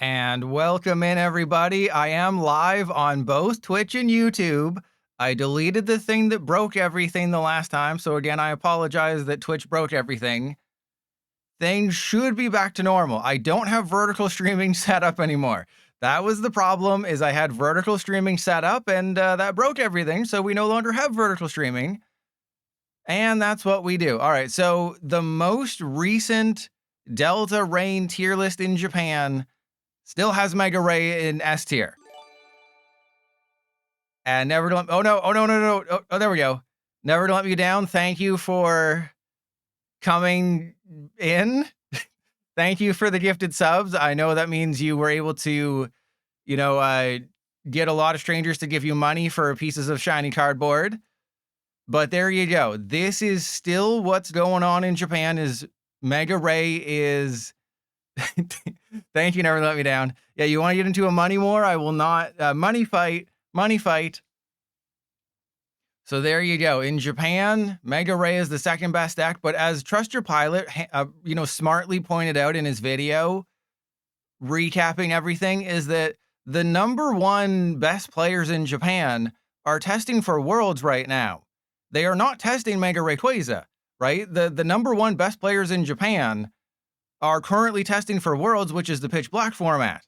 And welcome in, everybody. I am live on both Twitch and YouTube. I deleted the thing that broke everything the last time, so again, I apologize that Twitch broke everything. Things should be back to normal. I don't have vertical streaming set up anymore. That was the problem, is I had vertical streaming set up, and that broke everything, so we no longer have vertical streaming. And that's what we do. All right, so the most recent Delta Rain tier list in Japan still has Mega Ray in S tier. And never to let, oh no. Oh, there we go. Never to let me down. Thank you for coming in. Thank you for the gifted subs. I know that means you were able to, get a lot of strangers to give you money for pieces of shiny cardboard. But there you go. This is still what's going on in Japan. Is Mega Ray is thank you, never let me down. Yeah, you want to get into a money war? I will not. Money fight. So there you go. In Japan, Mega Ray is the second best deck. But as Trust Your Pilot, smartly pointed out in his video, recapping everything, is that the number one best players in Japan are testing for Worlds right now. They are not testing Mega Rayquaza, right? The number one best players in Japan are currently testing for Worlds, which is the Pitch Black format.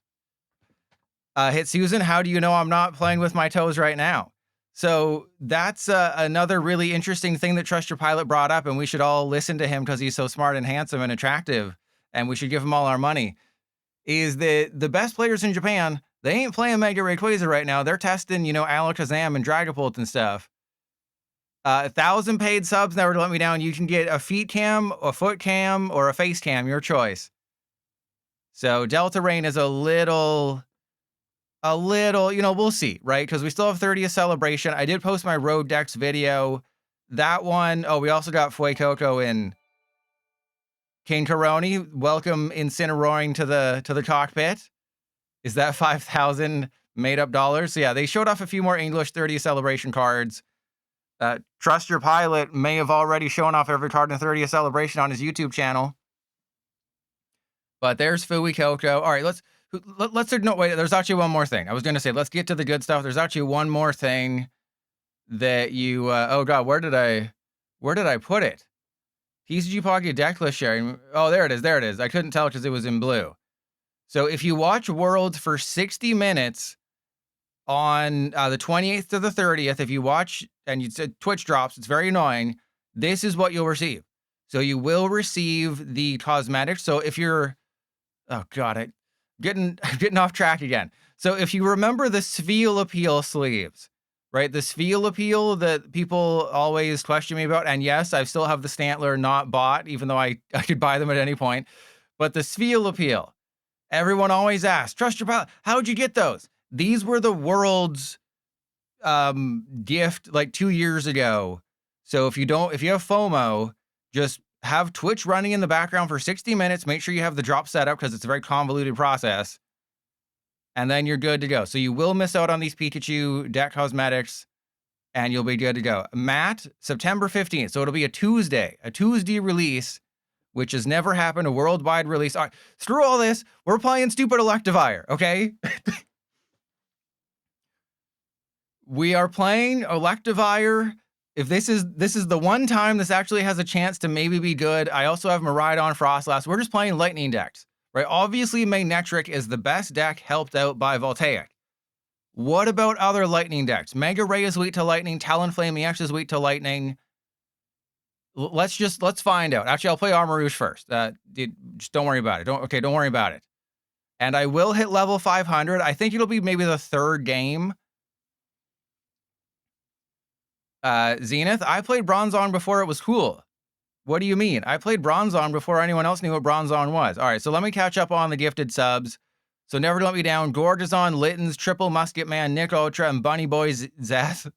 Hit Susan, how do you know I'm not playing with my toes right now? So that's another really interesting thing that Trust Your Pilot brought up, and we should all listen to him because he's so smart and handsome and attractive, and we should give him all our money, is that the best players in Japan, they ain't playing Mega Rayquaza right now. They're testing, Alakazam and Dragapult and stuff. 1,000 paid subs, never to let me down. You can get a feet cam, a foot cam, or a face cam, your choice. So Delta Rain is a little, we'll see, right? Because we still have 30th celebration. I did post my Road Decks video. That one, we also got Fuecoco in King Karoni. Welcome Incineroaring to the cockpit. Is that 5,000 made up dollars? So yeah, they showed off a few more English 30th celebration cards. Trust Your Pilot may have already shown off every card in the 30th celebration on his YouTube channel. But there's Fuecoco. All right, let's ignore. Wait, there's actually one more thing. I was going to say, let's get to the good stuff. There's actually one more thing that you. Oh God, where did I put it? TCG Pocket deck list sharing. Oh, there it is. I couldn't tell because it was in blue. So if you watch Worlds for 60 minutes on the 28th to the 30th, if you watch and you said Twitch drops, it's very annoying. This is what you'll receive. So you will receive the cosmetics. So if you're, oh God, I'm getting off track again. So if you remember the Spheal Appeal sleeves, right? The Spheal Appeal that people always question me about. And yes, I still have the Stantler not bought, even though I could buy them at any point. But the Spheal Appeal, everyone always asks, Trust Your Pilot, how'd you get those? These were the World's gift like 2 years ago. So if you have FOMO, just have Twitch running in the background for 60 minutes. Make sure you have the drop set up because it's a very convoluted process. And then you're good to go. So you will miss out on these Pikachu deck cosmetics and you'll be good to go. Matt, September 15th. So it'll be a Tuesday release, which has never happened, a worldwide release. All right, screw all this. We're playing stupid Electivire, okay? We are playing Electivire. If this is the one time this actually has a chance to maybe be good. I also have Miraidon, FROSLASS. We're just playing lightning decks, right? Obviously, Manectric is the best deck helped out by Voltaic. What about other lightning decks? Mega Ray is weak to lightning. Talonflame EX is weak to lightning. Let's find out. Actually, I'll play Armarouge first. Just don't worry about it. Don't worry about it. And I will hit level 500. I think it'll be maybe the third game. Zenith, I played Bronzong before it was cool. What do you mean? I played Bronzong before anyone else knew what Bronzong was. All right, so let me catch up on the gifted subs. So Never Let Me Down, Gorgazon, Littens, Triple Musket Man, Nick Ultra, and Bunny Boys Zeth.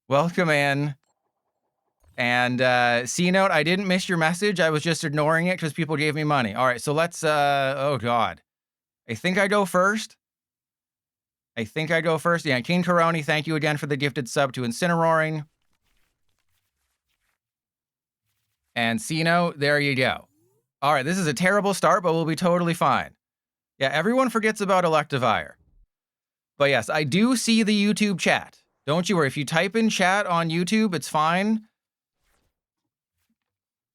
Welcome in. And C-Note, I didn't miss your message. I was just ignoring it because people gave me money. All right, so let's, oh God. I think I go first. Yeah, King Karoni, thank you again for the gifted sub to Incineroaring. And C-Note, there you go. All right, this is a terrible start, but we'll be totally fine. Yeah, everyone forgets about Electivire. But yes, I do see the YouTube chat. Don't you worry. If you type in chat on YouTube, it's fine.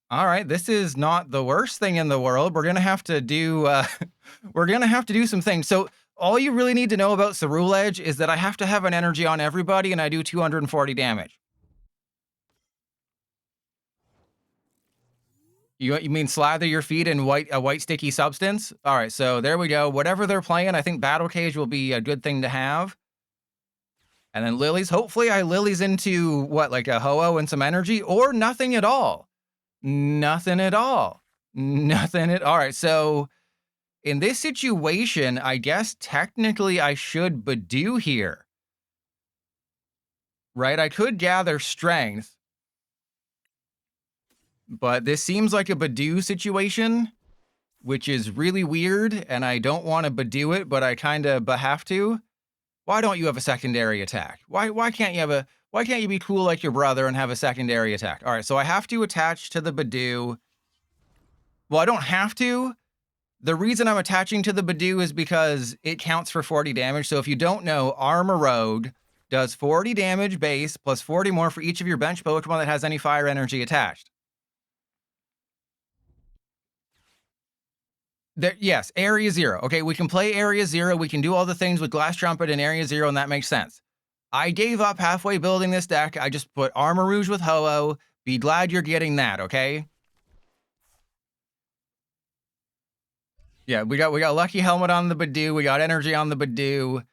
All right, this is not the worst thing in the world. We're gonna have to do we're gonna have to do some things. So all you really need to know about Cerule Edge is that I have to have an energy on everybody, and I do 240 damage. You mean slather your feet in a white sticky substance? All right, so there we go. Whatever they're playing, I think Battle Cage will be a good thing to have. And then Lillie's, hopefully Lillie's into what, like a Ho-Oh and some energy, or nothing at all. Nothing at all. Nothing at all. Right, so in this situation, I guess technically I should Badoo here. Right? I could gather strength. But this seems like a Badoo situation, which is really weird, and I don't want to Badoo it, but I kind of have to. Why don't you have a secondary attack? Why can't you be cool like your brother and have a secondary attack? All right, so I have to attach to the Badoo. Well, I don't have to. The reason I'm attaching to the Badoo is because it counts for 40 damage. So if you don't know, Armorode does 40 damage base plus 40 more for each of your bench Pokemon that has any fire energy attached. Yes, Area 0. Okay, we can play Area 0. We can do all the things with Glass Trumpet in Area 0, and that makes sense. I gave up halfway building this deck. I just put Armor Rouge with Ho-Oh. Be glad you're getting that, okay? Yeah, we got Lucky Helmet on the Badoo. We got energy on the Badoo.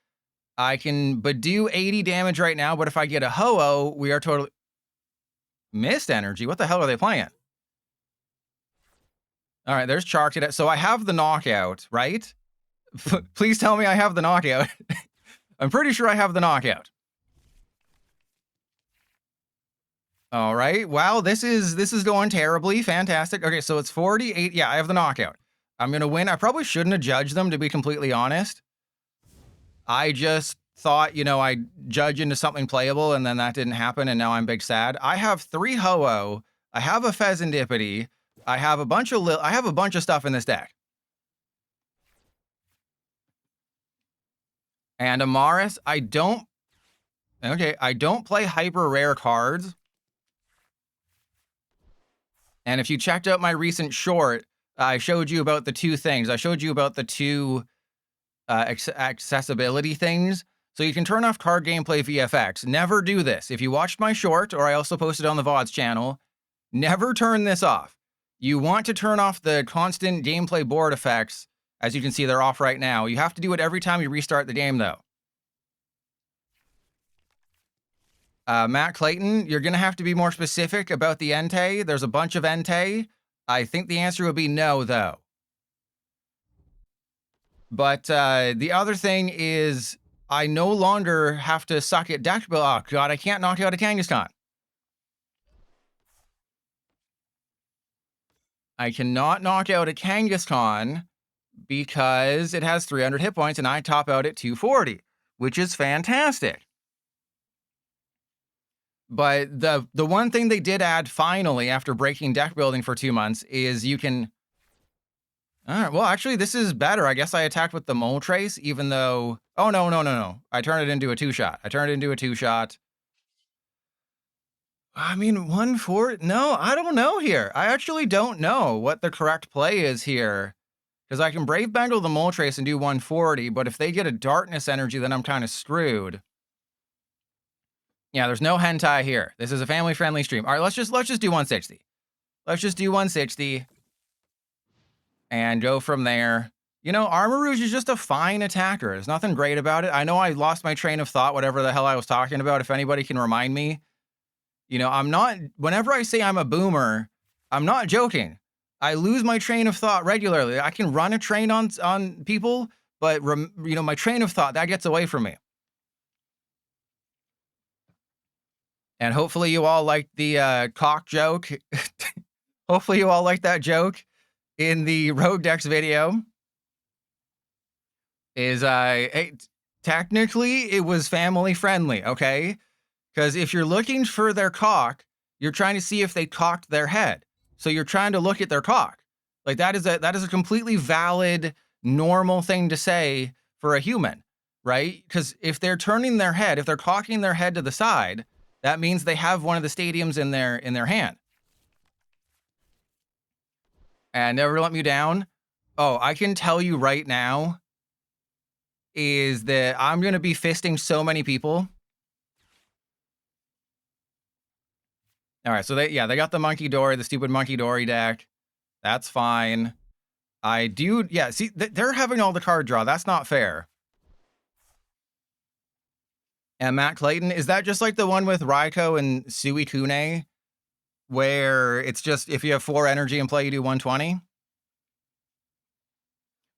I can Badoo 80 damage right now, but if I get a Ho-Oh, we are totally... Missed energy? What the hell are they playing? All right, there's Charked. So I have the knockout, right? Please tell me I have the knockout. I'm pretty sure I have the knockout. All right. Wow, this is going terribly. Fantastic. Okay, so it's 48. Yeah, I have the knockout. I'm going to win. I probably shouldn't have judged them, to be completely honest. I just thought, you know, I'd judge into something playable, and then that didn't happen, and now I'm big sad. I have 3 Ho-Oh. I have a Fezandipiti. I have a bunch of stuff in this deck. And Amaris, I don't play hyper rare cards. And if you checked out my recent short, I showed you about the 2 things. I showed you about the 2 accessibility things. So you can turn off card gameplay VFX. Never do this. If you watched my short, or I also posted on the VODs channel, never turn this off. You want to turn off the constant gameplay board effects. As you can see, they're off right now. You have to do it every time you restart the game, though. Matt Clayton, you're going to have to be more specific about the Entei. There's a bunch of Entei. I think the answer would be no, though. But the other thing is, I no longer have to suck at deck build. Oh, God, I can't knock out a Kangaskhan. I cannot knock out a Kangaskhan because it has 300 hit points and I top out at 240, which is fantastic. But the one thing they did add finally after breaking deck building for 2 months is you can... All right, well, actually, this is better. I guess I attacked with the Moltres, even though... Oh, no. I turned it into a 2-shot. I mean, 1-4... No, I don't know here. I actually don't know what the correct play is here. Because I can Brave Bengal the Moltres and do 140, but if they get a Darkness Energy, then I'm kind of screwed. Yeah, there's no hentai here. This is a family-friendly stream. All right, let's just do 160. Let's just do 160. And go from there. You know, Armor Rouge is just a fine attacker. There's nothing great about it. I know I lost my train of thought, whatever the hell I was talking about. If anybody can remind me. You know, I'm not... Whenever I say I'm a boomer, I'm not joking. I lose my train of thought regularly. I can run a train on people, but, you know, my train of thought, that gets away from me. And hopefully you all liked the cock joke. Hopefully you all liked that joke in the Rogue Decks video. Technically, it was family friendly, okay? Because if you're looking for their cock, you're trying to see if they cocked their head. So you're trying to look at their cock. Like that is a completely valid normal thing to say for a human, right? Because if they're turning their head, if they're cocking their head to the side, that means they have one of the stadiums in their hand. And never let me down. Oh, I can tell you right now is that I'm going to be fisting so many people. All right, so they got the Monkey Dory, the stupid Monkey Dory deck. That's fine. I do, yeah, see, they're having all the card draw. That's not fair. And Matt Clayton, is that just like the one with Raikou and Suicune, where it's just if you have 4 energy in play, you do 120?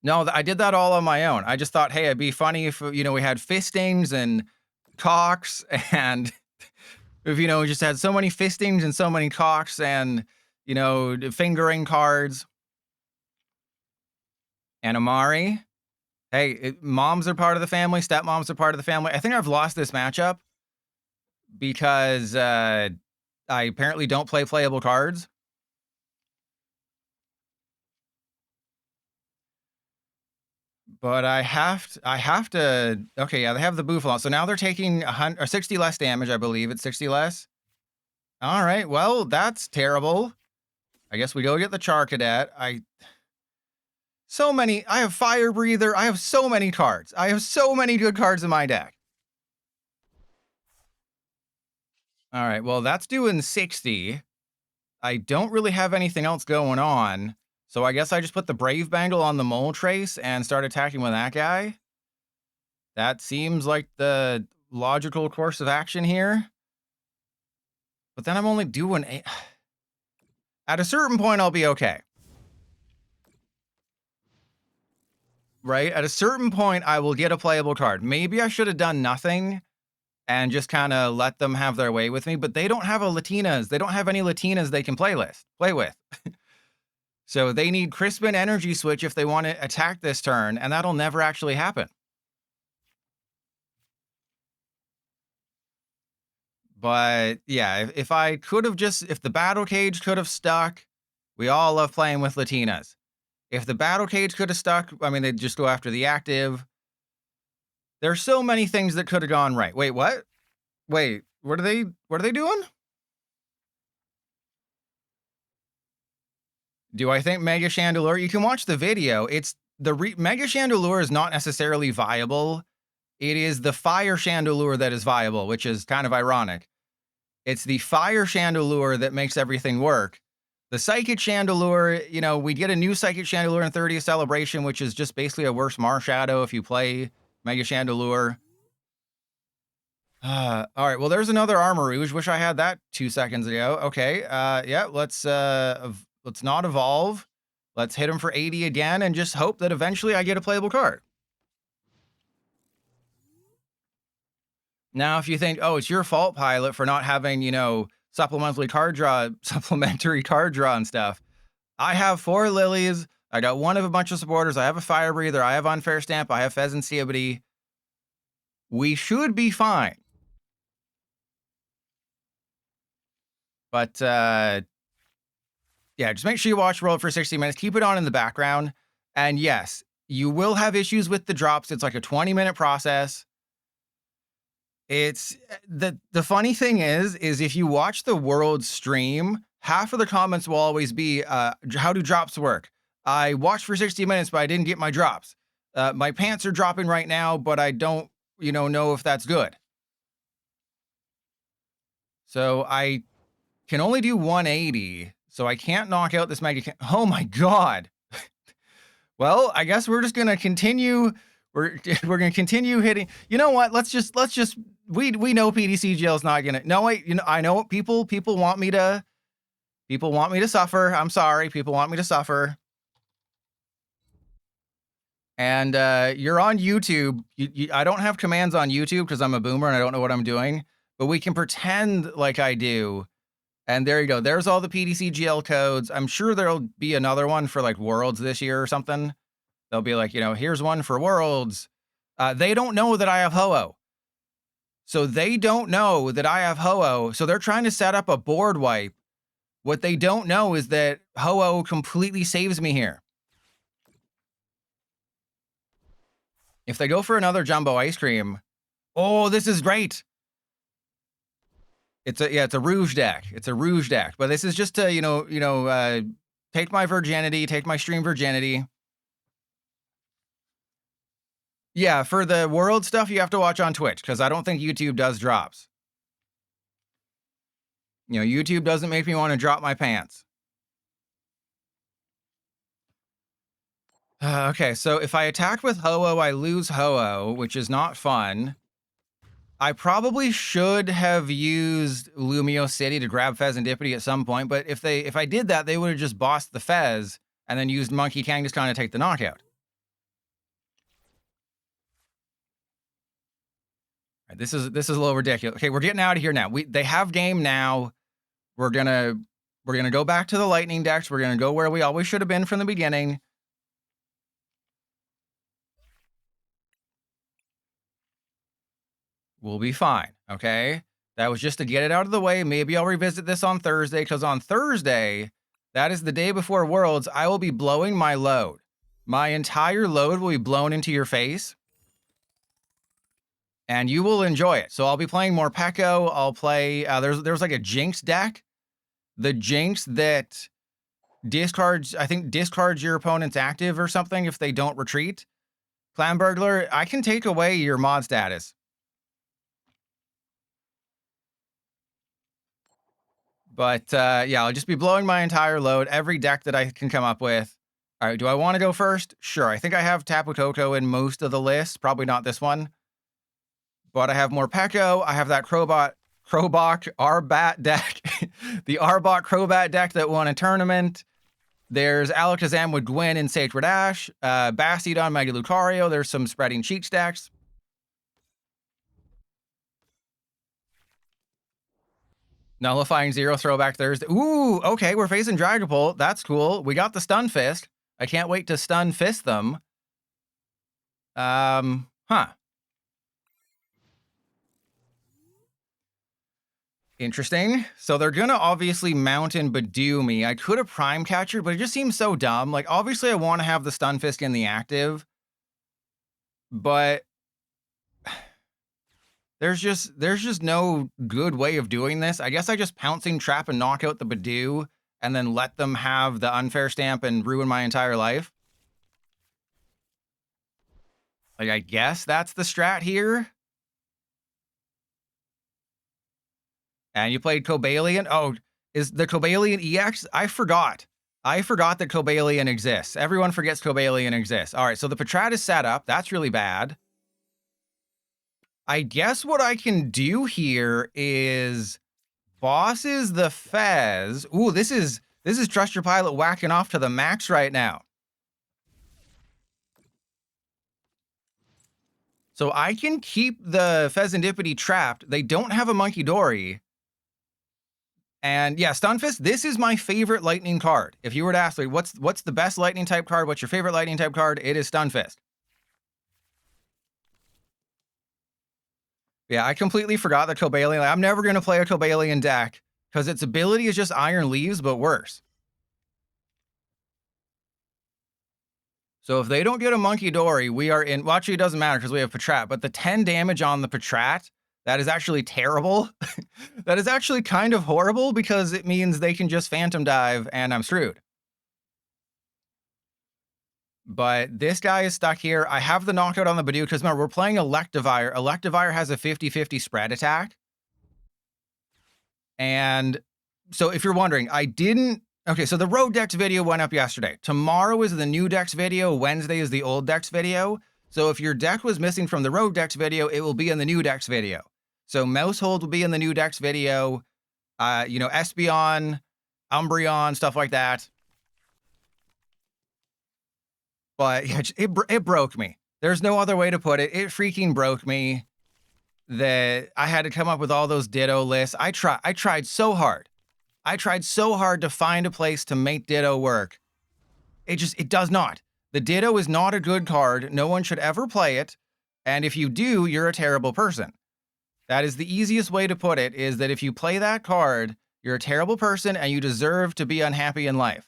No, I did that all on my own. I just thought, hey, it'd be funny if, you know, we had fistings and cocks, and if, you know, we just had so many fistings and so many cocks and, you know, fingering cards. And Amari, hey, moms are part of the family, stepmoms are part of the family. I think I've lost this matchup because I apparently don't play playable cards. But I have to, okay, yeah, they have the Buffalo. So now they're taking 100 or 60 less damage, I believe. It's 60 less. All right, well, that's terrible. I guess we go get the Charcadet. I have Fire Breather. I have so many cards. I have so many good cards in my deck. All right, well, that's doing 60. I don't really have anything else going on. So I guess I just put the Brave Bangle on the Mole Trace and start attacking with that guy. That seems like the logical course of action here. But then I'm only doing 8. At a certain point, I'll be okay. Right? At a certain point, I will get a playable card. Maybe I should have done nothing and just kind of let them have their way with me. But they don't have a Latinas. They don't have any Latinas they can play with. So they need Crispin Energy Switch if they want to attack this turn, and that'll never actually happen. But yeah, if the Battle Cage could have stuck, we all love playing with Latinas. If the Battle Cage could have stuck, I mean, they'd just go after the active. There's so many things that could have gone right. Wait, what? Wait, what are they doing? Do I think Mega Chandelure? You can watch the video. It's Mega Chandelure is not necessarily viable. It is the Fire Chandelure that is viable, which is kind of ironic. It's the Fire Chandelure that makes everything work. The Psychic Chandelure, you know, we get a new Psychic Chandelure in 30th Celebration, which is just basically a worse Marshadow if you play Mega Chandelure. All right, well, there's another Armarouge. Wish I had that 2 seconds ago. Okay, yeah, let's not evolve. Let's hit him for 80 again and just hope that eventually I get a playable card. Now, if you think, oh, it's your fault, Pilot, for not having, you know, supplementary card draw and stuff. I have 4 Lilies. I got one of a bunch of supporters. I have a Fire Breather. I have Unfair Stamp. I have Fezandipiti. We should be fine. But, yeah, just make sure you watch World for 60 minutes. Keep it on in the background. And yes, you will have issues with the drops. It's like a 20-minute process. It's the funny thing is if you watch the World stream, half of the comments will always be, how do drops work? I watched for 60 minutes, but I didn't get my drops. My pants are dropping right now, but I don't, you know if that's good. So I can only do 180. So I can't knock out this Mega. Oh my God. Well, I guess we're just going to continue. We're going to continue hitting. You know what? Let's just, we know PTCGL is not going to, no, wait, I know people want me to suffer. I'm sorry. People want me to suffer. And, you're on YouTube. I don't have commands on YouTube because I'm a boomer and I don't know what I'm doing, but we can pretend like I do. And there you go. There's all the PTCGL codes. I'm sure there'll be another one for like Worlds this year or something. They'll be like, here's one for Worlds. They don't know that I have Ho-Oh. So they don't know that I have Ho-Oh. So they're trying to set up a board wipe. What they don't know is that Ho-Oh completely saves me here. If they go for another jumbo ice cream, oh, this is great. It's a Rouge deck. It's a Rouge deck, but this is just to take my virginity, take my stream virginity. Yeah, for the world stuff, you have to watch on Twitch because I don't think YouTube does drops. YouTube doesn't make me want to drop my pants. Okay, so if I attack with Ho-Oh, I lose Ho-Oh, which is not fun. I probably should have used Lumio City to grab Fezandipiti at some point, but if I did that, they would have just bossed the Fez and then used Monkey Kangaskhan to take the knockout. Right, this is a little ridiculous. Okay, we're getting out of here now. They have game now. We're gonna go back to the Lightning decks. We're gonna go where we always should have been from the beginning. We'll be fine, okay? That was just to get it out of the way. Maybe I'll revisit this on Thursday, because on Thursday, that is the day before Worlds, I will be blowing my load. My entire load will be blown into your face, and you will enjoy it. So I'll be playing more Peko. I'll play, there's like a Jinx deck. The Jinx that discards your opponent's active or something if they don't retreat. Clan Burglar, I can take away your mod status. But yeah, I'll just be blowing my entire load, every deck that I can come up with. All right, do I want to go first? Sure, I think I have Tapu Koko in most of the lists. Probably not this one. But I have more Peko. I have that Crobot Arbat deck. The Arbok Crobat deck that won a tournament. There's Alakazam with Gwyn and Sacred Ash. Bastiodon, Mighty Lucario. There's some spreading cheat stacks. Nullifying Zero Throwback Thursday. Ooh, okay, we're facing Dragapult. That's cool. We got the Stunfisk. I can't wait to Stunfist them. Interesting. So they're gonna obviously Mountain Badoo me. I could have Prime Catcher, but it just seems so dumb. Like, obviously I want to have the Stunfisk in the active, but there's just no good way of doing this. I guess I just Pouncing Trap and knock out the Badoo and then let them have the Unfair Stamp and ruin my entire life. Like, I guess that's the strat here. And you played Cobalion. Oh, is the Cobalion EX? I forgot that Cobalion exists. Everyone forgets Cobalion exists. All right, so the Patrat is set up. That's really bad. I guess what I can do here is bosses the Fez. Ooh, this is Trust Your Pilot whacking off to the max right now. So I can keep the Fezandipiti trapped. They don't have a Monkey Dory. And yeah, Stunfist, this is my favorite lightning card. If you were to ask me, what's the best lightning type card? What's your favorite lightning type card? It is Stunfist. Yeah, I completely forgot that Cobalion. Like, I'm never going to play a Cobalion deck because its ability is just Iron Leaves, but worse. So if they don't get a Monkey Dory, we are in... Well, actually, it doesn't matter because we have Patrat, but the 10 damage on the Patrat... That is actually terrible. That is actually kind of horrible because it means they can just Phantom Dive and I'm screwed. But this guy is stuck here. I have the knockout on the Badoo because remember, we're playing Electivire. Electivire has a 50-50 spread attack. And so if you're wondering, I didn't... Okay, so the Road Decks video went up yesterday. Tomorrow is the new Decks video. Wednesday is the old Decks video. So if your deck was missing from the Road Decks video, it will be in the new Decks video. So Mousehold will be in the new Decks video, Espeon, Umbreon, stuff like that. But yeah, it broke me. There's no other way to put it. It freaking broke me that I had to come up with all those Ditto lists. I tried so hard. I tried so hard to find a place to make Ditto work. It does not. The Ditto is not a good card. No one should ever play it. And if you do, you're a terrible person. That is the easiest way to put it, is that if you play that card, you're a terrible person and you deserve to be unhappy in life.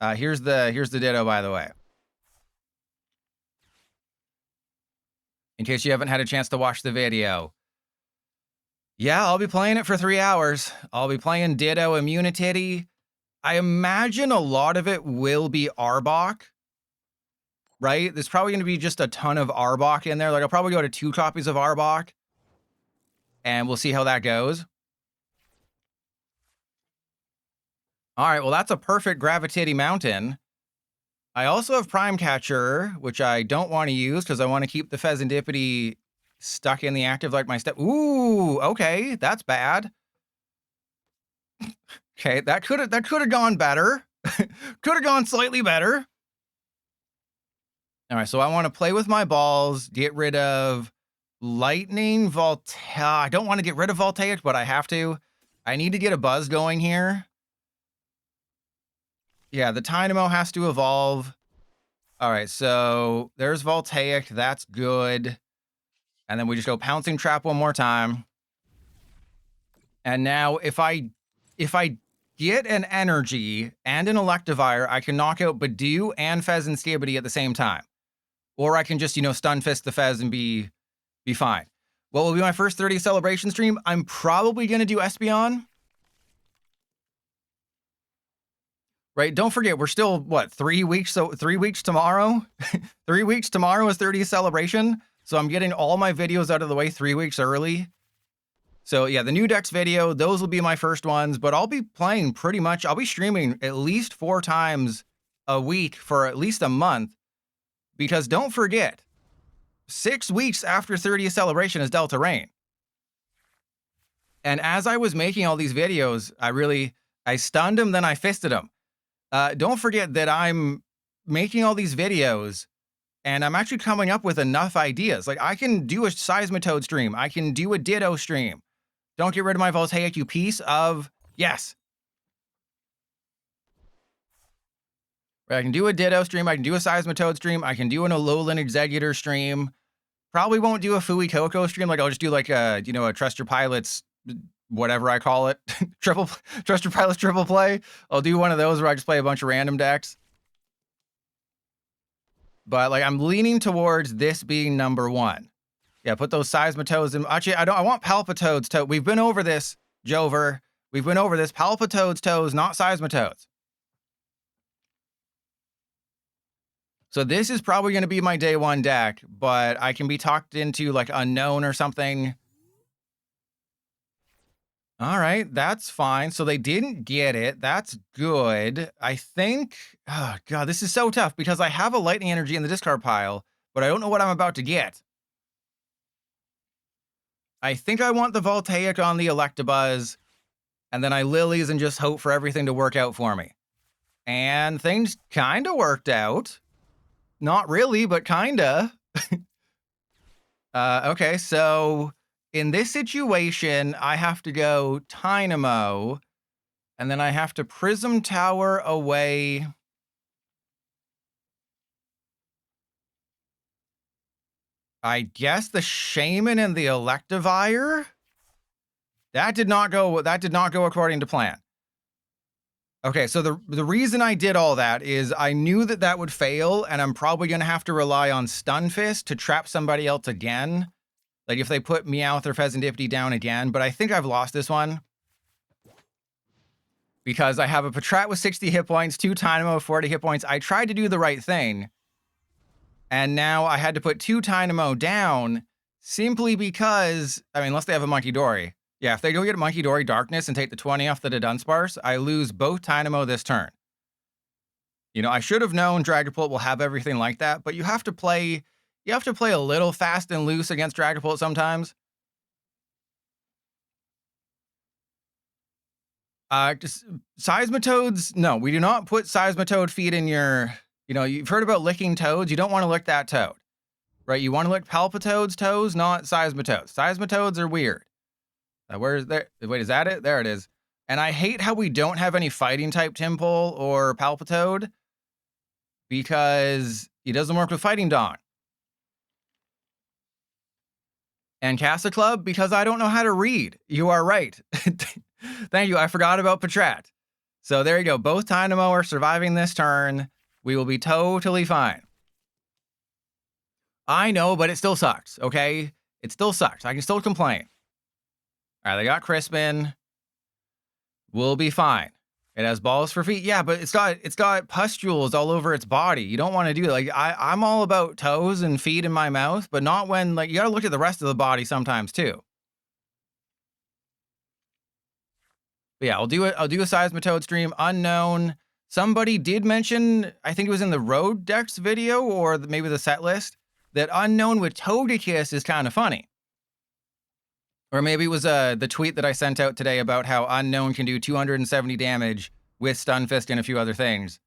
Here's the Ditto, by the way. in case you haven't had a chance to watch the video. Yeah, I'll be playing it for 3 hours. I'll be playing Ditto Immunity. I imagine a lot of it will be Arbok, right? There's probably going to be just a ton of Arbok in there. Like, I'll probably go to 2 copies of Arbok, and we'll see how that goes. All right, well, that's a perfect Gravity Mountain. I also have Prime Catcher, which I don't want to use because I want to keep the Fezandipiti stuck in the active like my step. Ooh, okay, that's bad. Okay, that could have gone better. Could have gone slightly better. All right, so I want to play with my balls, get rid of Lightning, Voltaic. I don't want to get rid of Voltaic, but I have to. I need to get a buzz going here. Yeah, the Tynamo has to evolve. All right, so there's Voltaic. That's good. And then we just go Pouncing Trap one more time. And now if I get an Energy and an Electivire, I can knock out Badoo and Fezandipiti at the same time. Or I can just, Stunfisk the Fez and be fine. What will be my first 30 celebration stream? I'm probably going to do Espeon. Right, don't forget, we're still, what, 3 weeks? So 3 weeks tomorrow? 3 weeks tomorrow is 30th celebration. So I'm getting all my videos out of the way 3 weeks early. So yeah, the new decks video, those will be my first ones, but I'll be playing pretty much, I'll be streaming at least 4 times a week for at least a month. Because don't forget, 6 weeks after 30th celebration is Delta Rain. And as I was making all these videos, I stunned him, then I fisted him. Don't forget that I'm making all these videos and I'm actually coming up with enough ideas. Like, I can do a Seismitoad stream. I can do a Ditto stream. Don't get rid of my Voltaic, you piece of... Yes. Right, I can do a Ditto stream. I can do a Seismitoad stream. I can do an Alolan Executor stream. Probably won't do a Poké Koko stream. Like, I'll just do like a, a Trust Your Pilots... whatever I call it, Trust Your Pilots triple play. I'll do one of those where I just play a bunch of random decks. But like, I'm leaning towards this being number 1. Yeah, put those Seismitoads in. Actually, I want Palpitoad's toe. We've been over this, Jover. We've been over this. Palpitoad's toes, not Seismitoads. So this is probably going to be my day 1 deck, but I can be talked into like Unknown or something. All right, that's fine. So they didn't get it. That's good. I think, oh God, this is so tough because I have a Lightning Energy in the discard pile, but I don't know what I'm about to get. I think I want the Voltaic on the Electabuzz, and then I Lilies and just hope for everything to work out for me. And things kind of worked out. Not really, but kind of. Okay, so... in this situation, I have to go Tynamo, and then I have to Prism Tower away. I guess the Shaymin and the Electivire? That did not go according to plan. Okay, so the reason I did all that is I knew that would fail, and I'm probably going to have to rely on Stunfisk to trap somebody else again. Like if they put Meowth or Fezandipiti down again, but I think I've lost this one. Because I have a Patrat with 60 hit points, 2 Tynamo with 40 hit points. I tried to do the right thing. And now I had to put 2 Tynamo down simply because, I mean, unless they have a Monkey Dory. Yeah, if they go get a Monkey Dory Darkness and take the 20 off the Dunsparce, I lose both Tynamo this turn. I should have known Dragapult will have everything like that, but you have to play a little fast and loose against Dragapult sometimes. Just Seismitoads, no, we do not put Seismitoad feet in your, you've heard about licking toads. You don't want to lick that toad, right? You want to lick Palpitoad's toes, not Seismitoads. Seismitoads are weird. Where's there? Wait, is that it? There it is. And I hate how we don't have any fighting type Tympole or Palpitoad because he doesn't work with Fighting Dong. And Casa Club, because I don't know how to read. You are right. Thank you. I forgot about Patrat. So there you go. Both Tynamo are surviving this turn. We will be totally fine. I know, but it still sucks, okay? It still sucks. I can still complain. All right, they got Crispin. We'll be fine. It has balls for feet. Yeah, but it's got pustules all over its body. You don't want to do that. Like I'm all about toes and feet in my mouth, but not when, like, you gotta look at the rest of the body sometimes too. But yeah, I'll do a Seismitoad stream. Unknown. Somebody did mention, I think it was in the Road Dex video or maybe the set list, that Unknown with Togekiss is kind of funny. Or maybe it was the tweet that I sent out today about how Unknown can do 270 damage with Stunfisk and a few other things.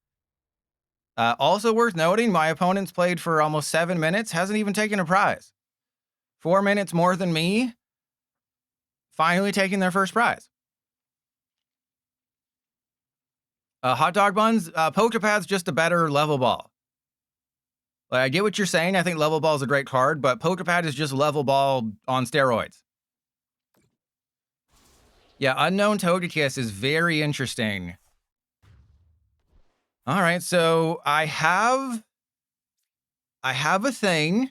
Also worth noting, my opponent's played for almost 7 minutes, hasn't even taken a prize. 4 minutes more than me, finally taking their first prize. Hot Dog Buns, Poké Pad's just a better level ball. Like, I get what you're saying. I think level ball is a great card, but Poké Pad is just level ball on steroids. Yeah, Unknown Togekiss is very interesting. All right, so I have a thing.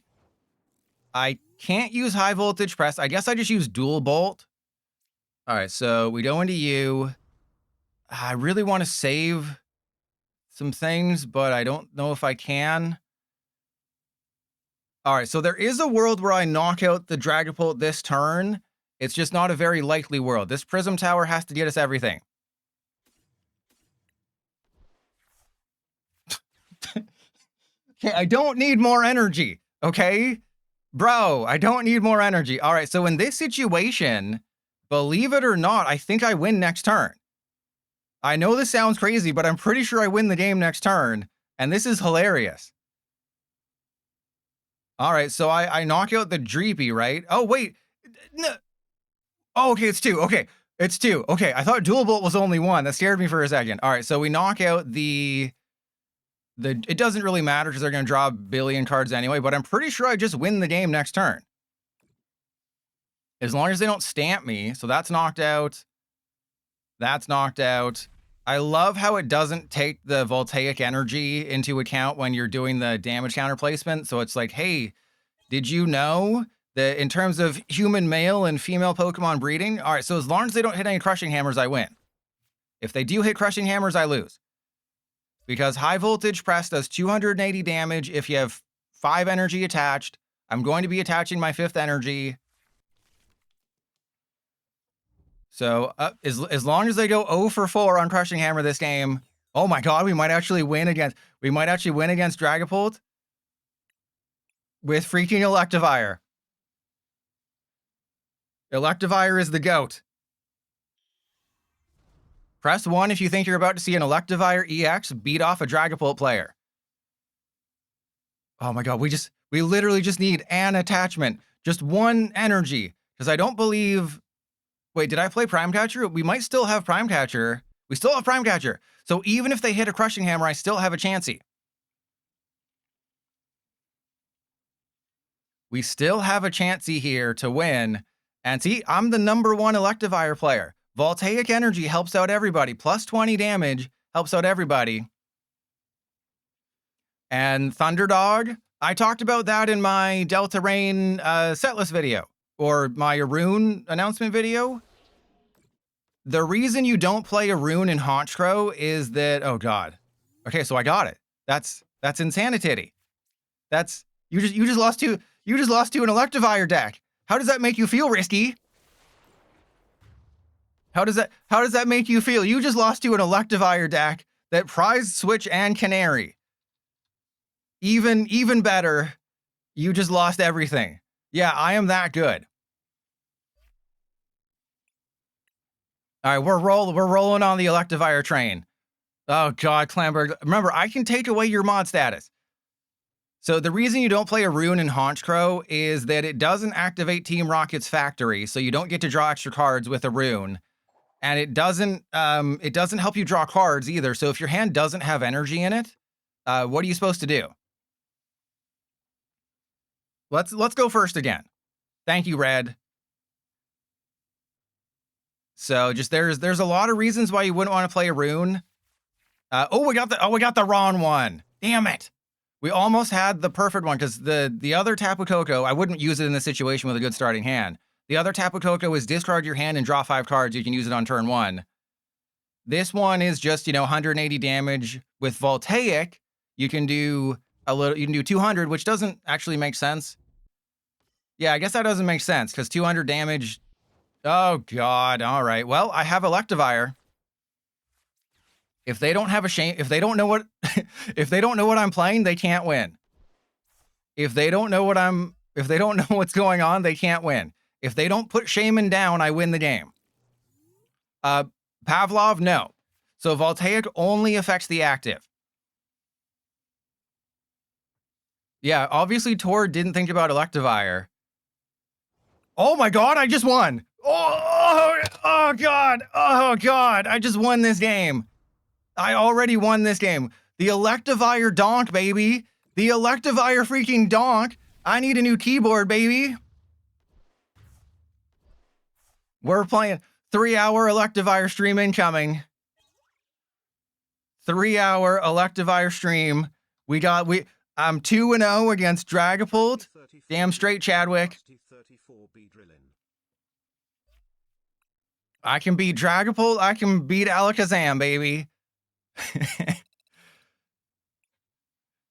I can't use high voltage press. I guess I just use dual bolt. All right, so we go into you. I really want to save some things, but I don't know if I can. All right, so there is a world where I knock out the Dragapult this turn. It's just not a very likely world. This Prism Tower has to get us everything. Okay, I don't need more energy, okay? Bro, I don't need more energy. All right, so in this situation, believe it or not, I think I win next turn. I know this sounds crazy, but I'm pretty sure I win the game next turn, and this is hilarious. All right, so I knock out the Dreepy, right? Oh, wait. No. Oh, okay, it's 2. Okay, it's 2. Okay, I thought Dual Bolt was only 1. That scared me for a second. All right, so we knock out the it doesn't really matter because they're going to draw a billion cards anyway, but I'm pretty sure I just win the game next turn. As long as they don't stamp me. So that's knocked out. That's knocked out. I love how it doesn't take the Voltaic Energy into account when you're doing the damage counter placement. So it's like, hey, did you know that in terms of human male and female Pokemon breeding? All right, so as long as they don't hit any Crushing Hammers, I win. If they do hit Crushing Hammers, I lose. Because high voltage press does 280 damage if you have 5 energy attached. I'm going to be attaching my 5th energy. So as long as they go 0 for 4 on Crushing Hammer this game, oh my god, we might actually win against Dragapult with freaking Electivire. Electivire is the GOAT. Press 1 if you think you're about to see an Electivire EX beat off a Dragapult player. Oh my god, we literally just need an attachment. Just 1 energy. Because I don't believe... Wait, did I play Prime Catcher? We might still have Prime Catcher. We still have Prime Catcher. So even if they hit a Crushing Hammer, I still have a chancey. We still have a chancey here to win. And see, I'm the #1 Electivire player. Voltaic Energy helps out everybody. Plus 20 damage helps out everybody. And Thunderdog, I talked about that in my Delta Rain setlist video. Or my Arune announcement video. The reason you don't play Arune in Honchkrow is that, oh god. Okay, so I got it. That's insanity. That's you just lost to an Electivire deck. How does that make you feel, Risky? How does that make you feel? You just lost to an Electivire deck that prized Switch and Canari. Even better, you just lost everything. Yeah, I am that good. All right, we're rolling on the Electivire train. Oh god, Clamberg. Remember, I can take away your mod status. So the reason you don't play Arune in Honchkrow is that it doesn't activate Team Rocket's factory, so you don't get to draw extra cards with Arune. And it doesn't help you draw cards either. So if your hand doesn't have energy in it, what are you supposed to do? Let's go first again. Thank you, Red. So just there's a lot of reasons why you wouldn't want to play Arune. We got the wrong one. Damn it. We almost had the perfect one because the other Tapu Koko, I wouldn't use it in this situation with a good starting hand. The other Tapu Koko is discard your hand and draw 5 cards. You can use it on turn 1. This one is just, 180 damage. With Voltaic, you can do you can do 200, which doesn't actually make sense. Yeah, I guess that doesn't make sense because 200 damage. Oh God. All right. Well, I have Electivire. If they don't have if they don't know what if they don't know what I'm playing, they can't win. If they don't know what's going on, they can't win. If they don't put Shaymin down, I win the game. Pavlov, no. So Voltaic only affects the active. Yeah, obviously Tor didn't think about Electivire. Oh my God, I just won. Oh God. Oh God, I just won this game. I already won this game. The Electivire donk, baby. The Electivire freaking donk. I need a new keyboard, baby. We're playing 3-hour Electivire stream incoming. 3-hour Electivire stream. I'm 2-0 against Dragapult. Damn straight, Chadwick. I can beat Dragapult. I can beat Alakazam, baby.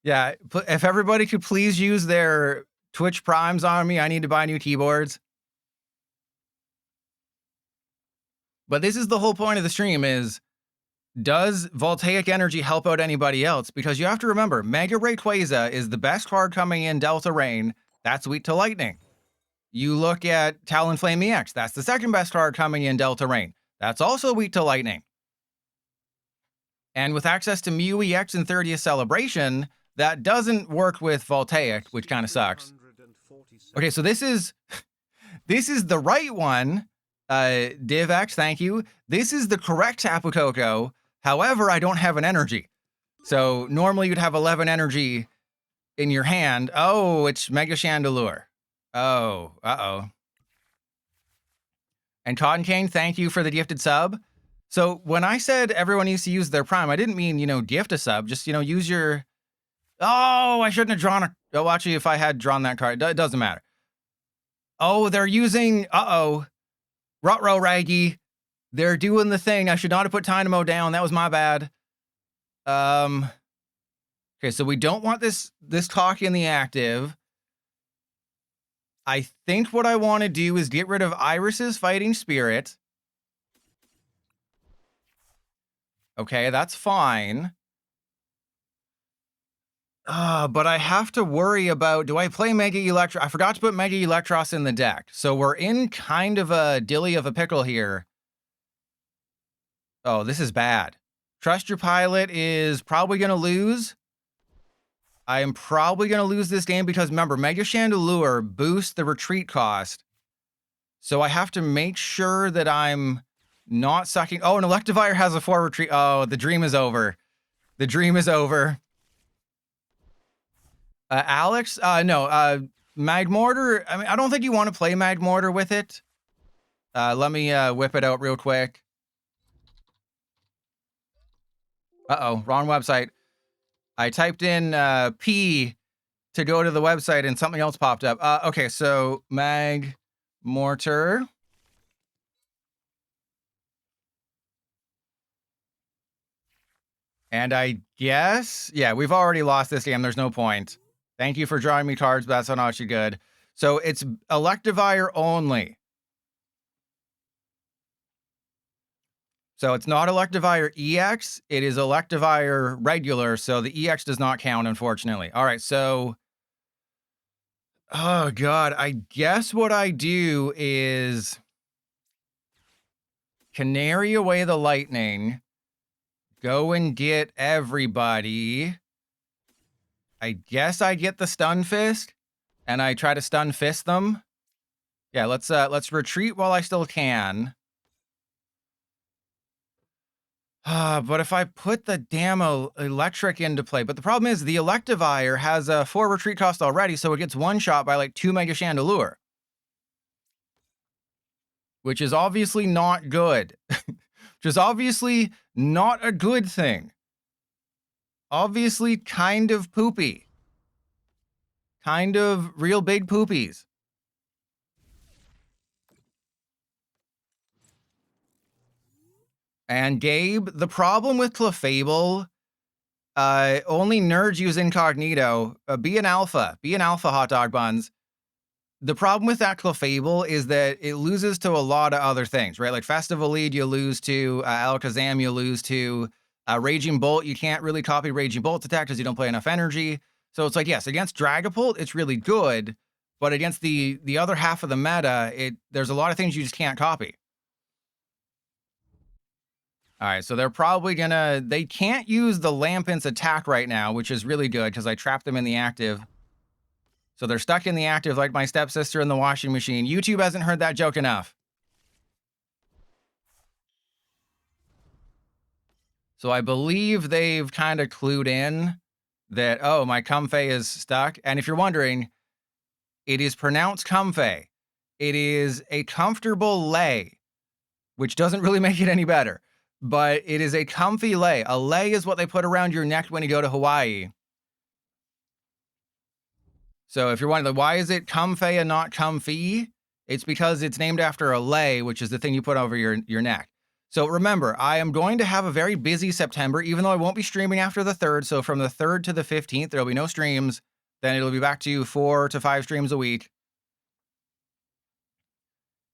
Yeah, if everybody could please use their Twitch Primes on me, I need to buy new keyboards. But this is the whole point of the stream is, does Voltaic Energy help out anybody else? Because you have to remember, Mega Rayquaza is the best card coming in Delta Rain. That's weak to Lightning. You look at Talonflame EX. That's the second best card coming in Delta Rain. That's also weak to Lightning. And with access to Mew EX and 30th Celebration, that doesn't work with Voltaic, which kind of sucks. Okay, so this is the right one. DivX, thank you. This is the correct Tapu Koko. However, I don't have an energy. So normally you'd have 11 energy in your hand. Oh, it's Mega Chandelure. Oh, uh-oh. And Cotton Cane, thank you for the gifted sub. So when I said everyone needs to use their Prime, I didn't mean, gift a sub. Just, use your... Oh, I shouldn't have drawn a... Oh, actually, if I had drawn that card, it doesn't matter. Oh, they're using... Uh-oh. Rutrow Raggy. They're doing the thing. I should not have put Tynamo down. That was my bad. Okay, so we don't want this talk in the active. I think what I want to do is get rid of Iris's Fighting Spirit. Okay, that's fine. But I have to worry about, do I play Mega Electro? I forgot to put Mega Electros in the deck. So we're in kind of a dilly of a pickle here. Oh, this is bad. Trust Your Pilot is probably going to lose. I am probably going to lose this game because, remember, Mega Chandelure boosts the retreat cost. So I have to make sure that I'm not sucking. Oh, and Electivire has a 4 retreat. Oh, the dream is over. The dream is over. Alex? No. Magmortar? I mean, I don't think you want to play Magmortar with it. Let me whip it out real quick. Uh-oh, wrong website. I typed in P to go to the website and something else popped up. Okay, so Magmortar. And I guess, yeah, we've already lost this game. There's no point. Thank you for drawing me cards, but that's not actually good. So it's Electivire only. So it's not Electivire EX. It is Electivire regular. So the EX does not count, unfortunately. All right, so... Oh, God. I guess what I do is... Canary away the Lightning. Go and get everybody. I guess I get the Stunfisk. And I try to Stunfist them. Yeah, let's retreat while I still can. But if I put the damn Electric into play, but the problem is the Electivire has a 4 retreat cost already, so it gets one shot by like 2 Mega Chandelure. Which is obviously not good. Which is obviously not a good thing. Obviously kind of poopy. kind of real big poopies. And Gabe, the problem with Clefable, only nerds use incognito. Be an alpha, hot dog buns. The problem with that Clefable is that it loses to a lot of other things, right? Like Festival Lead, you lose to Alakazam, you lose to Raging Bolt. You can't really copy Raging Bolt's attack because you don't play enough energy. So it's like, yes, against Dragapult, it's really good, but against the other half of the meta, there's a lot of things you just can't copy. All right, so they're probably they can't use the Lampent's attack right now, which is really good because I trapped them in the active. So they're stuck in the active like my stepsister in the washing machine. YouTube hasn't heard that joke enough. So I believe they've kind of clued in that, oh, my Comfey is stuck. And if you're wondering, it is pronounced Comfey. It is a comfortable lay, which doesn't really make it any better. But it is a comfy lay. A lay is what they put around your neck when you go to Hawaii. So if you're wondering, why is it Comfey and not comfy? It's because it's named after a lei, which is the thing you put over your neck. So remember, I am going to have a very busy September, even though I won't be streaming after the 3rd. So from the 3rd to the 15th, there'll be no streams. Then it'll be back to 4 to 5 streams a week.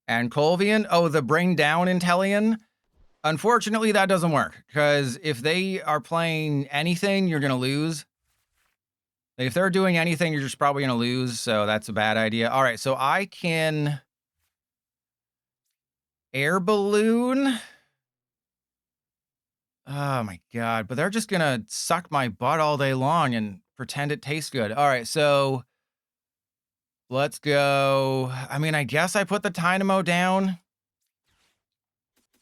And Colvian, oh, the bring down Inteleon. Unfortunately, that doesn't work, because if they are playing anything, you're going to lose. If they're doing anything, you're just probably going to lose, so that's a bad idea. All right, so I can Air Balloon. Oh, my God. But they're just going to suck my butt all day long and pretend it tastes good. All right, so let's go. I mean, I guess I put the Tynamo down.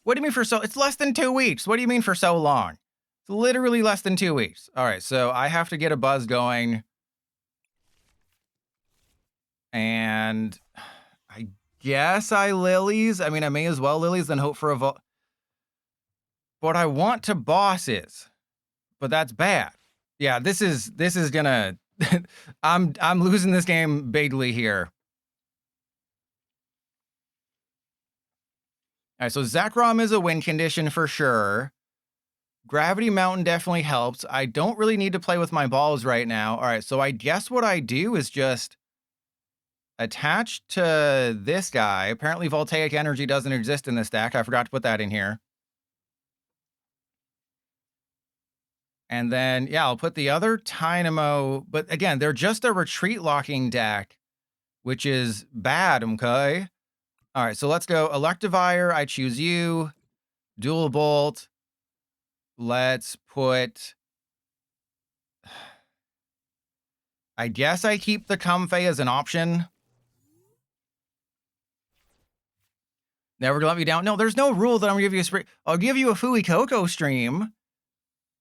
What do you mean for so? It's less than 2 weeks. What do you mean for so long? It's literally less than 2 weeks. All right, so I have to get a buzz going. And I guess I Lilies. I mean, I may as well Lilies than hope for a Volt. But I want to bosses. But that's bad. Yeah, this is gonna I'm losing this game bigly here. All right, so Zekrom is a win condition for sure. Gravity Mountain definitely helps. I don't really need to play with my balls right now. All right, so I guess what I do is just attach to this guy. Apparently Voltaic Energy doesn't exist in this deck. I forgot to put that in here. And then, yeah, I'll put the other Tynamo. But again, they're just a retreat locking deck, which is bad, okay? All right, so let's go. Electivire, I choose you. Dual Bolt. Let's put... I guess I keep the Comfey as an option. Never gonna let me down. No, there's no rule that I'm gonna give you a spring. I'll give you a Fui Coco stream.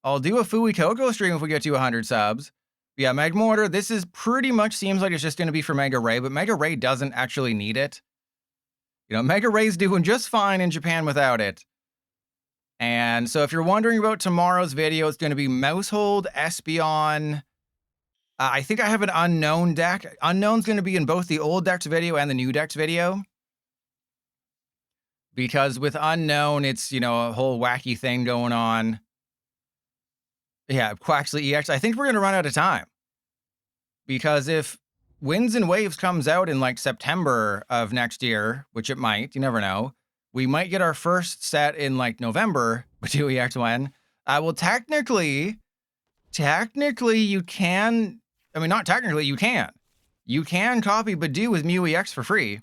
I'll do a Fui Coco stream if we get to 100 subs. Yeah, Magmortar, this is pretty much seems like it's just gonna be for Mega Ray, but Mega Ray doesn't actually need it. You know, Mega Ray's doing just fine in Japan without it. And so if you're wondering about tomorrow's video, it's gonna be Mousehold, Espeon. I think I have an Unknown deck. Unknown's gonna be in both the old decks video and the new decks video. Because with Unknown, it's, you know, a whole wacky thing going on. Yeah, Quaxley EX. I think we're going to run out of time. Because if Winds and Waves comes out in like September of next year, which it might, you never know, we might get our first set in like November with EX1. Well, technically you can, I mean, not technically, you can. You can copy Badoo with Mew EX for free.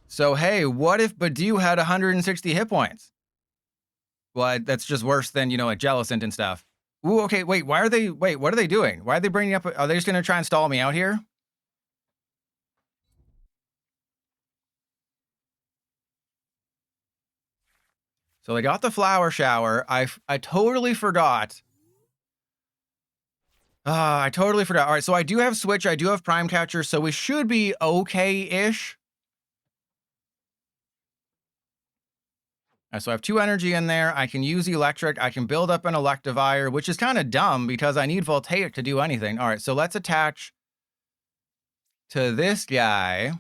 So, hey, what if Badoo had 160 hit points? Well, that's just worse than, you know, like Jellicent and stuff. Ooh, okay, wait, what are they doing? Why are they bringing up, are they just going to try and stall me out here? So they got the Flower Shower. I totally forgot. I totally forgot. All right, so I do have Switch. I do have Prime Catcher, so we should be okay-ish. So I have 2 energy in there. I can use Electric. I can build up an Electivire, which is kind of dumb because I need Voltaic to do anything. All right, so let's attach to this guy.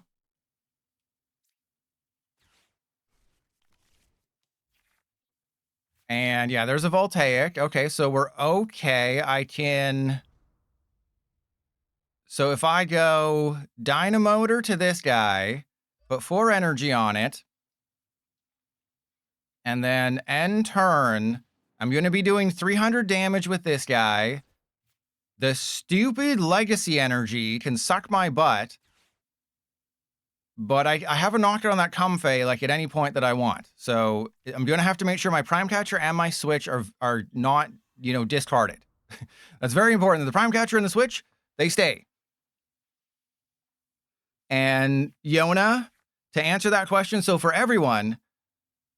And yeah, there's a Voltaic. Okay, so we're okay. I can... So if I go Dynamotor to this guy, put 4 energy on it, and then end turn, I'm going to be doing 300 damage with this guy. The stupid Legacy Energy can suck my butt, but I have a knockout on that Comfey like at any point that I want. So I'm going to have to make sure my Prime Catcher and my Switch are not, you know, discarded. That's very important. The Prime Catcher and the Switch, they stay. And Yona, to answer that question, so for everyone,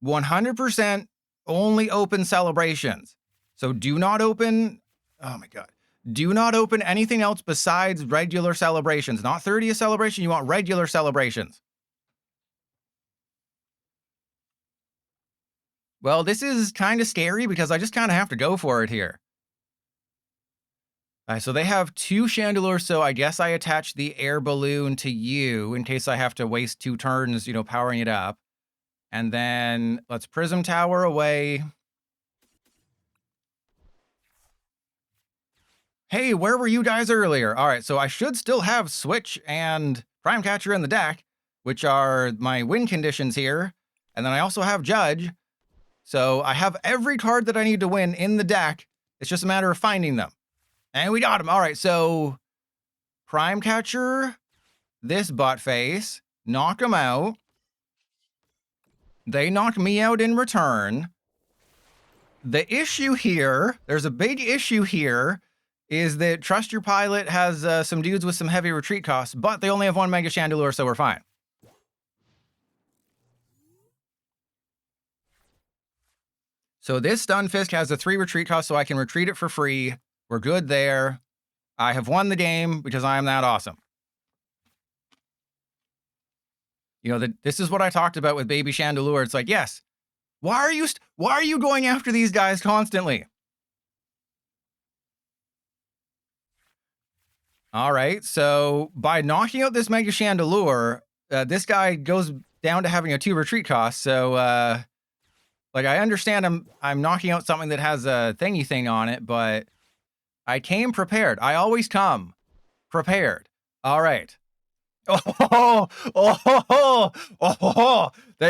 100% only open celebrations. So do not open, oh my God, do not open anything else besides regular celebrations. Not 30th celebration, you want regular celebrations. Well, this is kind of scary because I just kind of have to go for it here. So they have 2 Chandelures, so I guess I attach the Air Balloon to you in case I have to waste 2 turns, you know, powering it up. And then let's Prism Tower away. Hey, where were you guys earlier? All right, so I should still have Switch and Prime Catcher in the deck, which are my win conditions here. And then I also have Judge. So I have every card that I need to win in the deck. It's just a matter of finding them. And we got them. All right, so Prime Catcher, this butt face, knock them out. They knock me out in return. The issue here, there's a big issue here, is that Trust Your Pilot has some dudes with some heavy retreat costs, but they only have 1 Mega Chandelure, so we're fine. So this Stunfisk has a 3 retreat cost, so I can retreat it for free. We're good there. I have won the game because I am that awesome. You know, this is what I talked about with Baby Chandelure. It's like, yes, why are you going after these guys constantly? All right, so by knocking out this Mega Chandelure, this guy goes down to having a 2 retreat cost. So, like, I understand I'm knocking out something that has a thingy thing on it, but I came prepared. I always come prepared. All right. They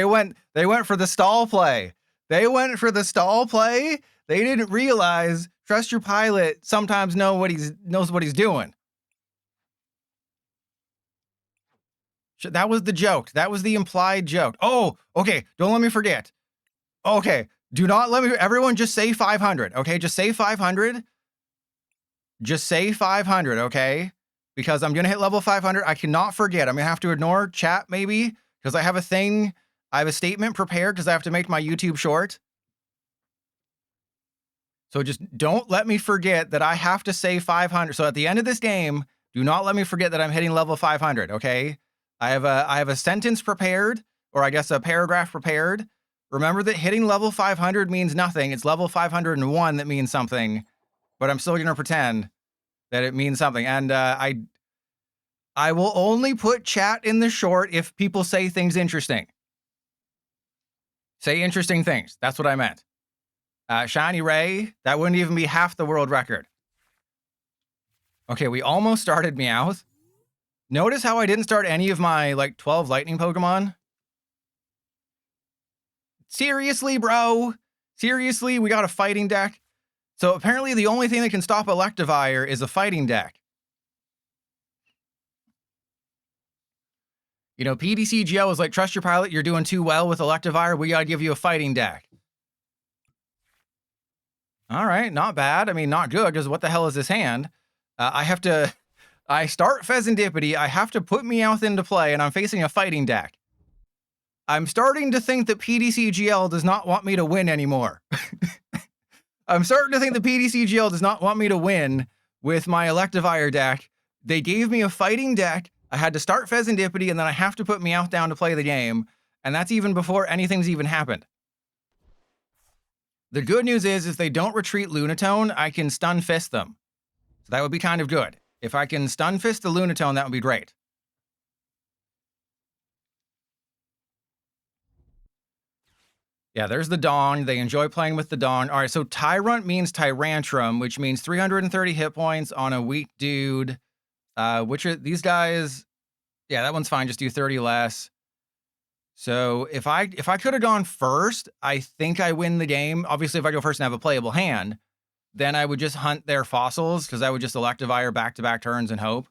went for the stall play. They went for the stall play. They didn't realize Trust Your Pilot sometimes knows what he's doing. That was the joke. That was the implied joke. Oh, okay. Don't let me forget. Okay. Do not let me, everyone just say 500. Okay. Just say 500. Just say 500. Okay. Because I'm going to hit level 500. I cannot forget. I'm going to have to ignore chat maybe because I have a thing. I have a statement prepared because I have to make my YouTube short. So just don't let me forget that I have to say 500. So at the end of this game, do not let me forget that I'm hitting level 500. Okay. I have a sentence prepared, or I guess a paragraph prepared. Remember that hitting level 500 means nothing. It's level 501 that means something, but I'm still going to pretend that it means something. And I will only put chat in the short if people say things interesting. Say interesting things. That's what I meant. Shiny Ray, that wouldn't even be half the world record. Okay, we almost started Meowth. Notice how I didn't start any of my, like, 12 lightning Pokemon? Seriously, bro? Seriously, we got a fighting deck? So apparently the only thing that can stop Electivire is a fighting deck. You know, PDCGL was like, Trust Your Pilot, you're doing too well with Electivire, we gotta give you a fighting deck. All right, not bad. I mean, not good, because what the hell is this hand? I start Fezandipiti, I have to put Meowth into play, and I'm facing a fighting deck. I'm starting to think that PDCGL does not want me to win anymore. I'm starting to think that PDCGL does not want me to win with my Electivire deck. They gave me a fighting deck. I had to start Fezandipiti, and then I have to put Meowth down to play the game. And that's even before anything's even happened. The good news is if they don't retreat Lunatone, I can Stunfisk them. So that would be kind of good. If I can Stunfisk the Lunatone, that would be great. Yeah, there's the Dawn. They enjoy playing with the Dawn. All right, so Tyrunt means Tyrantrum, which means 330 hit points on a weak dude. Which are these guys? Yeah, that one's fine. Just do 30 less. So if I could have gone first, I think I win the game. Obviously, if I go first and have a playable hand, then I would just hunt their fossils because I would just Electivire back-to-back turns and hope.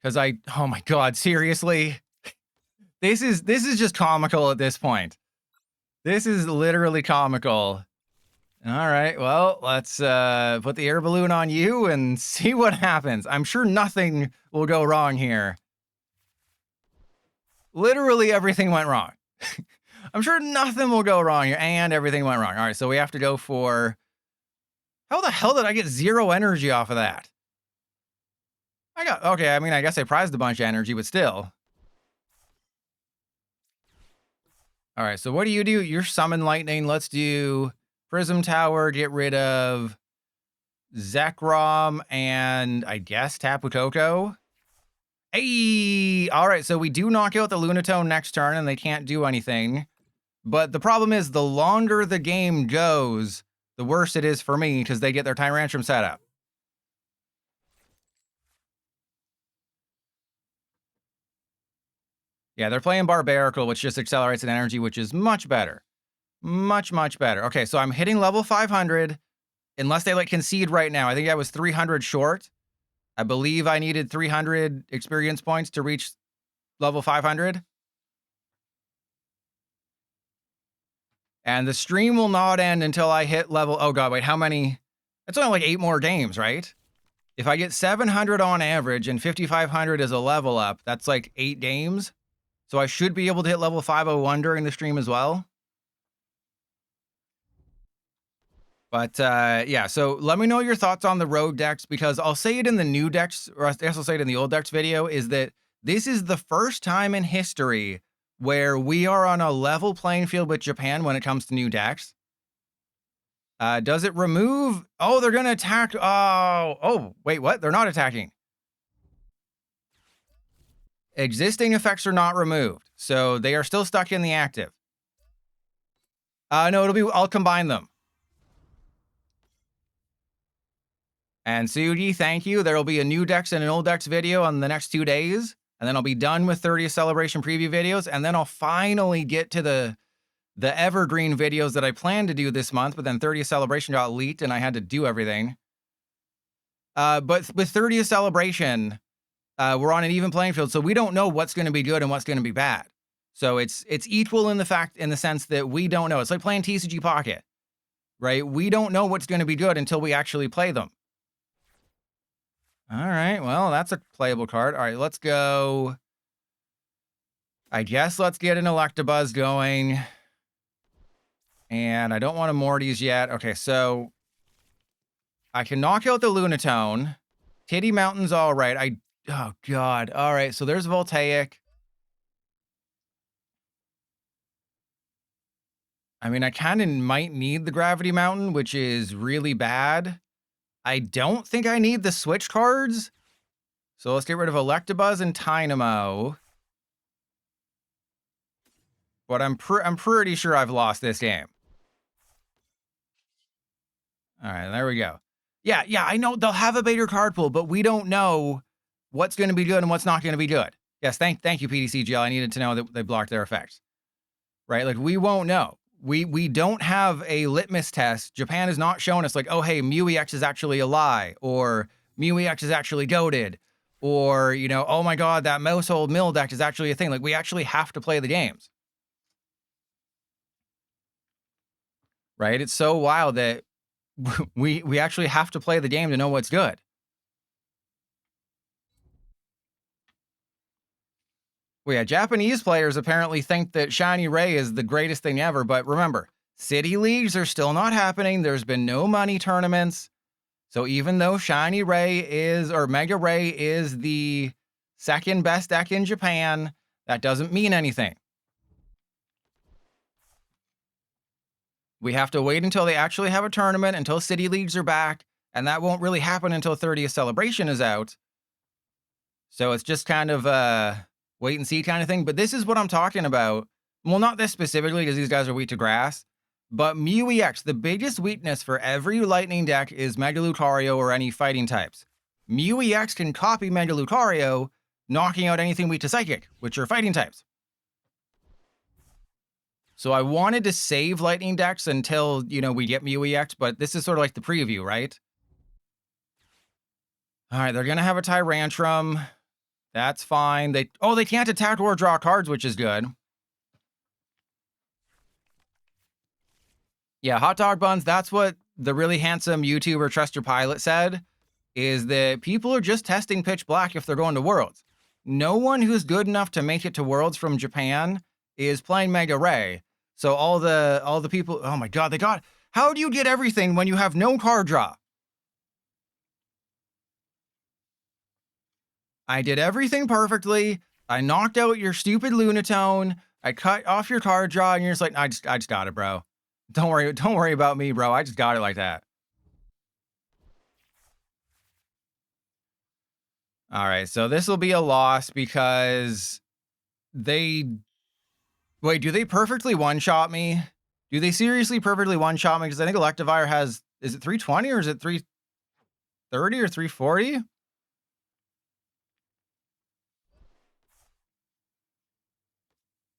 Because oh my god, seriously? This is just comical at this point. This is literally comical. All right, well, let's put the air balloon on you and see what happens. I'm sure nothing will go wrong here. Literally everything went wrong. I'm sure nothing will go wrong here, and everything went wrong. All right, so we have to go for... How the hell did I get 0 energy off of that? Okay, I mean, I guess I prized a bunch of energy, but still. All right, so what do? You're Summon Lightning. Let's do Prism Tower, get rid of Zekrom, and I guess Tapu Koko. Hey! All right, so we do knock out the Lunatone next turn, and they can't do anything. But the problem is, the longer the game goes, the worse it is for me, because they get their Tyrantrum set up. Yeah, they're playing Barbarical, which just accelerates an energy, which is much better. Much, much better. Okay, so I'm hitting level 500, unless they, like, concede right now. I think I was 300 short. I believe I needed 300 experience points to reach level 500. And the stream will not end until I hit level... Oh, God, wait, how many... It's only like 8 more games, right? If I get 700 on average and 5,500 is a level up, that's like 8 games. So I should be able to hit level 501 during the stream as well. But, yeah, so let me know your thoughts on the road decks, because I'll say it in the new decks, or I guess I'll say it in the old decks video, is that this is the first time in history where we are on a level playing field with Japan when it comes to new decks. Does it remove... Oh, they're going to attack... Oh, wait, what? They're not attacking. Existing effects are not removed, so they are still stuck in the active. No, I'll combine them. And Sugi, thank you. There will be a new decks and an old decks video on the next 2 days. And then I'll be done with 30th Celebration preview videos. And then I'll finally get to the evergreen videos that I planned to do this month. But then 30th Celebration got leaked and I had to do everything. But with 30th Celebration, we're on an even playing field. So we don't know what's going to be good and what's going to be bad. So it's equal in the sense that we don't know. It's like playing TCG Pocket, right? We don't know what's going to be good until we actually play them. All right, well, that's a playable card. All right, let's go. I guess let's get an Electabuzz going. And I don't want a Morty's yet. Okay, so I can knock out the Lunatone. Titty Mountain's all right. Oh, God. All right, so there's Voltaic. I mean, I kind of might need the Gravity Mountain, which is really bad. I don't think I need the switch cards. So let's get rid of Electabuzz and Tynamo. But I'm pretty sure I've lost this game. All right, there we go. Yeah, I know they'll have a bigger card pool, but we don't know what's going to be good and what's not going to be good. Yes, thank you, PDCGL. I needed to know that they blocked their effects. Right? Like, we won't know. We don't have a litmus test. Japan has not shown us, like, oh, hey, MEWEX is actually a lie, or MEWEX is actually goated, or, you know, oh my God, that Mousehold Mill deck is actually a thing. Like, we actually have to play the games. Right? It's so wild that we actually have to play the game to know what's good. Well, yeah, Japanese players apparently think that Shiny Ray is the greatest thing ever, but remember, City Leagues are still not happening. There's been no money tournaments. So even though Shiny Ray or Mega Ray is the second best deck in Japan, that doesn't mean anything. We have to wait until they actually have a tournament, until City Leagues are back, and that won't really happen until 30th Celebration is out. So it's just kind of a wait and see kind of thing. But this is what I'm talking about. Well, not this specifically because these guys are weak to grass, but Mew EX, the biggest weakness for every Lightning deck is Mega Lucario or any fighting types. Mew EX can copy Mega Lucario, knocking out anything weak to Psychic, which are fighting types. So I wanted to save Lightning decks until, you know, we get Mew EX, but this is sort of like the preview, right? All right, they're going to have a Tyrantrum. That's fine. They can't attack or draw cards, which is good. Yeah, Hot Dog Buns, that's what the really handsome YouTuber Trust Your Pilot said, is that people are just testing Pitch Black if they're going to Worlds. No one who's good enough to make it to Worlds from Japan is playing Mega Ray. So all the people, oh my god, how do you get everything when you have no card draw? I did everything perfectly. I knocked out your stupid Lunatone. I cut off your card draw, and you're just like, I just got it, bro. Don't worry about me, bro. I just got it like that. All right, so this will be a loss because wait, do they perfectly one-shot me? Do they seriously perfectly one-shot me? Because I think Electivire has, is it 320 or is it 330 or 340?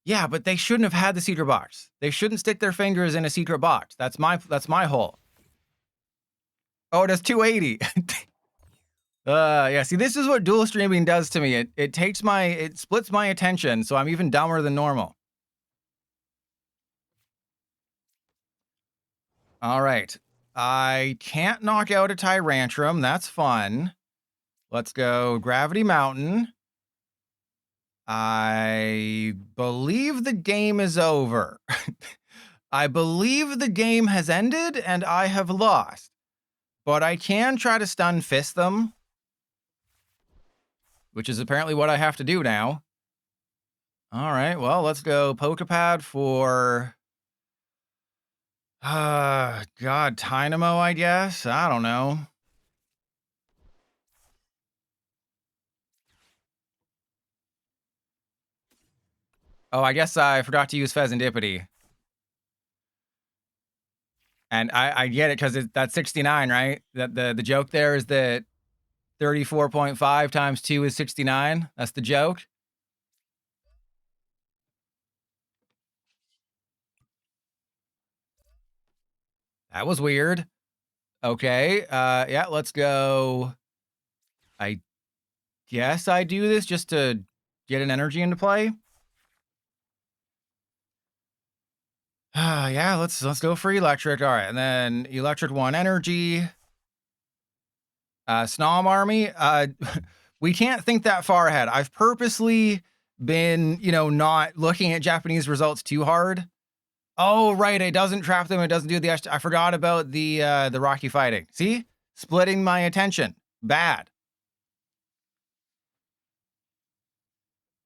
Yeah, but they shouldn't have had the secret box. They shouldn't stick their fingers in a secret box. That's my hole. Oh, it has 280. Yeah, see, this is what dual streaming does to me. It splits my attention, so I'm even dumber than normal. All right. I can't knock out a Tyrantrum. That's fun. Let's go Gravity Mountain. I believe the game is over. I believe the game has ended and I have lost. But I can try to stun fist them, which is apparently what I have to do now. All right, well, let's go Poké Pad for... God, Tynamo, I guess? I don't know. Oh, I guess I forgot to use Fezandipiti. And I get it because that's 69, right? The joke there is that 34.5 times 2 is 69. That's the joke. That was weird. Okay, yeah, let's go. I guess I do this just to get an energy into play. Yeah, let's go for Electric. All right, and then Electric 1 energy. Snom Army. We can't think that far ahead. I've purposely been, you know, not looking at Japanese results too hard. Oh, right, it doesn't trap them. It doesn't do the... I forgot about the Rocky fighting. See? Splitting my attention. Bad.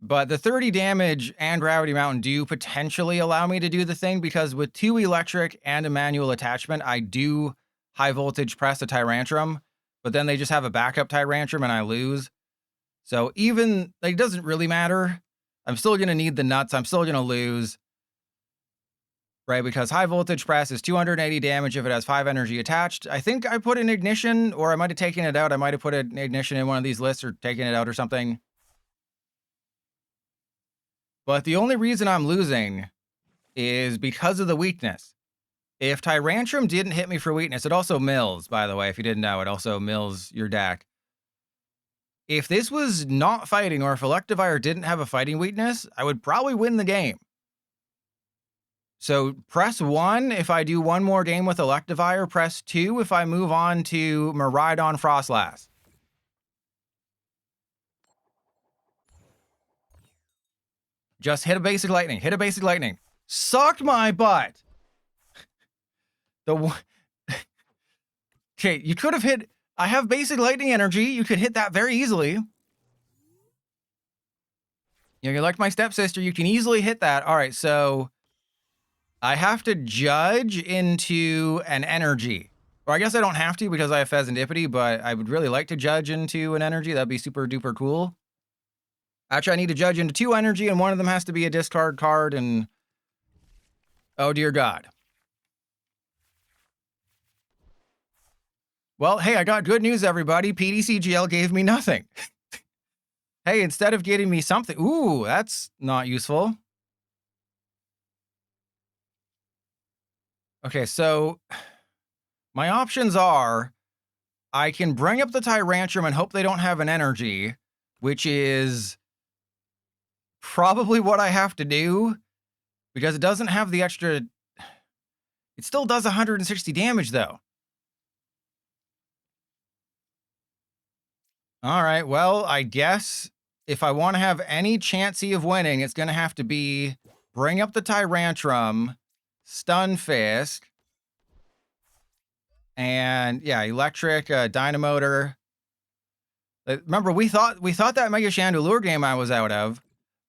But the 30 damage and Gravity Mountain do potentially allow me to do the thing, because with 2 Electric and a manual attachment, I do high voltage press a Tyrantrum, but then they just have a backup Tyrantrum and I lose. So even, like, it doesn't really matter. I'm still going to need the nuts. I'm still going to lose. Right, because high voltage press is 280 damage if it has 5 energy attached. I think I put an ignition, or I might have taken it out. I might have put an ignition in one of these lists or taken it out or something. But the only reason I'm losing is because of the weakness. If Tyrantrum didn't hit me for weakness, it also mills, by the way. If you didn't know, it also mills your deck. If this was not fighting, or if Electivire didn't have a fighting weakness, I would probably win the game. So press 1 if I do one more game with Electivire. Press 2 if I move on to Miraidon FROSLASS. Just hit a basic lightning. Hit a basic lightning. Sucked my butt. Okay, you could have hit... I have basic lightning energy. You could hit that very easily. You know, you're like my stepsister. You can easily hit that. All right, so... I have to judge into an energy. Or I guess I don't have to because I have Fezandipiti, but I would really like to judge into an energy. That'd be super duper cool. Actually, I need to judge into 2 energy, and one of them has to be a discard card, and oh dear God. Well, hey, I got good news, everybody. PDCGL gave me nothing. Hey, instead of getting me something, ooh, that's not useful. Okay, so my options are I can bring up the Tyrantrum and hope they don't have an energy, which is probably what I have to do because it doesn't have the extra. It still does 160 damage, though. All right, well, I guess if I want to have any chancey of winning, it's going to have to be bring up the Tyrantrum, Stunfisk, and yeah, Electric, Dynamotor. Remember, we thought that Mega Chandelure game I was out of,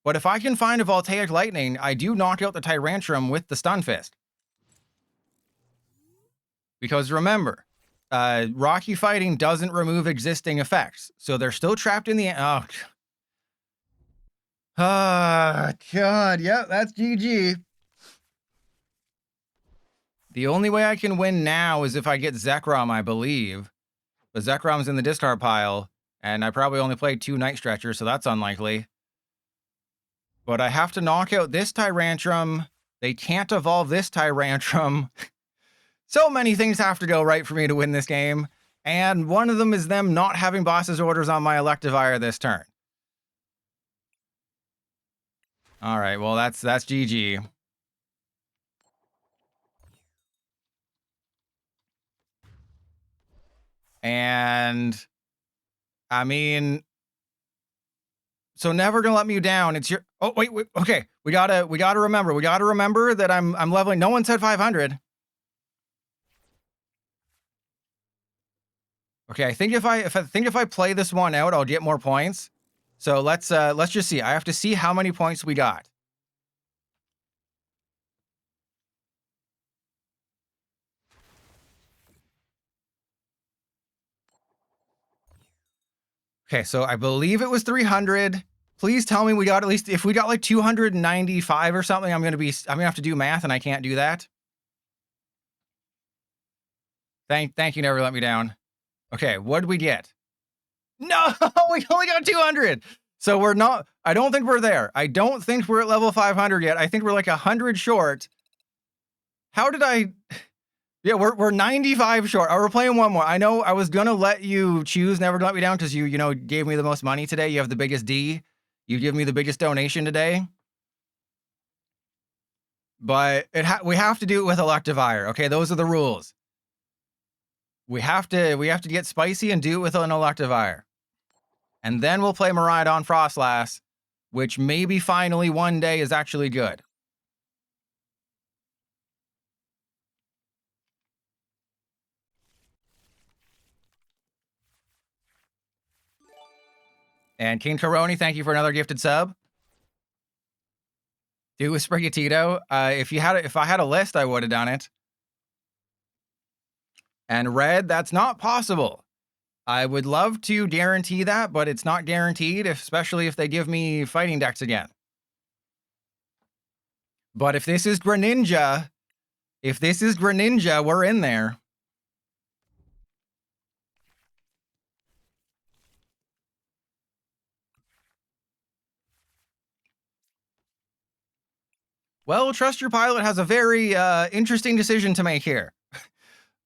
but if I can find a Voltaic Lightning, I do knock out the Tyrantrum with the Stunfisk. Because remember, Rocky Fighting doesn't remove existing effects, so they're still trapped in the. Oh, God, yeah, that's GG. The only way I can win now is if I get Zekrom, I believe. But Zekrom's in the discard pile, and I probably only played 2 Night Stretchers, so that's unlikely. But I have to knock out this Tyrantrum. They can't evolve this Tyrantrum. So many things have to go right for me to win this game, and one of them is them not having boss's orders on my Electivire this turn. All right, well, that's GG. And I mean, so never gonna let me down. It's your. Oh wait. Okay, we gotta remember that I'm leveling. No one said 500. Okay, I think if I play this one out, I'll get more points. So let's just see. I have to see how many points we got. Okay, so I believe it was 300. Please tell me we got at least, if we got like 295 or something, I'm gonna have to do math and I can't do that. Thank you, never let me down. Okay, what did we get? No, we only got 200. So we're not, I don't think we're there. I don't think we're at level 500 yet. I think we're like 100 short. How did I? Yeah, we're 95 short. Oh, we're playing one more. I know I was gonna let you choose Never Let Me Down because you gave me the most money today. You have the biggest D. You give me the biggest donation today. But we have to do it with Electivire. Okay, those are the rules. We have to get spicy and do it with an Electivire. And then we'll play Miraidon FROSLASS, which maybe finally one day is actually good. And King Coroni, thank you for another gifted sub. Do with Sprigatito. If I had a list, I would have done it. And red, that's not possible. I would love to guarantee that, but it's not guaranteed, especially if they give me fighting decks again. But if this is Greninja, we're in there. Well, Trust Your Pilot has a very interesting decision to make here.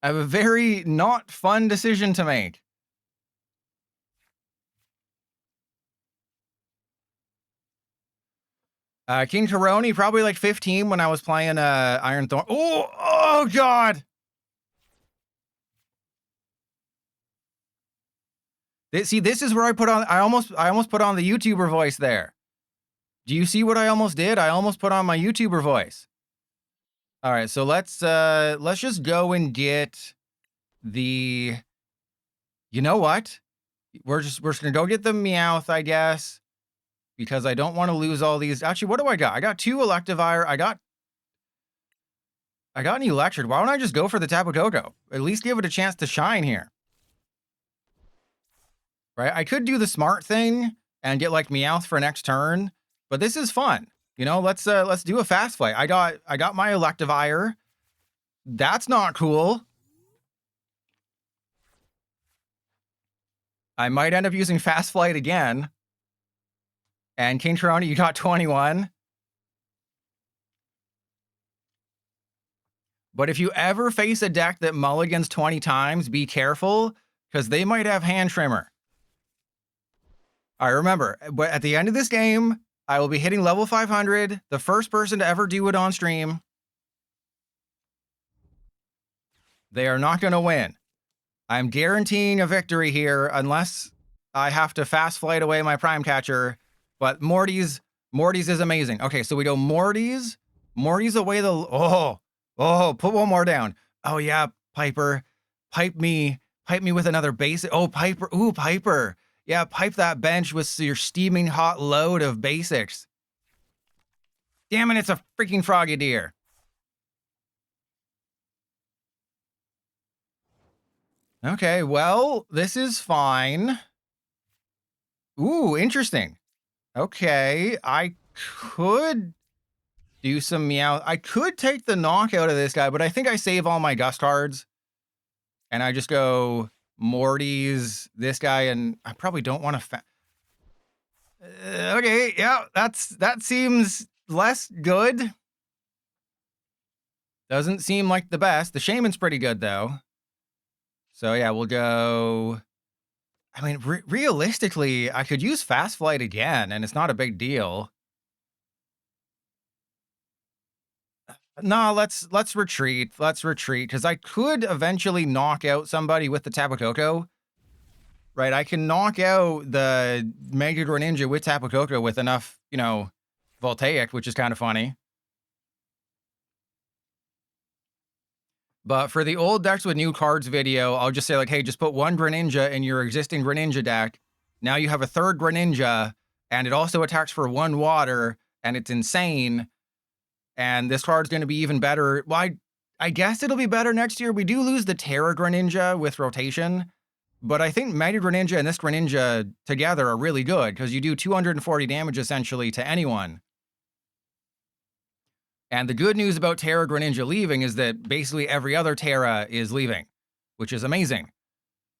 I have a very not fun decision to make. King Coroni, probably like 15 when I was playing Iron Thorn. Oh God! See, this is where I put on. I almost put on the YouTuber voice there. Do you see what I almost did? I almost put on my YouTuber voice. All right, so let's just go and get the. You know what? We're just gonna go get the Meowth, I guess, because I don't want to lose all these. Actually, what do I got? I got 2 Electivire. I got I got an Electric. Why don't I just go for the Tapu Koko? At least give it a chance to shine here. Right? I could do the smart thing and get like Meowth for next turn, but this is fun. You know, let's do a fast flight. I got my Electivire. That's not cool. I might end up using fast flight again. And King Taroni, you got 21. But if you ever face a deck that mulligans 20 times, be careful, because they might have Hand Trimmer. All right, remember, but at the end of this game, I will be hitting level 500, the first person to ever do it on stream. They are not going to win. I'm guaranteeing a victory here unless I have to fast flight away my Prime Catcher. But Morty's is amazing. Okay, so we go Morty's away the... Oh, put one more down. Oh, yeah, Piper. Pipe me with another basic. Oh, Piper. Ooh, Piper. Yeah, pipe that bench with your steaming hot load of basics. Damn it, it's a freaking Frogadier. Okay, well, this is fine. Ooh, interesting. Okay, I could do some Meowth. I could take the knockout of this guy, but I think I save all my dust cards. And I just go Morty's, this guy, and I probably don't want to... okay, yeah, that seems less good. Doesn't seem like the best. The Shaymin's pretty good, though. So, yeah, we'll go... I mean, realistically, I could use Fast Flight again, and it's not a big deal. No, let's retreat. Let's retreat, because I could eventually knock out somebody with the Tapu Koko. Right, I can knock out the Mega Greninja with Tapu Koko with enough, you know, Voltaic, which is kind of funny. But for the old decks with new cards video, I'll just say like, hey, just put one Greninja in your existing Greninja deck. Now you have a third Greninja, and it also attacks for 1 water, and it's insane. And this card's going to be even better. Well, I guess it'll be better next year. We do lose the Terra Greninja with rotation, but I think Mega Greninja and this Greninja together are really good, because you do 240 damage essentially to anyone. And the good news about Terra Greninja leaving is that basically every other Terra is leaving, which is amazing.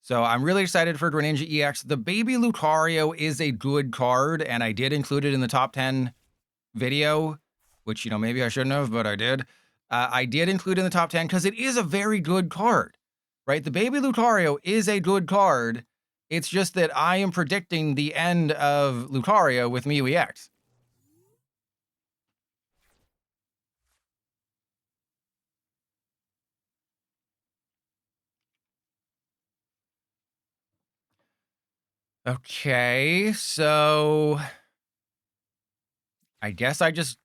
So I'm really excited for Greninja EX. The Baby Lucario is a good card, and I did include it in the top 10 video, which, you know, maybe I shouldn't have, but I did. I did include it in the top 10 because it is a very good card, right? The Baby Lucario is a good card. It's just that I am predicting the end of Lucario with Mew EX. Okay, so I guess I just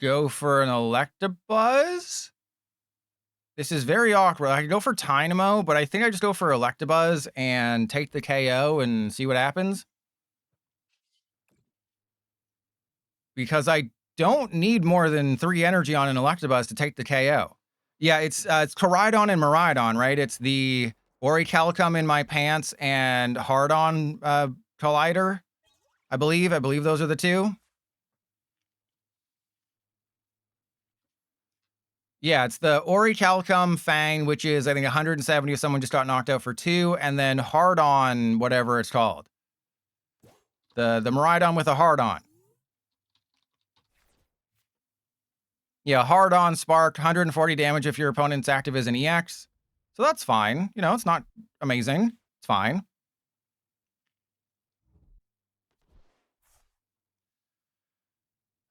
go for an Electabuzz. This is very awkward. I could go for Tynamo, but I think I just go for Electabuzz and take the KO and see what happens. Because I don't need more than 3 energy on an Electabuzz to take the KO. Yeah, it's Miraidon and Miraidon, right? It's the Orichalcum in my pants and Hard-On Collider, I believe. I believe those are the two. Yeah, it's the Orichalcum Fang, which is, I think, 170 if someone just got knocked out for 2, and then Hard-On, whatever it's called. The Miraidon with a Hard-On. Yeah, Hard-On Spark, 140 damage if your opponent's active as an EX. So that's fine. You know, it's not amazing. It's fine.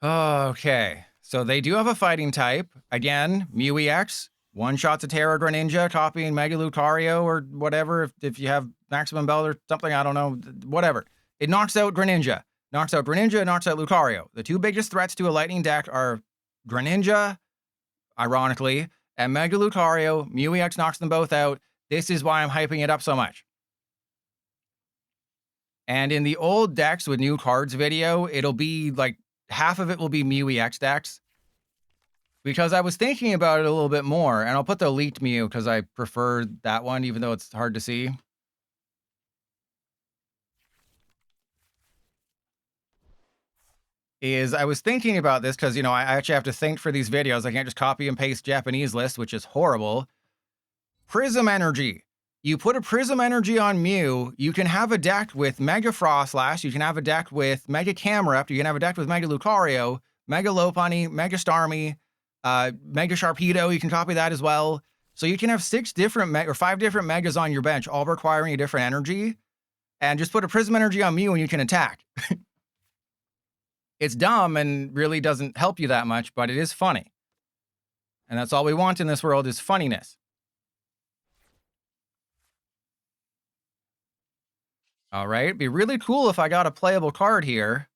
Okay. So they do have a fighting type. Again, Mew EX. One-shots a Terra Greninja, copying Mega Lucario or whatever. If you have Maximum Belt or something, I don't know. Whatever. It knocks out Greninja. Knocks out Greninja, knocks out Lucario. The 2 biggest threats to a Lightning deck are Greninja, ironically, and Mega Lucario. Mew EX knocks them both out. This is why I'm hyping it up so much. And in the old decks with new cards video, it'll be like half of it will be Mew EX decks. because I was thinking about it a little bit more, and I'll put the leaked Mew because I prefer that one, even though it's hard to see. I was thinking about this because, I actually have to think for these videos. I can't just copy and paste Japanese lists, which is horrible. Prism Energy. You put a Prism Energy on Mew, you can have a deck with Mega FROSLASS, you can have a deck with Mega Camerupt, you can have a deck with Mega Lucario, Mega Lopunny, Mega Starmie, Mega Sharpedo, you can copy that as well. So you can have 5 different Megas on your bench, all requiring a different energy, and just put a Prism Energy on Mew and you can attack. It's dumb and really doesn't help you that much, but it is funny. And that's all we want in this world is funniness. All right, it'd be really cool if I got a playable card here.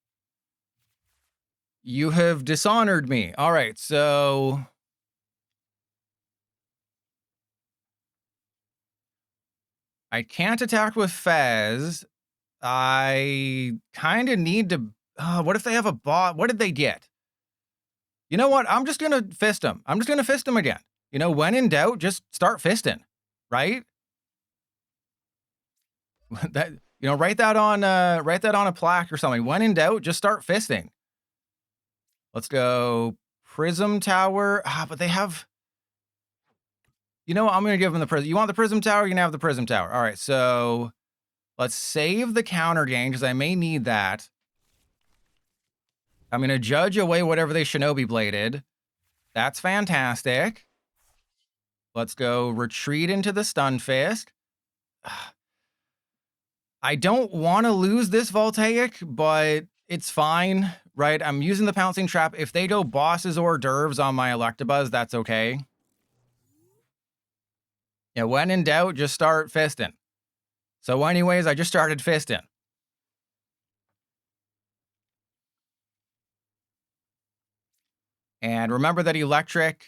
You have dishonored me. All right, so... I can't attack with Fez. I kind of need to... what if they have a bot? What did they get? You know what? I'm just going to fist them. I'm just going to fist them again. When in doubt, just start fisting, right? That... write that on a plaque or something. When in doubt, just start fisting. Let's go Prism Tower. But they have... I'm going to give them the Prism. You want the Prism Tower? You can have the Prism Tower. All right, so let's save the Counter Gain because I may need that. I'm going to judge away whatever they Shinobi Bladed. That's fantastic. Let's go retreat into the Stunfisk. I don't want to lose this Voltaic, but it's fine, right? I'm using the Pouncing Trap. If they go Bosses or Dervs on my Electabuzz, that's okay. Yeah, when in doubt, just start fisting. So anyways, I just started fisting. And remember that Electric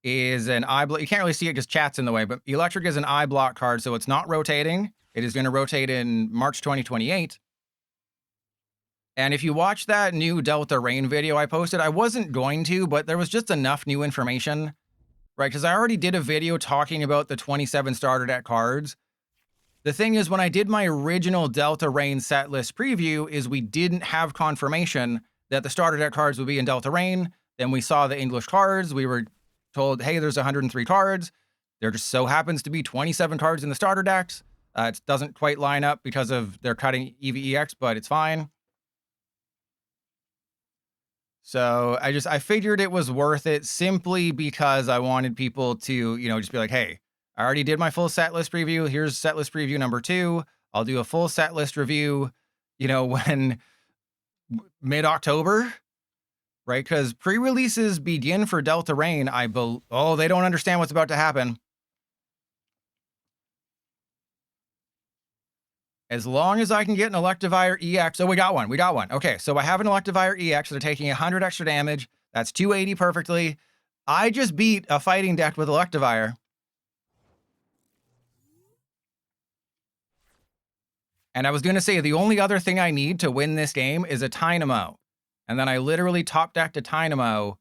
is an eye block. You can't really see it because chat's in the way, but Electric is an eye block card, so it's not rotating. It is going to rotate in March 2028. And if you watch that new Delta Rain video I posted, I wasn't going to, but there was just enough new information, right? Because I already did a video talking about the 27 starter deck cards. The thing is, when I did my original Delta Rain set list preview, is we didn't have confirmation that the starter deck cards would be in Delta Rain. Then we saw the English cards. We were told, hey, there's 103 cards. There just so happens to be 27 cards in the starter decks. It doesn't quite line up because of they're cutting EVEX, but it's fine. So I figured it was worth it simply because I wanted people to, just be like, hey, I already did my full set list preview. Here's set list preview number 2. I'll do a full set list review, when mid-October, right? Because pre-releases begin for Delta Rain. They don't understand what's about to happen. As long as I can get an Electivire EX. Oh, we got one. Okay, so I have an Electivire EX. They're taking 100 extra damage. That's 280 perfectly. I just beat a fighting deck with Electivire. And I was going to say, the only other thing I need to win this game is a Tynamo. And then I literally top decked a Tynamo.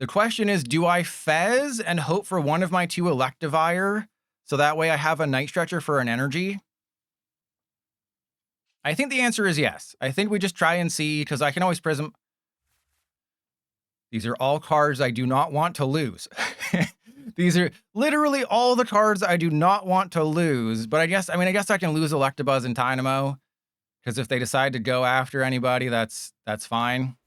The question is, do I Fez and hope for one of my 2 Electivire? So that way I have a Night Stretcher for an energy? I think the answer is yes. I think we just try and see, because I can always Prism. These are all cards I do not want to lose. These are literally all the cards I do not want to lose. But I guess I can lose Electabuzz and Tynamo, because if they decide to go after anybody, that's fine.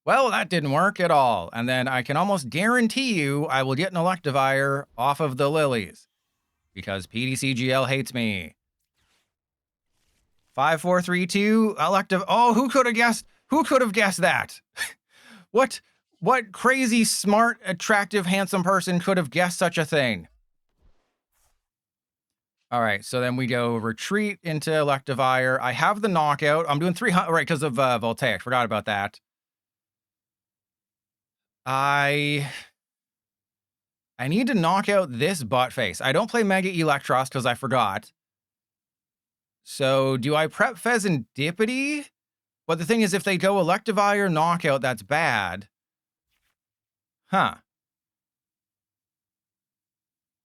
Well, that didn't work at all. And then I can almost guarantee you I will get an Electivire off of the Lilies, because PDCGL hates me. 5, 4, 3, 2, Elective. Oh, who could have guessed? Who could have guessed that? What crazy, smart, attractive, handsome person could have guessed such a thing? All right, so then we go retreat into Electivire. I have the knockout. I'm doing 300, right, because of Voltaic. Forgot about that. I need to knock out this butt face. I don't play Mega Electros because I forgot. So do I prep Fezandipiti? But the thing is, if they go Electivire knockout, that's bad. Huh.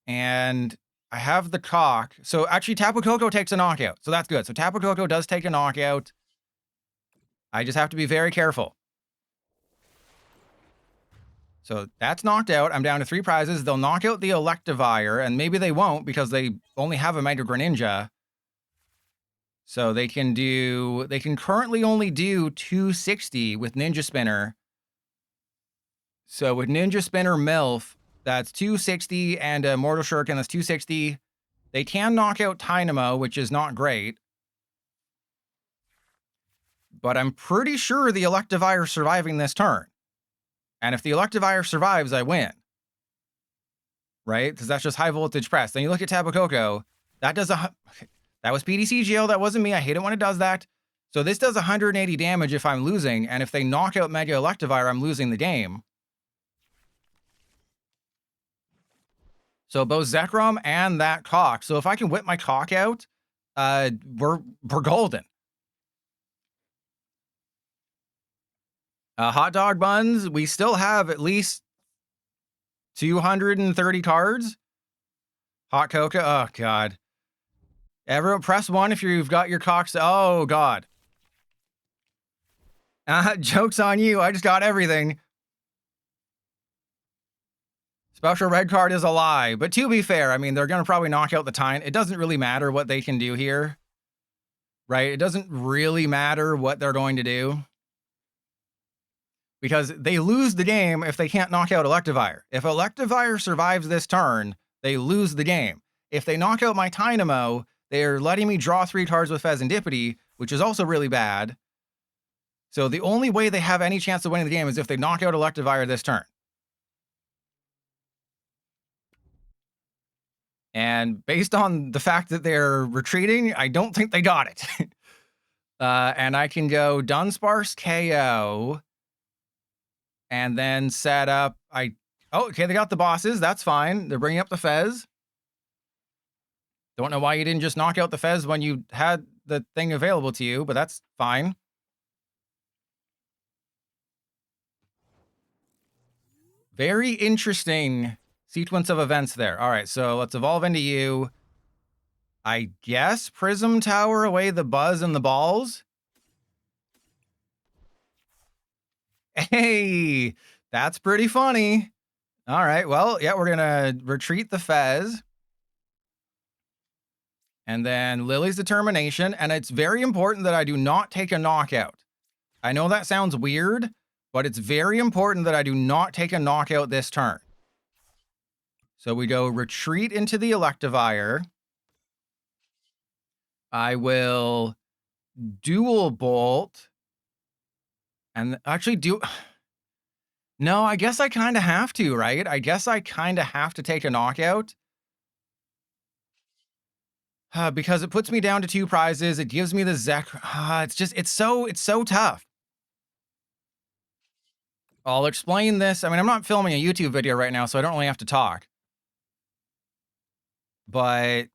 And I have the cock. So actually, Tapu Koko takes a knockout. So that's good. So Tapu Koko does take a knockout. I just have to be very careful. So that's knocked out. I'm down to 3 prizes. They'll knock out the Electivire, and maybe they won't because they only have a Mega Greninja. So they can currently only do 260 with Ninja Spinner. So with Ninja Spinner Meowth, that's 260, and Mortal Shuriken, that's 260. They can knock out Tynamo, which is not great. But I'm pretty sure the Electivire is surviving this turn. And if the Electivire survives, I win. Right? Because that's just high voltage press. Then you look at Tapu Koko. That does that was PDCGL. That wasn't me. I hate it when it does that. So this does 180 damage if I'm losing. And if they knock out Mega Electivire, I'm losing the game. So both Zekrom and that cock. So if I can whip my cock out, we're golden. Hot dog buns, we still have at least 230 cards. Hot cocoa, oh god. Everyone press 1 if you've got your cocks. Oh god. Joke's on you, I just got everything. Special red card is a lie, but to be fair, I mean, they're gonna probably knock out the Tine. It doesn't really matter what they can do here. Right? It doesn't really matter what they're going to do. Because they lose the game if they can't knock out Electivire. If Electivire survives this turn, they lose the game. If they knock out my Tynamo, they're letting me draw 3 cards with Fezandipiti, which is also really bad. So the only way they have any chance of winning the game is if they knock out Electivire this turn. And based on the fact that they're retreating, I don't think they got it. And I can go Dunsparce KO. And then set up, okay, they got the bosses. That's fine. They're bringing up the Fez. Don't know why you didn't just knock out the Fez when you had the thing available to you, but that's fine. Very interesting sequence of events there. All right, so let's evolve into you. I guess Prism Tower away the buzz and the balls. Hey, that's pretty funny. All right, well, yeah, we're gonna retreat the Fez. And then Lillie's Determination, and it's very important that I do not take a knockout. I know that sounds weird, but it's very important that I do not take a knockout this turn. So we go retreat into the Electivire. I will dual bolt. And actually no, I guess I kind of have to, right? I guess I kind of have to take a knockout. Because it puts me down to 2 prizes. It gives me the Zekrom. It's so tough. I'll explain this. I mean, I'm not filming a YouTube video right now, so I don't really have to talk. But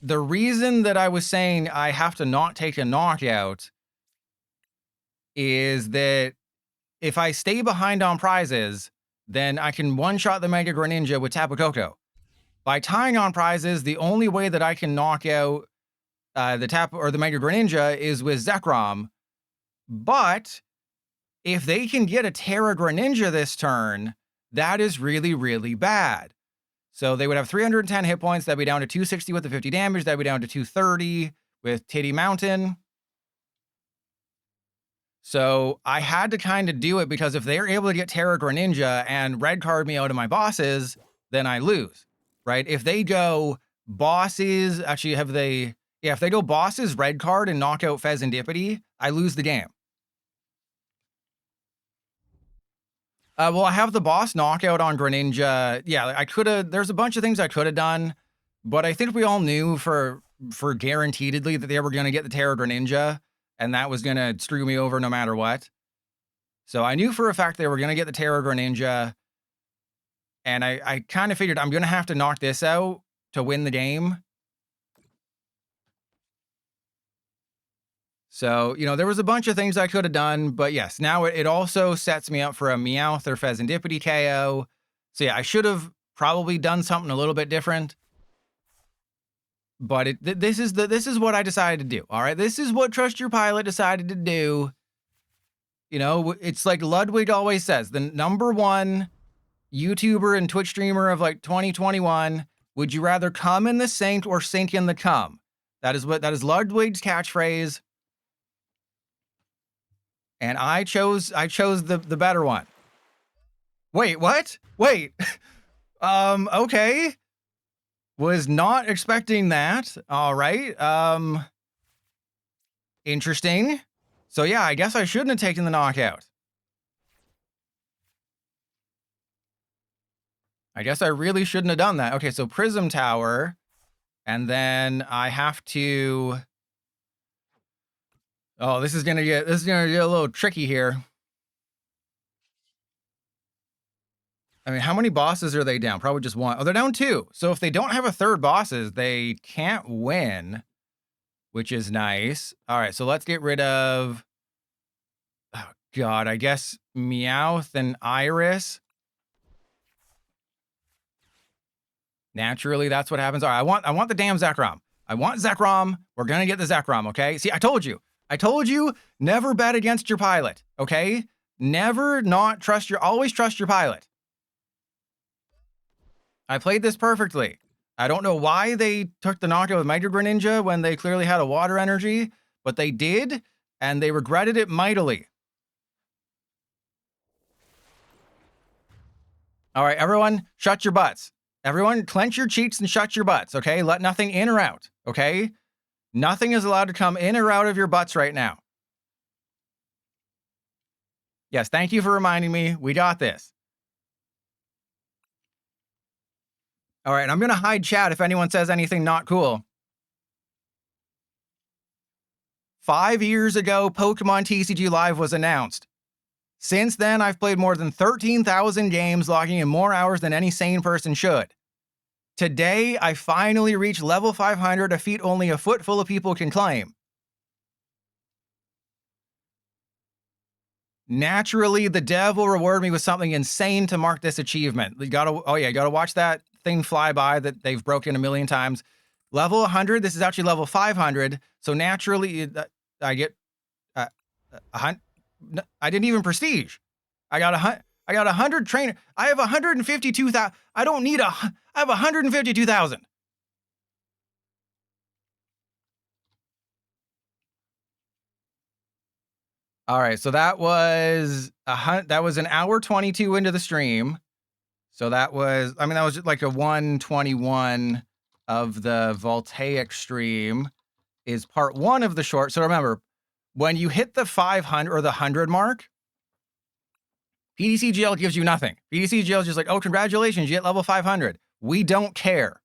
the reason that I was saying I have to not take a knockout is that if I stay behind on prizes, then I can one-shot the Mega Greninja with Tapu Koko. By tying on prizes, the only way that I can knock out the Tapu or the Mega Greninja is with Zekrom. But if they can get a Terra Greninja this turn, that is really, really bad. So they would have 310 hit points. That'd be down to 260 with the 50 damage. That'd be down to 230 with Titty Mountain. So I had to kind of do it because if they're able to get Terra Greninja and red card me out of my bosses, then I lose, right? If they go bosses, actually if they go bosses, red card and knock out Fezandipiti, I lose the game. Well, I have the boss knockout on Greninja. Yeah, there's a bunch of things I could have done, but I think we all knew for guaranteedly that they were going to get the Terra Greninja. And that was going to screw me over no matter what. So I knew for a fact they were going to get the Terra Greninja. And I kind of figured I'm going to have to knock this out to win the game. So, you know, there was a bunch of things I could have done, but yes, now it also sets me up for a Meowth or Fezandipiti KO. So yeah, I should have probably done something a little bit different. But this is what I decided to do. All right, this is what Trust Your Pilot decided to do. You know, it's like Ludwig always says, the #1 YouTuber and Twitch streamer of like 2021. Would you rather come in the saint or sink in the cum? That is Ludwig's catchphrase. And I chose the better one. Wait, what? Wait. Okay. Was not expecting that. All right. Interesting. So yeah, I guess I shouldn't have taken the knockout. I guess I really shouldn't have done that. Okay, so Prism Tower. And then I have to... Oh, this is gonna get a little tricky here. I mean, how many bosses are they down? Probably just one. Oh, they're down 2. So if they don't have a third bosses, they can't win, which is nice. All right, so let's get rid of... Oh, God, I guess Meowth and Iris. Naturally, that's what happens. All right, I want the damn Zekrom. I want Zekrom. We're going to get the Zekrom, okay? See, I told you. I told you, never bet against your pilot, okay? Never not trust your... Always trust your pilot. I played this perfectly. I don't know why they took the knockout with Mega Greninja when they clearly had a water energy, but they did, and they regretted it mightily. All right, everyone, shut your butts. Everyone, clench your cheeks and shut your butts, okay? Let nothing in or out, okay? Nothing is allowed to come in or out of your butts right now. Yes, thank you for reminding me. We got this. All right, I'm going to hide chat if anyone says anything not cool. 5 years ago, Pokemon TCG Live was announced. Since then, I've played more than 13,000 games, logging in more hours than any sane person should. Today, I finally reached level 500, a feat only a foot full of people can claim. Naturally, the dev will reward me with something insane to mark this achievement. You gotta watch that thing fly by that they've broken a million times. Level 100, this is actually level 500, so naturally, I get I didn't even prestige. I got 100 trainer. I have 152,000. I don't need I have 152,000. All right, so that was an hour 22 into the stream. So that was like a 121 of the Voltaic stream is part 1 of the short. So remember, when you hit the 500 or the 100 mark, PDCGL gives you nothing. PDCGL is just like, oh, congratulations, you hit level 500. We don't care.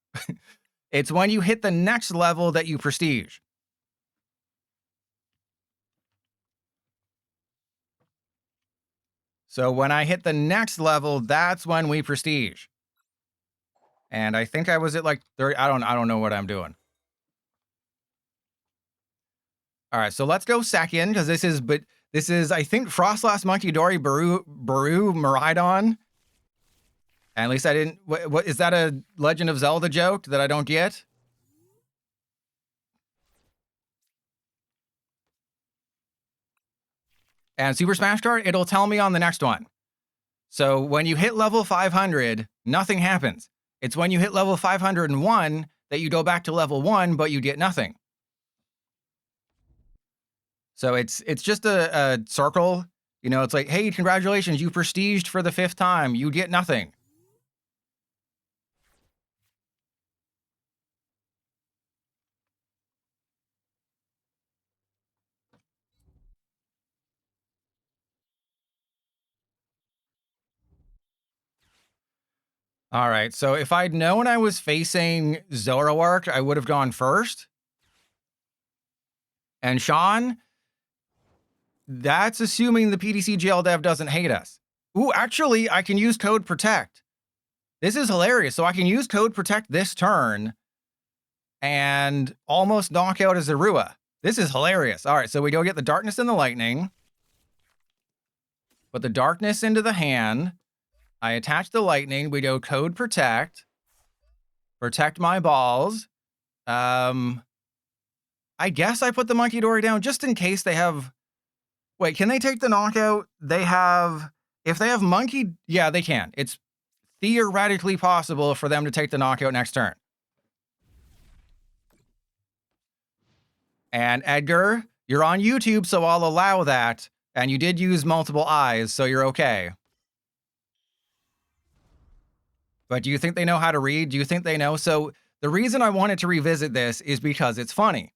It's when you hit the next level that you prestige. So when I hit the next level, that's when we prestige. And I think I was at like 30. I don't know what I'm doing. All right, so let's go second, because this is, I think, FROSLASS, Monkey Dory, Baru, Miraidon. And at least I didn't... What is that, a Legend of Zelda joke that I don't get? And Super Smash Card, it'll tell me on the next one. So when you hit level 500, nothing happens. It's when you hit level 501 that you go back to level 1, but you get nothing. So it's just a circle. You know, it's like, hey, congratulations, you prestiged for the 5th time. You get nothing. All right, so if I'd known I was facing Zoroark, I would have gone first. And Sean, that's assuming the PDCGL dev doesn't hate us. Ooh, actually, I can use code protect. This is hilarious. So I can use code protect this turn and almost knock out a Zorua. This is hilarious. All right, so we go get the darkness and the lightning. Put the darkness into the hand. I attach the lightning. We go code protect. Protect my balls. I guess I put the Monkey Dory down just in case they have... Wait, can they take the knockout? They have... If they have Monkey... Yeah, they can. It's theoretically possible for them to take the knockout next turn. And Edgar, you're on YouTube, so I'll allow that. And you did use multiple eyes, so you're okay. But do you think they know how to read? Do you think they know? So the reason I wanted to revisit this is because it's funny.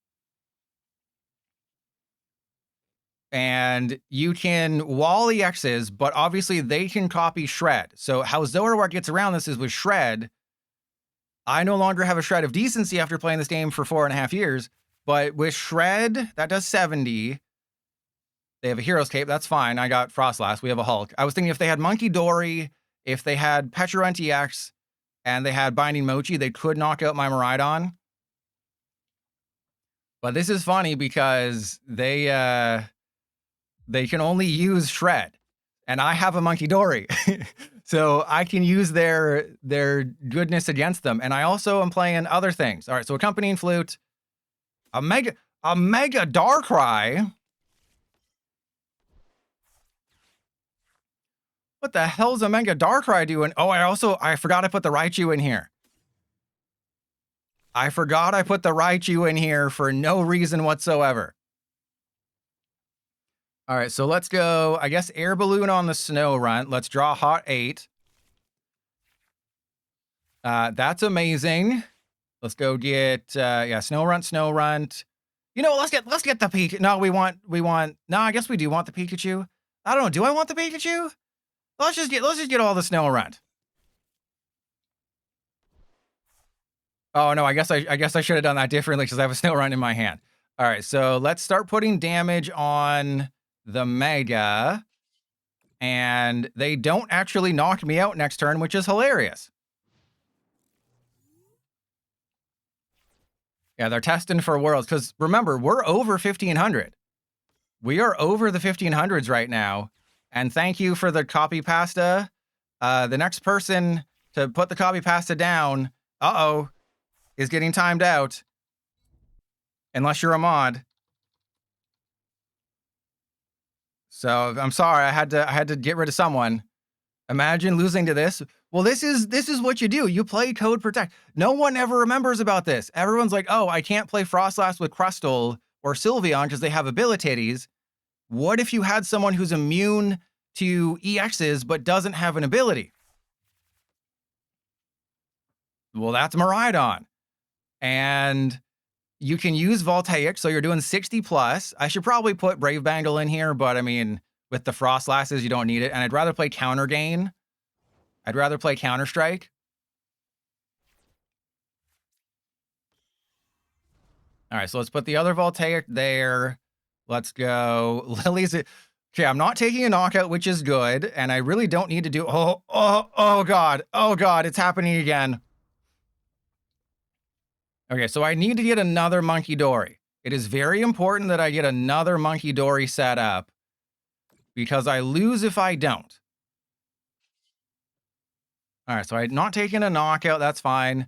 And you can wall EXs, but obviously they can copy Shred. So how Zoroark gets around this is with Shred. I no longer have a Shred of Decency after playing this game for 4.5 years. But with Shred, that does 70. They have a Hero's Cape. That's fine. I got FROSLASS. We have a Hulk. I was thinking if they had Monkey Dory, if they had Pecharunt EX, and they had Binding Mochi, they could knock out my Miraidon. But this is funny because they can only use Shred. And I have a Monkey Dory. So I can use their goodness against them. And I also am playing other things. All right, so Accompanying Flute. A Mega Darkrai. What the hell's a Mega Darkrai doing? Oh, I forgot I put the Raichu in here. I forgot I put the Raichu in here for no reason whatsoever. All right, so let's go, I guess, Air Balloon on the Snow Runt. Let's draw Hot 8. That's amazing. Let's go get, yeah, Snow Runt. You know, let's get the Pikachu. No, we want, no, I guess we do want the Pikachu. I don't know. Do I want the Pikachu? Let's just get all the Snow Runt. Oh no, I guess I should have done that differently because I have a Snow Runt in my hand. All right, so let's start putting damage on the Mega. And they don't actually knock me out next turn, which is hilarious. Yeah, they're testing for worlds because remember, we're over 1500. We are over the 1500s right now. And thank you for the copy pasta. The next person to put the copy pasta down, is getting timed out. Unless you're a mod. So I'm sorry, I had to get rid of someone. Imagine losing to this. Well, this is what you do. You play Code Protect. No one ever remembers about this. Everyone's like, oh, I can't play FROSLASS with Crustle or Sylveon because they have abilities. What if you had someone who's immune to EXs but doesn't have an ability? Well, that's Miraidon. And you can use Voltaic, so you're doing 60 plus. I should probably put Brave Bangle in here, but I mean, with the FROSLASSes, you don't need it. And I'd rather play Counter Gain. I'd rather play Counter Strike. All right, so let's put the other Voltaic there. Let's go. Lillie's... Okay, I'm not taking a knockout, which is good. And I really don't need to do... Oh, God. Oh, God, it's happening again. Okay, so I need to get another Monkey Dory. It is very important that I get another Monkey Dory set up because I lose if I don't. All right, so I'm not taking a knockout. That's fine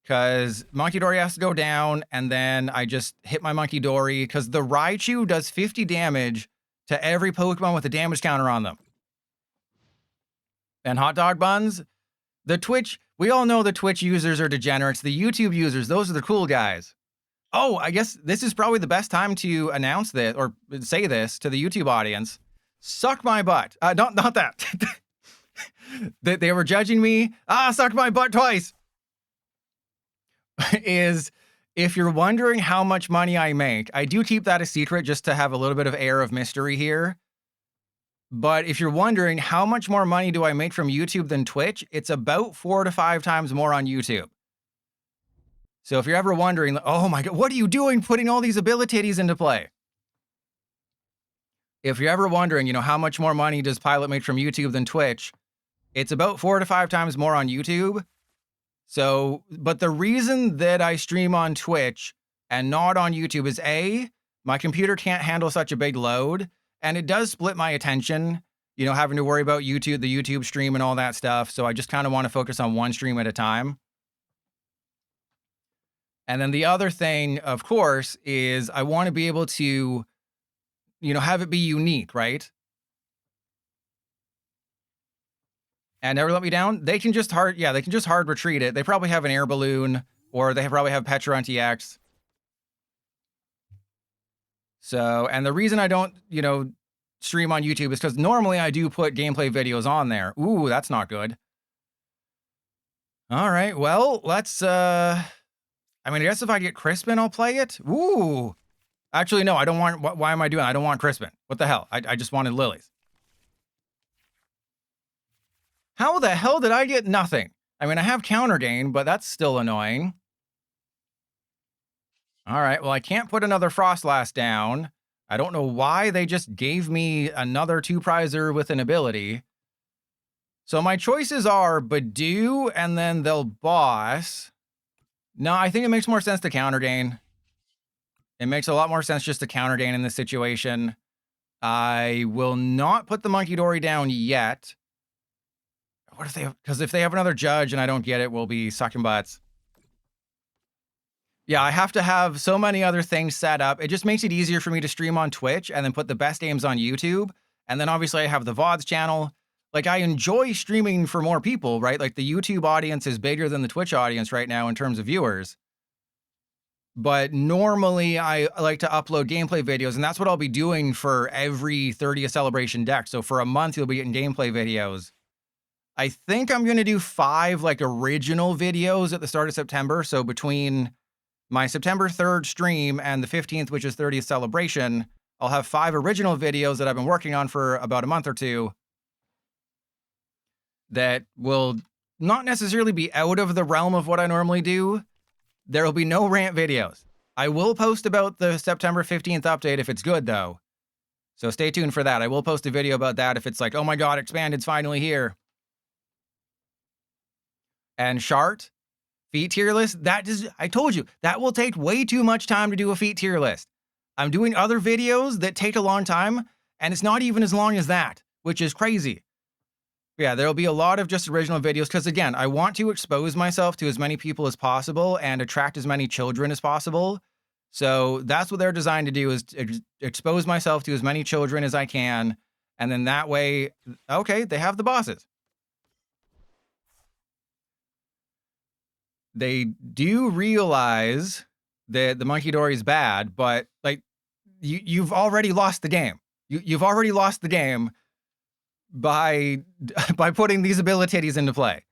because Monkey Dory has to go down, and then I just hit my Monkey Dory because the Raichu does 50 damage to every Pokemon with a damage counter on them. And hot dog buns, the Twitch... We all know the Twitch users are degenerates. The YouTube users, those are the cool guys. Oh, I guess this is probably the best time to announce this or say this to the YouTube audience. Suck my butt. Not that. They were judging me. Suck my butt twice. Is if you're wondering how much money I make, I do keep that a secret just to have a little bit of air of mystery here. But if you're wondering how much more money do I make from YouTube than Twitch, it's about 4 to 5 times more on YouTube. So if you're ever wondering, oh my God, what are you doing putting all these abilities into play? If you're ever wondering, you know, how much more money does Pilot make from YouTube than Twitch, it's about 4 to 5 times more on YouTube. So, but the reason that I stream on Twitch and not on YouTube is A, my computer can't handle such a big load, and it does split my attention, you know, having to worry about YouTube, the YouTube stream and all that stuff. So I just kind of want to focus on one stream at a time. And then the other thing, of course, is I want to be able to, you know, have it be unique, right? And never let me down. They can just hard retreat it. They probably have an air balloon, or they probably have Patrat TX. So, and the reason I don't, you know, stream on YouTube is because normally I do put gameplay videos on there. Ooh, that's not good. All right, well, let's, I mean, I guess if I get Crispin, I'll play it. Ooh. Actually, no, I don't want, why am I doing that? I don't want Crispin. What the hell? I just wanted Lilies. How the hell did I get nothing? I mean, I have Counter Gain, but that's still annoying. All right, well, I can't put another FROSLASS down. I don't know why they just gave me another 2-prizer with an ability. So my choices are Badoo, and then they'll boss. No, I think it makes more sense to Counter Gain. It makes a lot more sense just to Counter Gain in this situation. I will not put the Monkey Dory down yet. What if they have, because if they have another judge and I don't get it, we'll be sucking butts. Yeah, I have to have so many other things set up. It just makes it easier for me to stream on Twitch and then put the best games on YouTube. And then obviously I have the VODs channel. Like, I enjoy streaming for more people, right? Like, the YouTube audience is bigger than the Twitch audience right now in terms of viewers. But normally I like to upload gameplay videos, and that's what I'll be doing for every 30th celebration deck. So for a month, you'll be getting gameplay videos. I think I'm going to do 5 like original videos at the start of September. So between my September 3rd stream and the 15th, which is 30th celebration, I'll have 5 original videos that I've been working on for about a month or two that will not necessarily be out of the realm of what I normally do. There will be no rant videos. I will post about the September 15th update if it's good, though. So stay tuned for that. I will post a video about that if it's like, oh my god, Expanded's finally here. And Shart, feat tier list, that is, I told you, that will take way too much time to do a feat tier list. I'm doing other videos that take a long time, and it's not even as long as that, which is crazy. Yeah, there'll be a lot of just original videos, because again, I want to expose myself to as many people as possible and attract as many children as possible. So that's what they're designed to do, is expose myself to as many children as I can. And then that way, okay, they have the bosses. They do realize that the Monkey Dory is bad, but like, you've already lost the game. You've already lost the game by putting these abilities into play.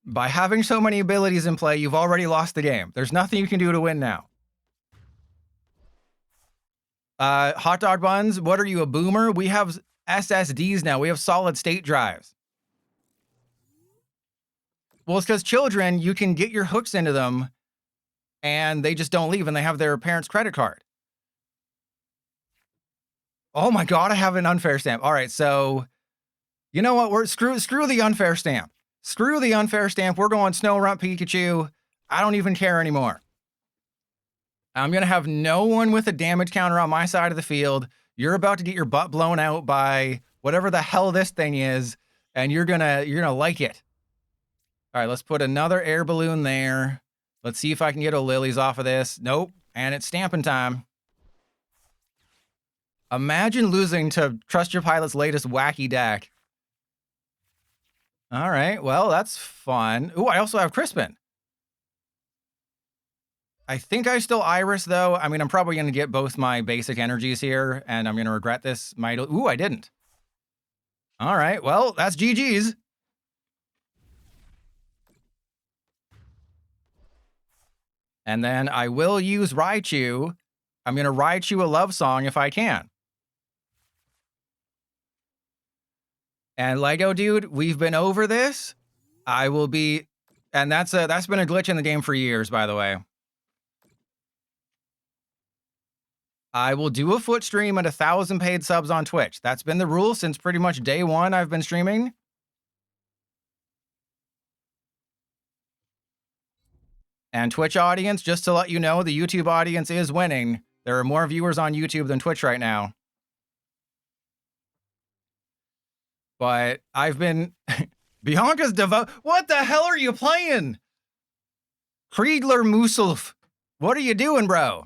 By having so many abilities in play, you've already lost the game. There's nothing you can do to win now. Hot dog buns, what are you, a boomer? We have SSDs now. We have solid state drives. Well, it's because children, you can get your hooks into them and they just don't leave, and they have their parents' credit card. Oh my god, I have an unfair stamp. All right, so you know what? We're screw the unfair stamp. Screw the unfair stamp. We're going Snow Rump Pikachu. I don't even care anymore. I'm gonna have no one with a damage counter on my side of the field. You're about to get your butt blown out by whatever the hell this thing is, and you're gonna like it. All right, let's put another air balloon there. Let's see if I can get a Lilies off of this. Nope, and it's stamping time. Imagine losing to Trust Your Pilot's latest wacky deck. All right, well, that's fun. Ooh, I also have Crispin. I think I still Iris, though. I mean, I'm probably going to get both my basic energies here, and I'm going to regret this. Ooh, I didn't. All right, well, that's GG's. And then I will use Raichu. I'm going to Raichu a love song if I can. And Lego dude, we've been over this. I will be, and that's been a glitch in the game for years, by the way. I will do a foot stream at 1,000 paid subs on Twitch. That's been the rule since pretty much day one I've been streaming. And Twitch audience, just to let you know, the YouTube audience is winning. There are more viewers on YouTube than Twitch right now. But I've been... Bianca's devout... What the hell are you playing? Kriegler Muself. What are you doing, bro?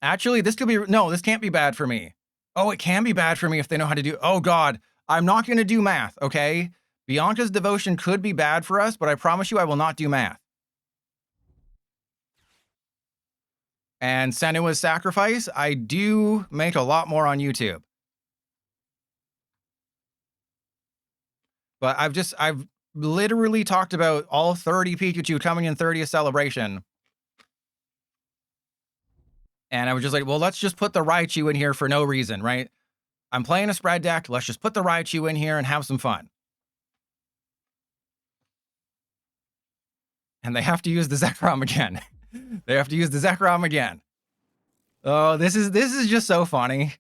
Actually, this could be... No, this can't be bad for me. Oh, it can be bad for me if they know how to do... Oh, God. I'm not going to do math, okay? Bianca's devotion could be bad for us, but I promise you I will not do math. And Senua's sacrifice, I do make a lot more on YouTube. But I've literally talked about all 30 Pikachu coming in 30th celebration. And I was just like, well, let's just put the Raichu in here for no reason, right? I'm playing a spread deck. Let's just put the Raichu in here and have some fun. And they have to use the Zekrom again. They have to use the Zekrom again. Oh, this is just so funny.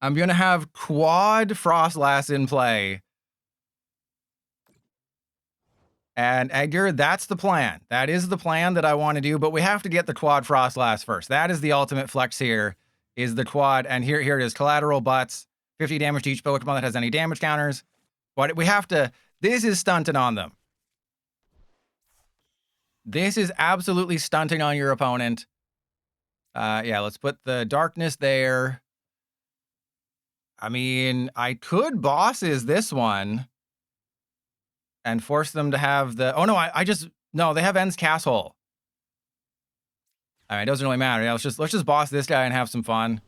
I'm going to have quad FROSLASS in play. And Edgar, that's the plan. That is the plan that I want to do, but we have to get the quad FROSLASS first. That is the ultimate flex here, is the quad. And here it is, collateral butts, 50 damage to each Pokemon that has any damage counters. But we have to, this is stunting on them. This is absolutely stunting on your opponent. Yeah, let's put the darkness there. I mean, I could bosses this one and force them to have the... Oh, no, no, they have Ends Castle. All right, it doesn't really matter. Yeah, let's just boss this guy and have some fun.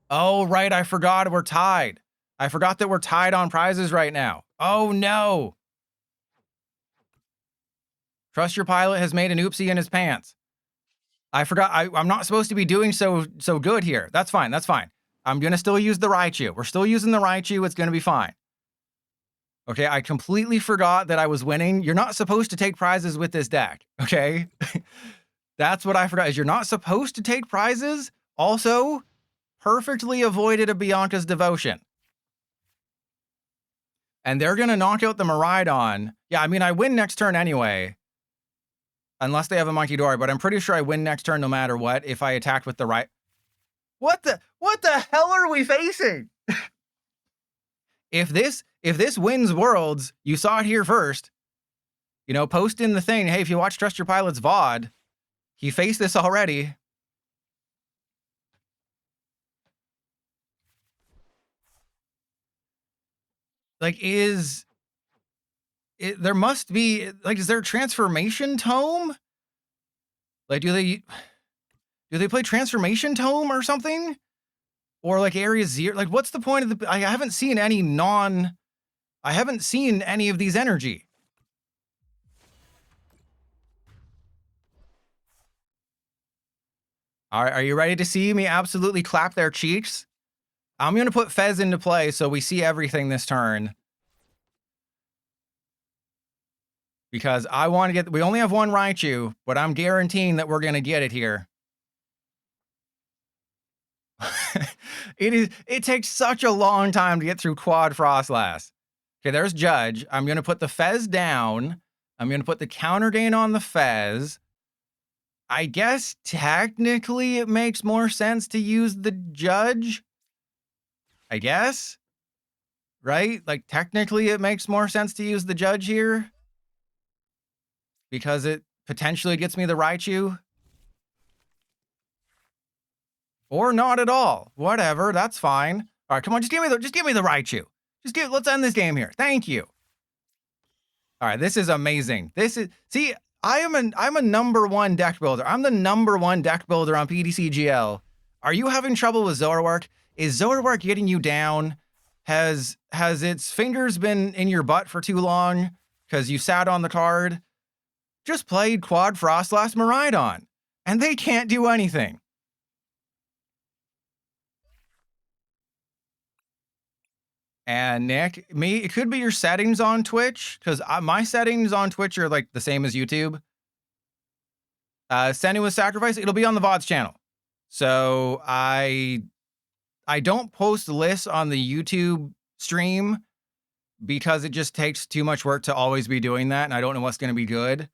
Oh, right, I forgot we're tied. I forgot that we're tied on prizes right now. Oh, no. Trust your pilot has made an oopsie in his pants. I forgot. I'm not supposed to be doing so good here. That's fine. That's fine. I'm going to still use the Raichu. We're still using the Raichu. It's going to be fine. Okay, I completely forgot that I was winning. You're not supposed to take prizes with this deck, okay? That's what I forgot, is you're not supposed to take prizes. Also, perfectly avoided a Bianca's devotion. And they're going to knock out the Miraidon. Yeah, I mean, I win next turn anyway. Unless they have a Monkey Dory, but I'm pretty sure I win next turn no matter what if I attacked with the right... What the hell are we facing? If this wins Worlds, you saw it here first. You know, post in the thing, hey, if you watch Trust Your Pilot's VOD, he faced this already. Like, there must be, like, is there a Transformation Tome? Like, do they play Transformation Tome or something? Or like Area Zero? Like, what's the point of I haven't seen any of these energy. All right, are you ready to see me absolutely clap their cheeks? I'm going to put Fez into play so we see everything this turn. Because I want to get... We only have one Raichu, but I'm guaranteeing that we're going to get it here. It takes such a long time to get through quad FROSLASS. Okay, there's Judge. I'm going to put the Fez down. I'm going to put the Counter Gain on the Fez. I guess technically it makes more sense to use the Judge. I guess. Right? Like, technically it makes more sense to use the Judge here. Because it potentially gets me the Raichu. Or not at all. Whatever, that's fine. All right, come on, just give me the Raichu. Let's end this game here. Thank you. All right, this is amazing. See, I'm a #1 deck builder. I'm the #1 deck builder on PDCGL. Are you having trouble with Zoroark? Is Zoroark getting you down? Has its fingers been in your butt for too long because you sat on the card? Just played quad FROSLASS Miraidon, and they can't do anything. And Nick, it could be your settings on Twitch, because my settings on Twitch are like the same as YouTube. Senua's Sacrifice, it'll be on the VODs channel. So I don't post lists on the YouTube stream because it just takes too much work to always be doing that, and I don't know what's going to be good.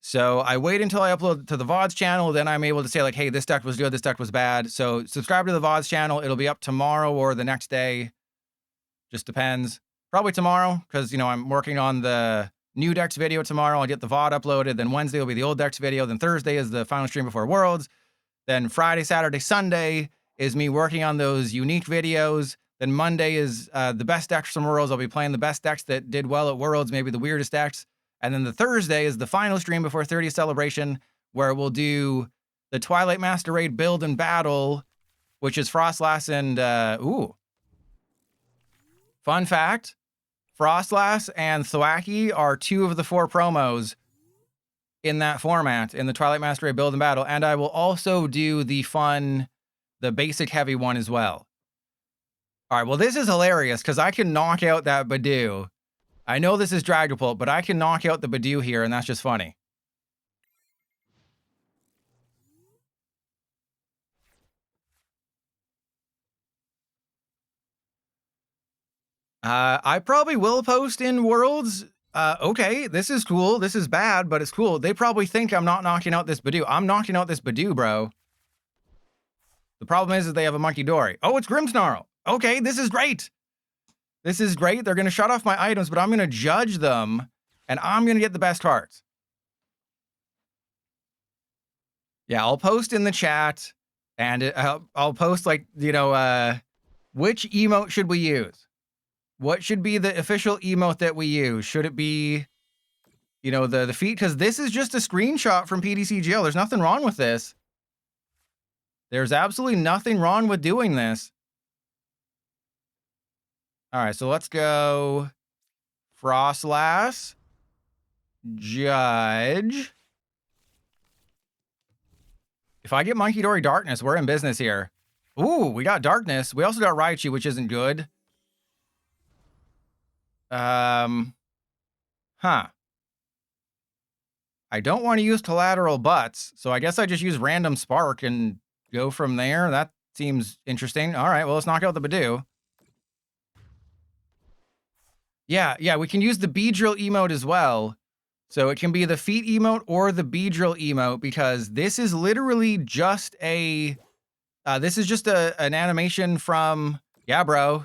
So I wait until I upload it to the VODs channel, then I'm able to say like, hey, this deck was good, this deck was bad. So subscribe to the VODs channel. It'll be up tomorrow or the next day. Just depends. Probably tomorrow, because, you know, I'm working on the new decks video tomorrow. I'll get the VOD uploaded. Then Wednesday will be the old decks video. Then Thursday is the final stream before Worlds. Then Friday, Saturday, Sunday is me working on those unique videos. Then Monday is the best decks from Worlds. I'll be playing the best decks that did well at Worlds, maybe the weirdest decks. And then the Thursday is the final stream before 30th Celebration, where we'll do the Twilight Master Raid build and battle, which is FROSLASS and, fun fact, FROSLASS and Thwacky are 2 of the 4 promos in that format, in the Twilight Master Raid build and battle. And I will also do the basic heavy one as well. All right, well, this is hilarious, because I can knock out that Badoo. I know this is Dragapult, but I can knock out the Badoo here, and that's just funny. I probably will post in Worlds. Okay, this is cool. This is bad, but it's cool. They probably think I'm not knocking out this Badoo. I'm knocking out this Badoo, bro. The problem is they have a Monkey Dory. Oh, it's Grimmsnarl. Okay, this is great. This is great. They're going to shut off my items, but I'm going to judge them, and I'm going to get the best cards. Yeah, I'll post in the chat, and I'll post, like, you know, which emote should we use? What should be the official emote that we use? Should it be, you know, the feet? Because this is just a screenshot from PDCGL. There's nothing wrong with this. There's absolutely nothing wrong with doing this. All right, so let's go FROSLASS, Judge. If I get Monkey Dory Darkness, we're in business here. Ooh, we got Darkness. We also got Raichu, which isn't good. Huh. I don't want to use Collateral Butts, so I guess I just use Random Spark and go from there. That seems interesting. All right, well, let's knock out the Badoo. Yeah, we can use the Beedrill emote as well. So it can be the feet emote or the Beedrill emote, because this is literally just a... this is just an animation from... Yeah, bro.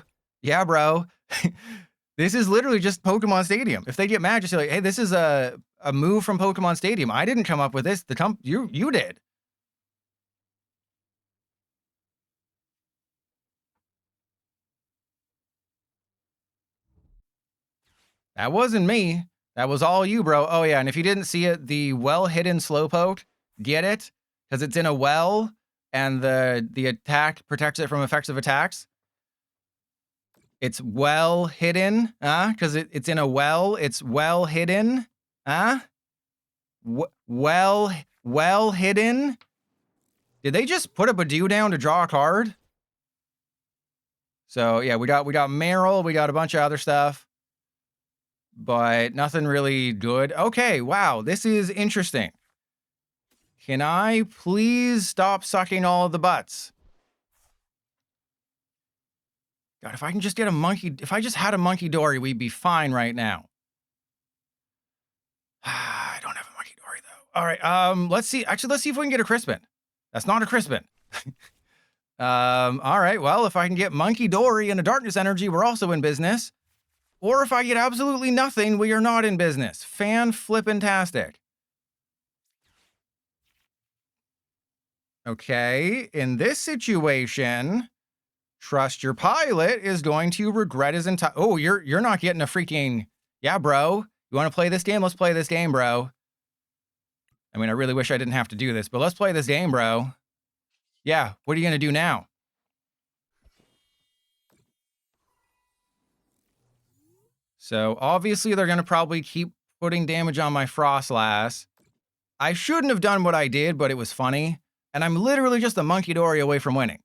This is literally just Pokemon Stadium. If they get mad, just say like, hey, this is a move from Pokemon Stadium. I didn't come up with this. You did. That wasn't me. That was all you, bro. Oh, yeah, and if you didn't see it, the well-hidden Slowpoke, get it? Because it's in a well, and the attack protects it from effective attacks. It's well hidden, because it's in a well. It's well hidden, well hidden. Did they just put a Badoo down to draw a card? So yeah, we got Meryl, we got a bunch of other stuff, but nothing really good. Okay, wow, this is interesting. Can I please stop sucking all of the butts? God, if I can just get a monkey, if I just had a Monkey Dory, we'd be fine right now. I don't have a Monkey Dory though. All right, let's see. Actually, let's see if we can get a Crispin. That's not a Crispin. All right, well, if I can get Monkey Dory and a Darkness Energy, we're also in business. Or if I get absolutely nothing, we are not in business. Fan-flippin-tastic. Okay, in this situation, Trust Your Pilot is going to regret his entire... Oh, you're not getting a freaking... Yeah, bro. You want to play this game? Let's play this game, bro. I mean, I really wish I didn't have to do this, but let's play this game, bro. Yeah, what are you going to do now? So, obviously, they're going to probably keep putting damage on my FROSLASS. I shouldn't have done what I did, but it was funny. And I'm literally just a Monkey Dory away from winning.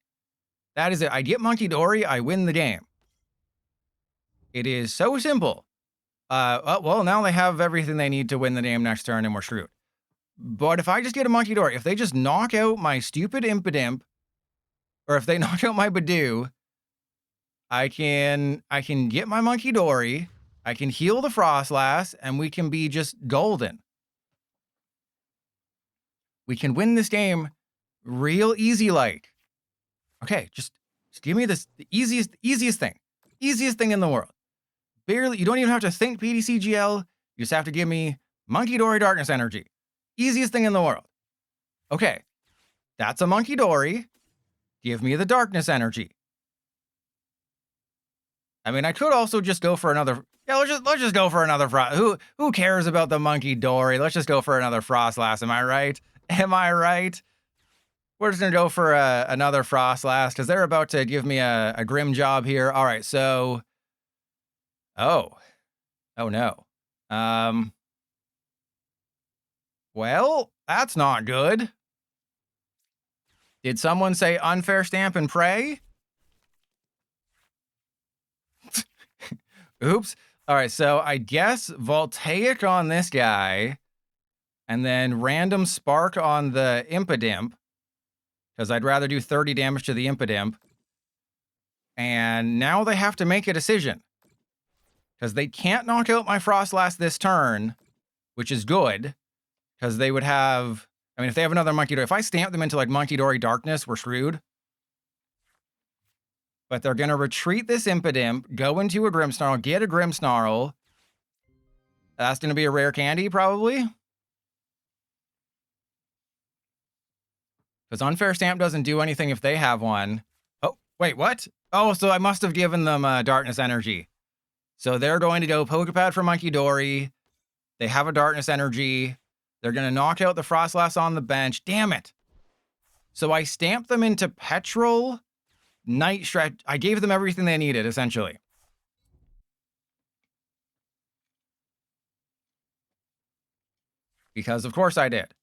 That is it. I get Monkey Dory, I win the game. It is so simple. Well, now they have everything they need to win the game next turn, and we're screwed. But if I just get a Monkey Dory, if they just knock out my stupid Impidimp, or if they knock out my Badoo, I can get my Monkey Dory, I can heal the FROSLASS, and we can be just golden. We can win this game real easy like. Okay, just give me this, the easiest thing. Easiest thing in the world. Barely, you don't even have to think PDCGL. You just have to give me Monkey Dory Darkness Energy. Easiest thing in the world. Okay, that's a Monkey Dory. Give me the Darkness Energy. I mean, I could also just go for another. Yeah, let's just go for another Frost. Who cares about the Monkey Dory? Let's just go for another FROSLASS. Am I right? Am I right? We're just gonna go for another FROSLASS because they're about to give me a grim job here. All right, so. Oh no. Well, that's not good. Did someone say unfair stamp and pray? Oops. All right, so I guess Voltaic on this guy, and then random Spark on the Impidimp, because I'd rather do 30 damage to the Impidimp. And now they have to make a decision, because they can't knock out my FROSLASS this turn, which is good, because they would have... I mean, if they have another Monkey Dory, if I stamp them into like Monkey Dory Darkness, we're screwed. But they're going to retreat this Impidimp, go into a Grimmsnarl, get a Grimmsnarl. That's going to be a rare candy, probably. Because Unfair Stamp doesn't do anything if they have one. Oh, wait, what? Oh, so I must have given them Darkness Energy. So they're going to go Poké Pad for Monkey Dory. They have a Darkness Energy. They're going to knock out the FROSLASS on the bench. Damn it. So I stamped them into Petrol, Night Stretch. I gave them everything they needed, essentially. Because, of course, I did.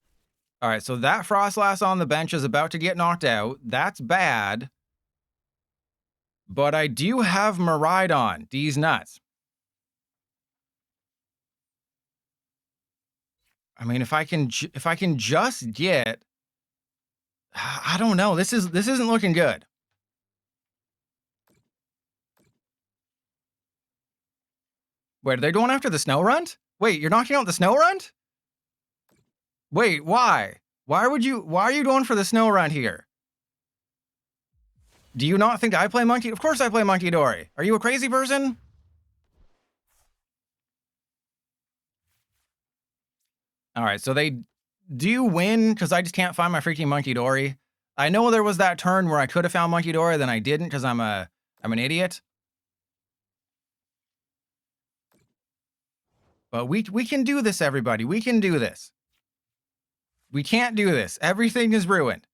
All right, so that FROSLASS on the bench is about to get knocked out. That's bad. But I do have Miraidon. D's nuts. I mean, if I can just get, I don't know. This isn't looking good. Wait, are they going after the Snorunt? Wait, you're knocking out the Snorunt? Wait, why? Why are you going for the Snorunt here? Do you not think I play Monkey? Of course I play Monkey Dory. Are you a crazy person? All right, so they do win because I just can't find my freaking Monkey Dory. I know there was that turn where I could have found Monkey Dory, then I didn't because I'm an idiot. But we can do this, everybody. We can do this. We can't do this. Everything is ruined.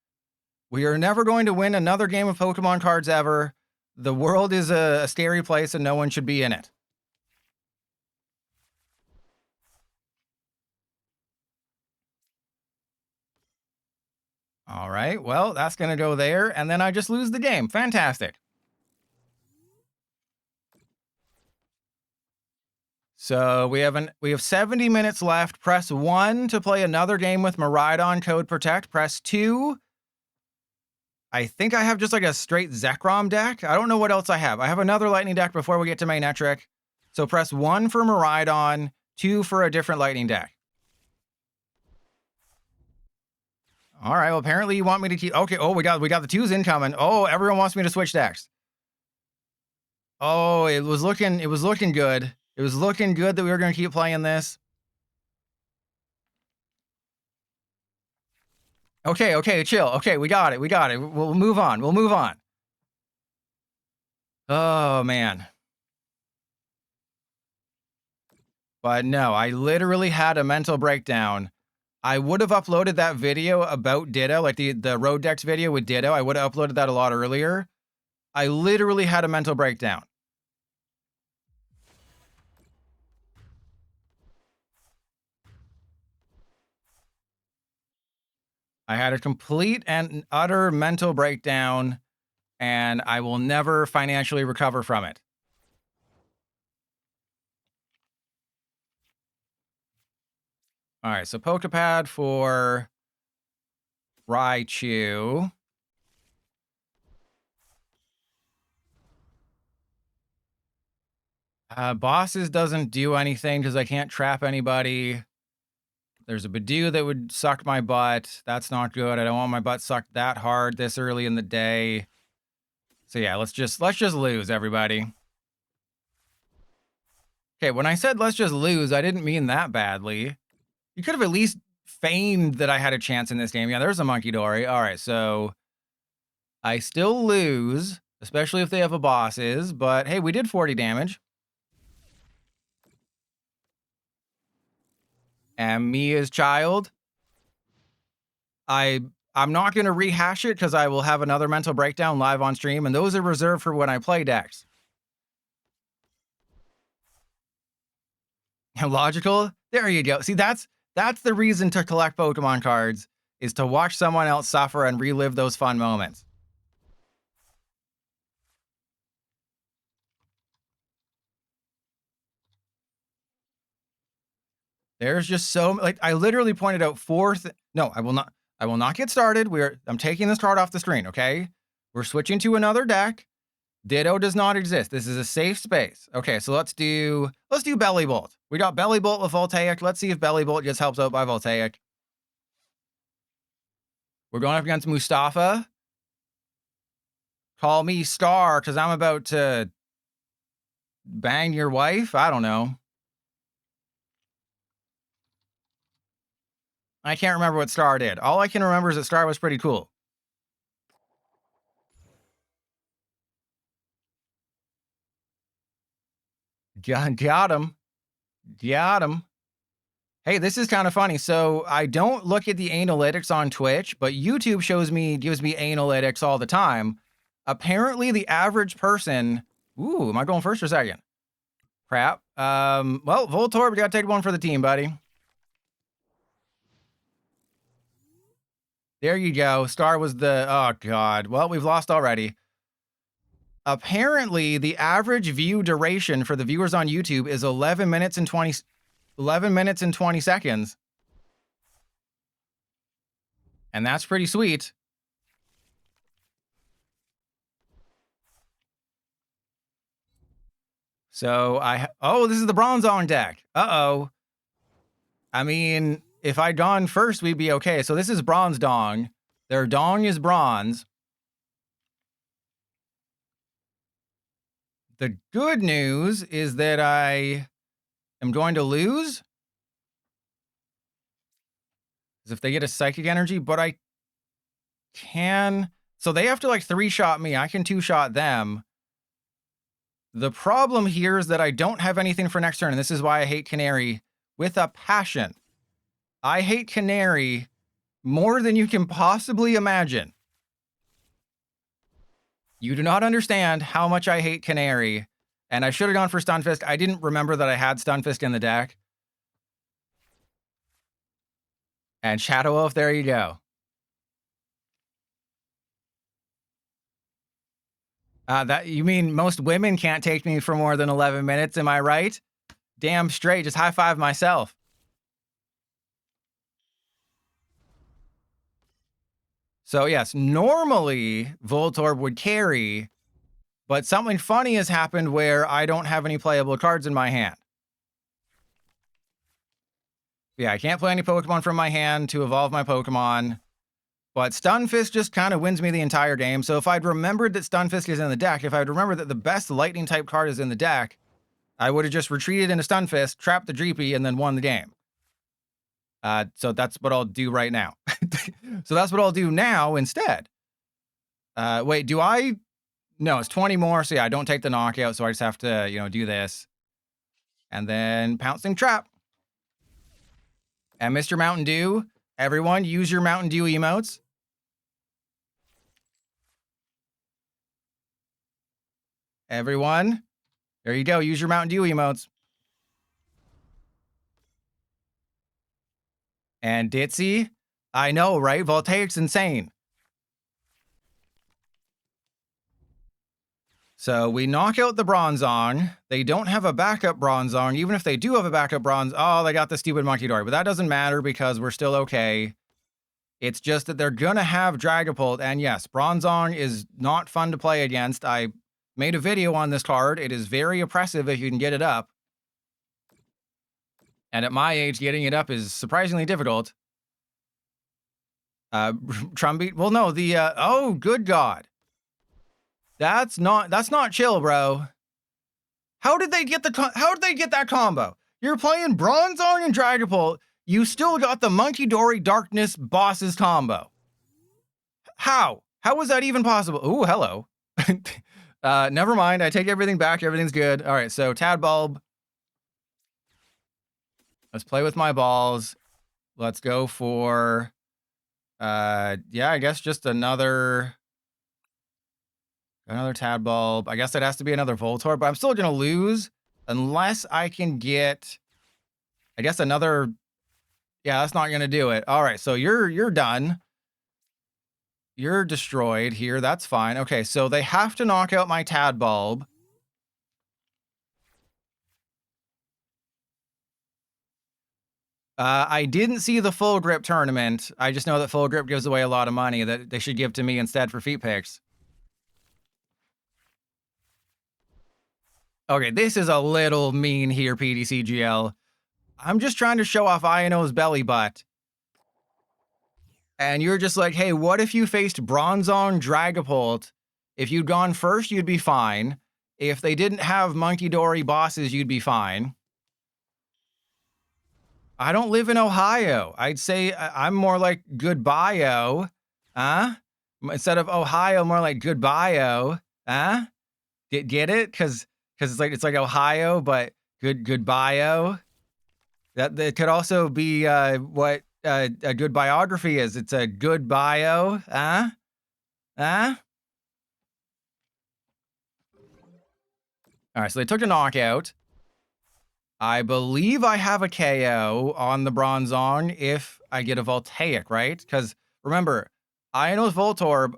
We are never going to win another game of Pokemon cards ever. The world is a scary place and no one should be in it. All right, well, that's going to go there, and then I just lose the game. Fantastic. So we have 70 minutes left. Press 1 to play another game with Miraidon Code Protect. Press 2. I think I have just like a straight Zekrom deck. I don't know what else I have. I have another Lightning deck before we get to Manectric. So press 1 for Miraidon, 2 for a different Lightning deck. All right, well, apparently you want me to keep... Okay, oh, we got the 2s incoming. Oh, everyone wants me to switch decks. Oh, it was looking good. It was looking good that we were going to keep playing this. Okay, chill. Okay, we got it. We'll move on. Oh, man. But no, I literally had a mental breakdown. I would have uploaded that video about Ditto, like the Road Decks video with Ditto. I would have uploaded that a lot earlier. I literally had a mental breakdown. I had a complete and utter mental breakdown, and I will never financially recover from it. All right, so Poké Pad for Raichu. Bosses doesn't do anything because I can't trap anybody. There's a Badoo that would suck my butt. That's not good. I don't want my butt sucked that hard this early in the day. So yeah, let's just lose, everybody. Okay, when I said let's just lose, I didn't mean that badly. You could have at least feigned that I had a chance in this game. Yeah, there's a Monkey Dory. All right, so I still lose, especially if they have a bosses, but hey, we did 40 damage. And Mia's child. I'm not going to rehash it because I will have another mental breakdown live on stream, and those are reserved for when I play decks. Logical? There you go. See, that's the reason to collect Pokemon cards, is to watch someone else suffer and relive those fun moments. There's just so, like, I literally pointed out no, I will not get started. I'm taking this card off the screen, okay? We're switching to another deck. Ditto does not exist. This is a safe space. Okay, so let's do Belly Bolt. We got Belly Bolt with Voltaic. Let's see if Belly Bolt gets helped out by Voltaic. We're going up against Mustafa. Call me Star because I'm about to bang your wife. I don't know. I can't remember what Star did. All I can remember is that Star was pretty cool. Got him. Hey, this is kind of funny. So I don't look at the analytics on Twitch, but YouTube gives me analytics all the time. Apparently the average person, ooh, am I going first or second? Crap. Well, Voltorb, we gotta take one for the team, buddy. There you go. Star was oh God. Well, we've lost already. Apparently, the average view duration for the viewers on YouTube is 11 minutes and 20 seconds. And that's pretty sweet. So this is the Bronzong deck. Uh-oh. I mean, if I'd gone first, we'd be okay. So this is Bronze Dong. Their Dong is bronze. The good news is that I am going to lose. As if they get a Psychic Energy, but I can. So they have to like 3-shot me. I can 2-shot them. The problem here is that I don't have anything for next turn, and this is why I hate Canari with a passion. I hate Canari more than you can possibly imagine. You do not understand how much I hate Canari, and I should have gone for Stunfisk. I didn't remember that I had Stunfisk in the deck. And Shadow Wolf, there you go. That you mean most women can't take me for more than 11 minutes, am I right? Damn straight, just high five myself. So yes, normally Voltorb would carry, but something funny has happened where I don't have any playable cards in my hand. Yeah, I can't play any Pokemon from my hand to evolve my Pokemon, but Stunfisk just kind of wins me the entire game. So if I'd remembered that Stunfisk is in the deck, if I'd remembered that the best lightning type card is in the deck, I would have just retreated into Stunfisk, trapped the Dreepy, and then won the game. So that's what I'll do right now. So that's what I'll do now instead. Wait, do I? No, it's 20 more. So yeah, I don't take the knockout. So I just have to, do this. And then Pouncing Trap. And Mr. Mountain Dew, everyone use your Mountain Dew emotes. Everyone, there you go. Use your Mountain Dew emotes. And Ditzy, I know, right? Voltaic's insane. So we knock out the Bronzong. They don't have a backup Bronzong. Even if they do have a backup oh, they got the stupid Monkey Dory. But that doesn't matter because we're still okay. It's just that they're going to have Dragapult. And yes, Bronzong is not fun to play against. I Made a video on this card. It is very oppressive if you can get it up. And at my age, getting it up is surprisingly difficult. Trumbeat. Well, no, the oh, good God. That's not chill, bro. How did they get that combo? You're playing Bronzong and Dragapult. You still got the Monkey Dory Darkness bosses combo. How? How was that even possible? Ooh, hello. Never mind. I take everything back. Everything's good. All right, so Tadbulb. Let's play with my balls. Let's go for yeah, I guess just another Tadbulb. I guess it has to be another Voltorb, but I'm still gonna lose unless I can get, I guess, another. Yeah, that's not gonna do it. All right, so you're done. You're destroyed here. That's fine. Okay, so they have to knock out my Tadbulb. I didn't see the Full Grip tournament. I just know that Full Grip gives away a lot of money that they should give to me instead for feet picks. Okay, this is a little mean here, PDCGL. I'm just trying to show off Iono's belly butt. And you're just like, hey, what if you faced Bronzong Dragapult? If you'd gone first, you'd be fine. If they didn't have Monkey Dory bosses, you'd be fine. I don't live in Ohio. I'd say I'm more like Goodbye-o. Huh? Instead of Ohio, more like Goodbye-o. Huh? Get it? Because it's like Ohio, but Goodbye-o. That could also be what a good biography is. It's a good bio. Huh? Huh? All right, so they took a knockout. I believe I have a KO on the Bronzong if I get a Voltaic, right? Because remember, Iono's Voltorb.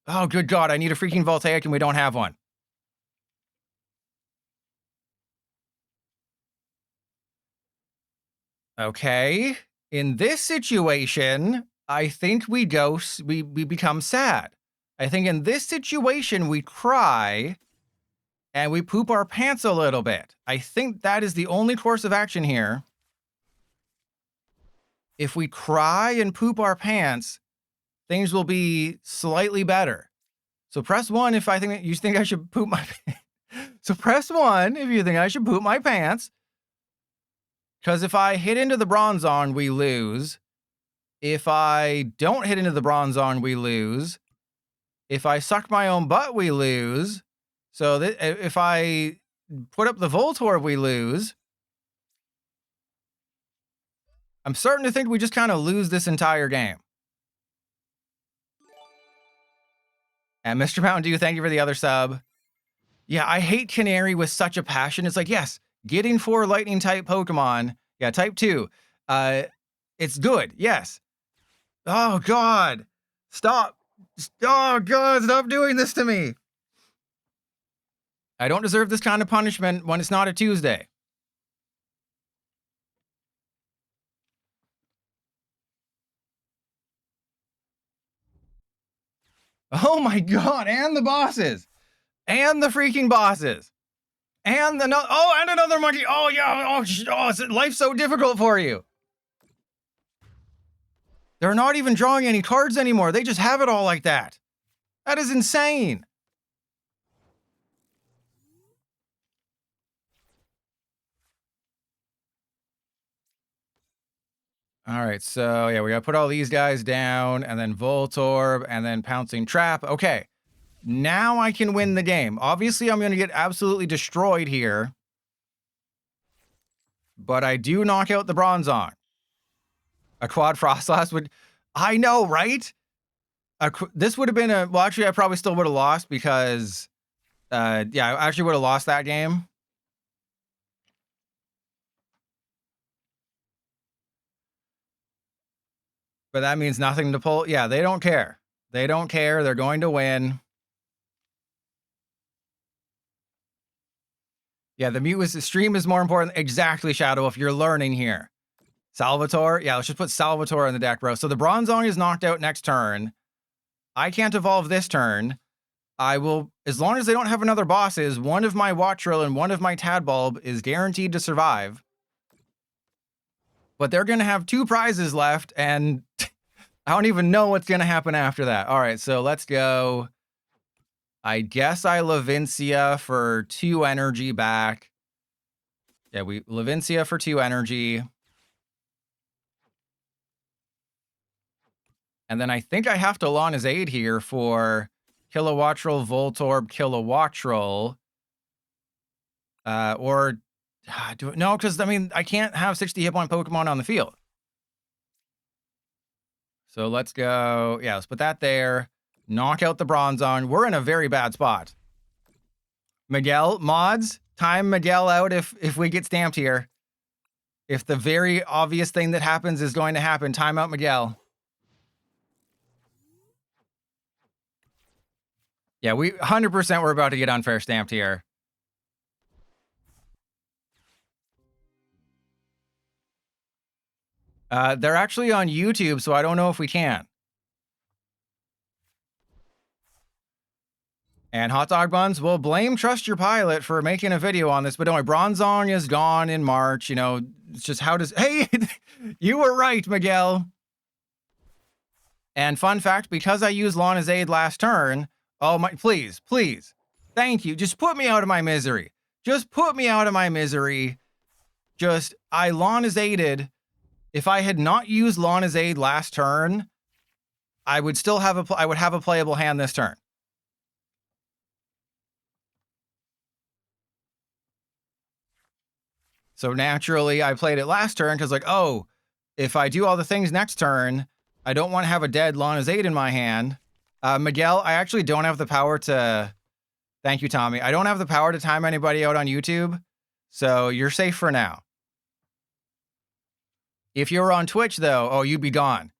Oh, good God, I need a freaking Voltaic and we don't have one. Okay. In this situation, I think we become sad. I think in this situation, we cry and we poop our pants a little bit. I think that is the only course of action here. If we cry and poop our pants, things will be slightly better. So press 1 if you think I should poop my pants. So press 1 if you think I should poop my pants. Because if I hit into the Bronzong, we lose. If I don't hit into the Bronzong, we lose. If I suck my own butt, we lose. So if I put up the Voltorb, we lose. I'm starting to think we just kind of lose this entire game. And Mr. Mountain Dew, thank you for the other sub. Yeah, I hate Canary with such a passion. It's like, yes, getting 4 lightning type Pokemon. Yeah, type 2. It's good. Yes. Oh, God. Stop. Oh, God. Stop doing this to me. I don't deserve this kind of punishment when it's not a Tuesday. Oh, my God. And the bosses. And the freaking bosses. And and another monkey. Oh, yeah. Oh, life's so difficult for you. They're not even drawing any cards anymore. They just have it all like that. That is insane. All right, so yeah, we gotta put all these guys down, and then Voltorb, and then Pouncing Trap. Okay, now I can win the game. Obviously, I'm gonna get absolutely destroyed here, but I do knock out the Bronzong. A quad Frostlass would, I know, right? This would have been well, actually, I probably still would have lost because, yeah, I actually would have lost that game. But that means nothing to pull. Yeah, they don't care. They don't care. They're going to win. Yeah, the stream is more important. Exactly, Shadow, if you're learning here. Salvatore. Yeah, let's just put Salvatore in the deck, bro. So the Bronzong is knocked out next turn. I can't evolve this turn. I will, as long as they don't have another bosses, one of my Wattrel and one of my Tadbulb is guaranteed to survive. But they're going to have 2 prizes left, and I don't even know what's going to happen after that. All right, so let's go. I guess I Levincia for 2 energy back. Yeah, we Levincia for 2 energy. And then I think I have to Lana's Aid here for Kilowattrel, Voltorb, Kilowattrel. No, because, I mean, I can't have 60 hit point Pokemon on the field. So let's go. Yeah, let's put that there. Knock out the Bronzong. We're in a very bad spot. Miguel, mods, time Miguel out if we get stamped here. If the very obvious thing that happens is going to happen, time out Miguel. Yeah, we 100% we're about to get unfair stamped here. They're actually on YouTube, so I don't know if we can. And Hot Dog Buns will blame Trust Your Pilot for making a video on this, but don't worry, Bronzong is gone in March. You know, it's just how does... Hey, you were right, Miguel. And fun fact, because I used Lana's Aid last turn... Oh my, please, please. Thank you. Just put me out of my misery. Just put me out of my misery. Just, I Lana's Aided. If I had not used Lana's Aid last turn, I would still have I would have a playable hand this turn. So naturally, I played it last turn because, like, oh, if I do all the things next turn, I don't want to have a dead Lana's Aid in my hand. Miguel, I actually don't have the power to... Thank you, Tommy. I don't have the power to time anybody out on YouTube, so you're safe for now. If you were on Twitch, though, oh, you'd be gone.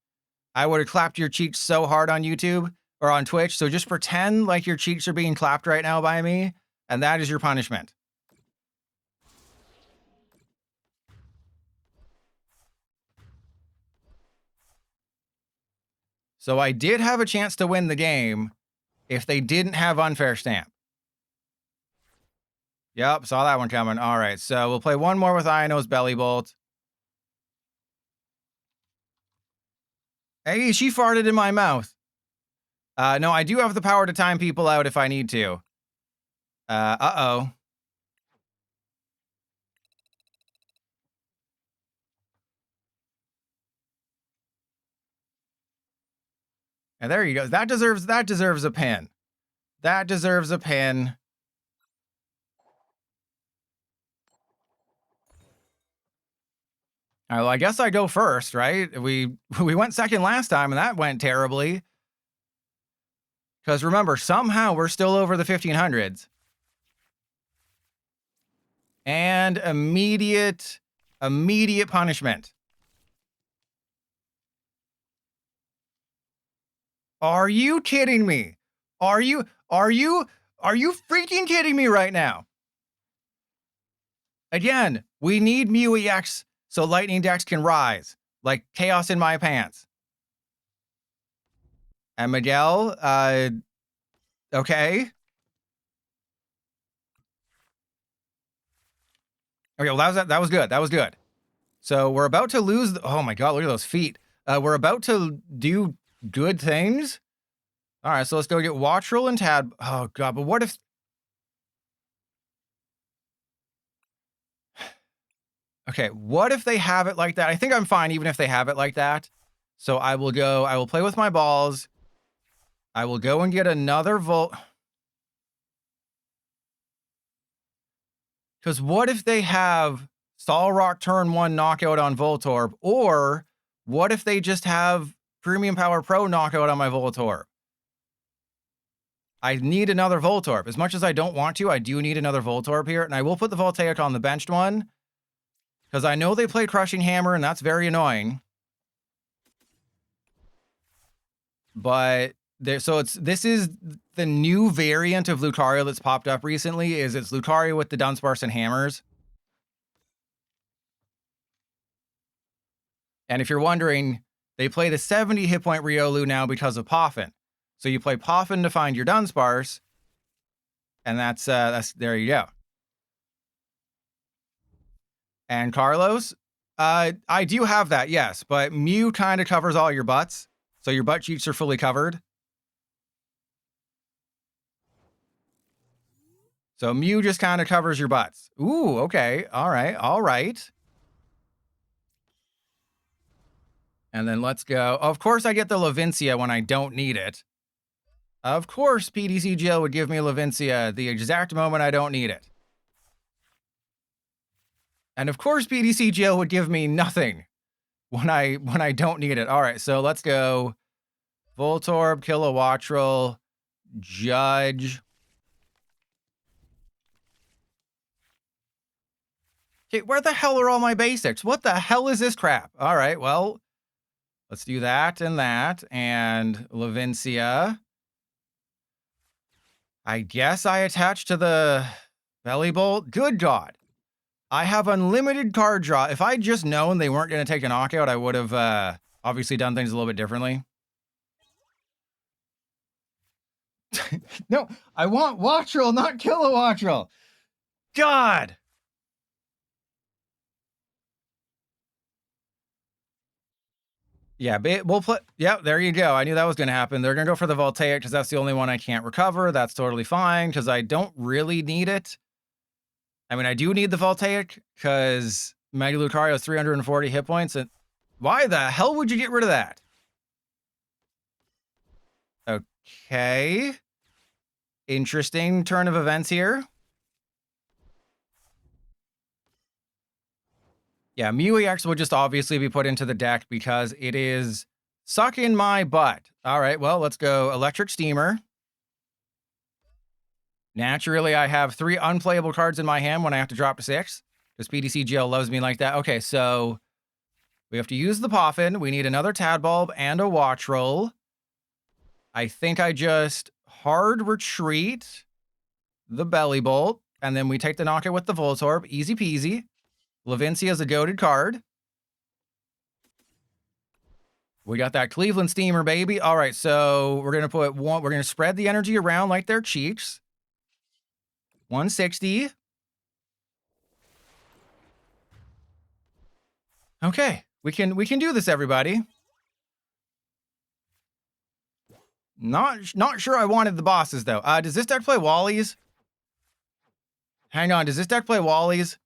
I would have clapped your cheeks so hard on YouTube or on Twitch, so just pretend like your cheeks are being clapped right now by me, and that is your punishment. So I did have a chance to win the game if they didn't have unfair stamp. Yep, saw that one coming. All right, so we'll play one more with Iono's Belly Bolt. Hey, she farted in my mouth. No, I do have the power to time people out if I need to. Uh-oh. And there you go. That deserves a pin. That deserves a pin. All right, well, I guess I go first, right? We went second last time, and that went terribly. Because remember, somehow we're still over the 1500s. And immediate punishment. Are you kidding me? Are you freaking kidding me right now? Again, we need Mew EX so Lightning decks can rise, like chaos in my pants. And Miguel, okay. Okay, well, that was good. That was good. So we're about to lose. Oh my God, look at those feet. We're about to do good things. All right, so let's go get Wattrel and Tad. Oh God, but what if? Okay, what if they have it like that? I think I'm fine even if they have it like that. So I will play with my balls. I will go and get another Volt. Because what if they have Solrock turn 1 knockout on Voltorb? Or what if they just have Premium Power Pro knockout on my Voltorb? I need another Voltorb. As much as I don't want to, I do need another Voltorb here. And I will put the Voltaic on the benched one. Because I know they play Crushing Hammer, and that's very annoying. But this is the new variant of Lucario that's popped up recently. It's Lucario with the Dunsparce and Hammers. And if you're wondering, they play the 70 hit point Riolu now because of Poffin. So you play Poffin to find your Dunsparce, And that's there you go. And Carlos, I do have that, yes, but Mew kind of covers all your butts. So your butt cheeks are fully covered. So Mew just kind of covers your butts. Ooh, okay. All right. All right. And then let's go. Of course, I get the Levincia when I don't need it. Of course, PDCGL would give me Levincia the exact moment I don't need it. And of course, PDCGL would give me nothing when I don't need it. All right, so let's go. Voltorb, Kilowattrel, Judge. Okay, where the hell are all my basics? What the hell is this crap? All right, well, let's do that and Levincia. I guess I attach to the Belly Bolt. Good God. I have unlimited card draw. If I'd just known they weren't going to take a knockout, I would have obviously done things a little bit differently. No, I want Wattrel, not Kilowattrel. God. Yeah, we'll play. Yeah, there you go. I knew that was going to happen. They're going to go for the Voltaic because that's the only one I can't recover. That's totally fine because I don't really need it. I mean, I do need the Voltaic because Mega Lucario has 340 hit points. And why the hell would you get rid of that? Okay. Interesting turn of events here. Yeah, Mew EX will just obviously be put into the deck because it is sucking my butt. All right, well, let's go Electric Steamer. Naturally, I have 3 unplayable cards in my hand when I have to drop to 6 because PDCGL loves me like that. Okay, so we have to use the Poffin. We need another Tadbulb and a Wattrel. I think I just hard retreat the Belly Bolt, and then we take the knockout with the Voltorb. Easy peasy. Levincia is a goated card. We got that Cleveland Steamer, baby. All right, so we're gonna put one. We're gonna spread the energy around like their cheeks. 160. Okay, we can do this, everybody. Not sure I wanted the bosses though. Does this deck play Wallies? Hang on, does this deck play Wallies?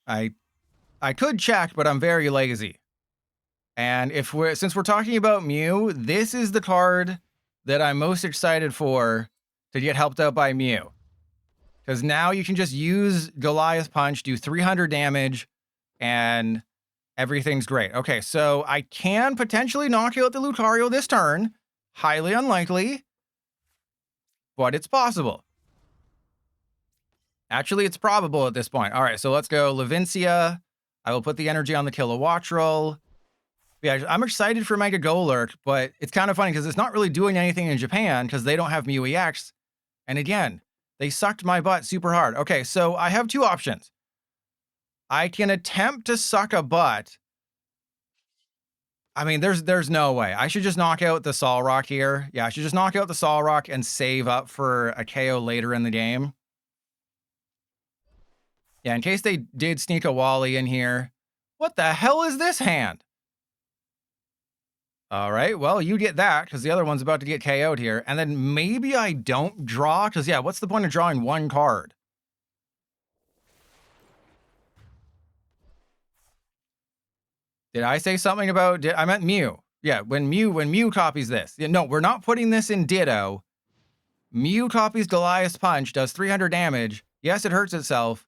I could check, but I'm very lazy. And since we're talking about Mew, this is the card that I'm most excited for to get helped out by Mew. Because now you can just use Goliath Punch, do 300 damage, and everything's great. Okay, so I can potentially knock out the Lucario this turn. Highly unlikely, but it's possible. Actually, it's probable at this point. All right, so let's go Levincia. I will put the energy on the Kilowattrel. Yeah, I'm excited for Mega Golurk, but it's kind of funny because it's not really doing anything in Japan because they don't have Mew EX. And again, they sucked my butt super hard. Okay, so I have 2 options. I can attempt to suck a butt. I mean, there's no way. I should just knock out the Solrock here. Yeah, I should just knock out the Solrock and save up for a KO later in the game. Yeah, in case they did sneak a Wally in here. What the hell is this hand? All right, well, you get that because the other one's about to get KO'd here. And then maybe I don't draw because, yeah, what's the point of drawing 1 card? Did I say something about... I meant Mew. Yeah, when Mew copies this. No, we're not putting this in Ditto. Mew copies Goliath's Punch, does 300 damage. Yes, it hurts itself.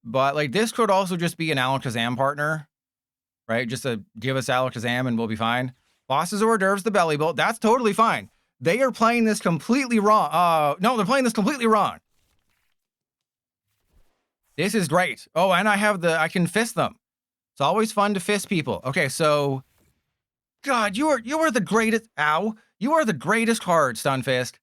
But, like, this could also just be an Alakazam partner. Right? Just to give us Alakazam and we'll be fine. Bosses hors d'oeuvres, the Belly Bolt. That's totally fine. They are playing this completely wrong. No, they're playing this completely wrong. This is great. Oh, and I can fist them. It's always fun to fist people. Okay, so... God, you are the greatest... Ow. You are the greatest card, Stunfisk.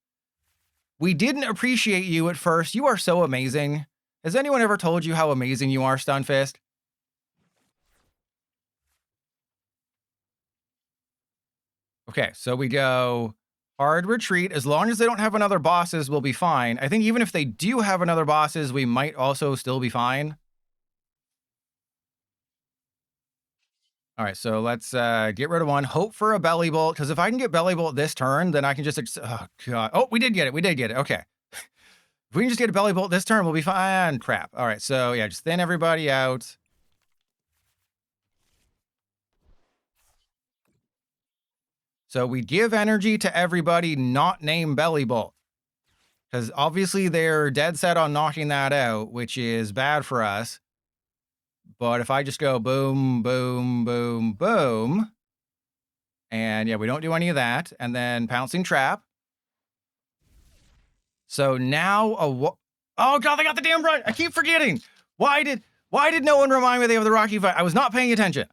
We didn't appreciate you at first. You are so amazing. Has anyone ever told you how amazing you are, Stunfisk? Okay, so we go hard retreat. As long as they don't have another bosses, we'll be fine. I think even if they do have another bosses, we might also still be fine. All right, so let's get rid of one. Hope for a Belly Bolt, because if I can get Belly Bolt this turn, then I can just... oh, God. Oh, we did get it. We did get it. Okay. If we can just get a Belly Bolt this turn, we'll be fine. Crap. All right, so yeah, just thin everybody out. So we give energy to everybody not named Belly Bolt. Because obviously they're dead set on knocking that out, which is bad for us. But if I just go boom, boom, boom, boom, and yeah, we don't do any of that, and then Pouncing Trap. So now oh God, they got the damn right. I keep forgetting. Why did no one remind me they have the Rocky fight? I was not paying attention.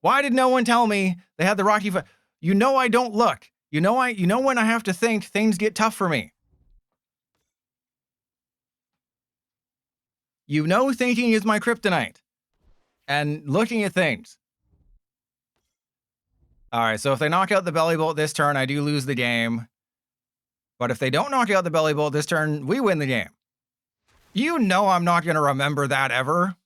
Why did no one tell me they had the Rocky fight? You know I don't look. You know when I have to think, things get tough for me. You know thinking is my kryptonite. And looking at things. All right, so if they knock out the Belly Bolt this turn, I do lose the game. But if they don't knock out the Belly Bolt this turn, we win the game. You know I'm not going to remember that ever.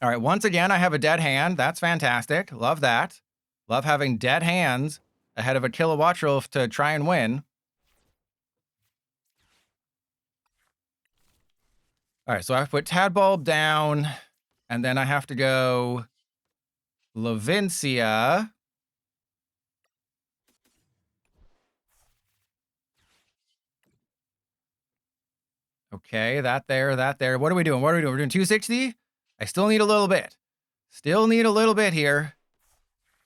All right, once again, I have a dead hand. That's fantastic. Love that. Love having dead hands ahead of a Kilowattrel to try and win. All right, so I have to put Tadbulb down, and then I have to go Levincia. Okay, that there. What are we doing? We're doing 260? I still need a little bit. Still need a little bit here.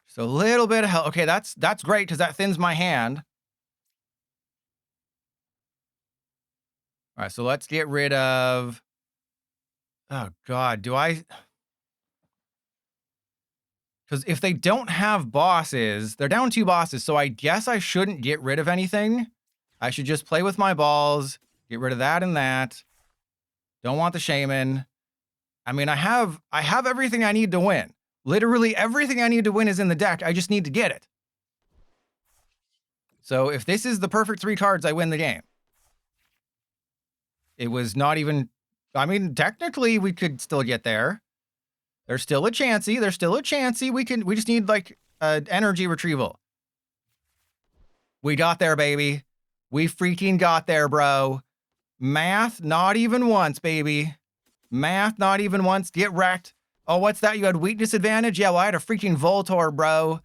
Just a little bit of help. Okay, that's great because that thins my hand. All right, so let's get rid of... Oh, God, do I... Because if they don't have bosses, they're down 2 bosses, so I guess I shouldn't get rid of anything. I should just play with my balls, get rid of that and that. Don't want the Shaymin. I mean, I have everything I need to win. Literally everything I need to win is in the deck. I just need to get it. So if this is the perfect 3 cards, I win the game. It was not even... I mean, technically, we could still get there. There's still a chancey. We just need, like, energy retrieval. We got there, baby. We freaking got there, bro. Math, not even once, baby. Math, not even once. Get wrecked. Oh, what's that? You had weakness advantage? Yeah, well, I had a freaking Voltorb, bro.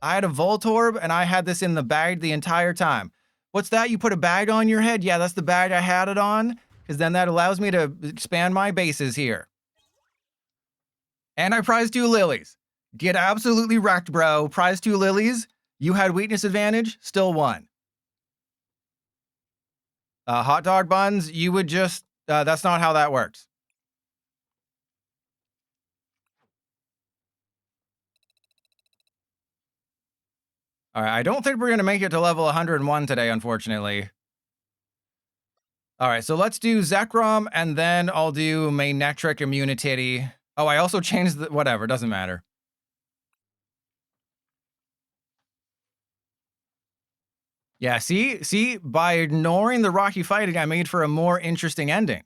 I had a Voltorb, and I had this in the bag the entire time. What's that? You put a bag on your head? Yeah, that's the bag I had it on, because then that allows me to expand my bases here. And I prized 2 Lillies. Get absolutely wrecked, bro. Prized 2 Lillies. You had weakness advantage. Still won. Hot dog buns, you would just... that's not how that works. All right, I don't think we're going to make it to level 101 today, unfortunately. All right, so let's do Zekrom, and then I'll do Manectric Immunity. Oh, I also changed the... Whatever, doesn't matter. Yeah, see, by ignoring the rocky fighting, I made for a more interesting ending.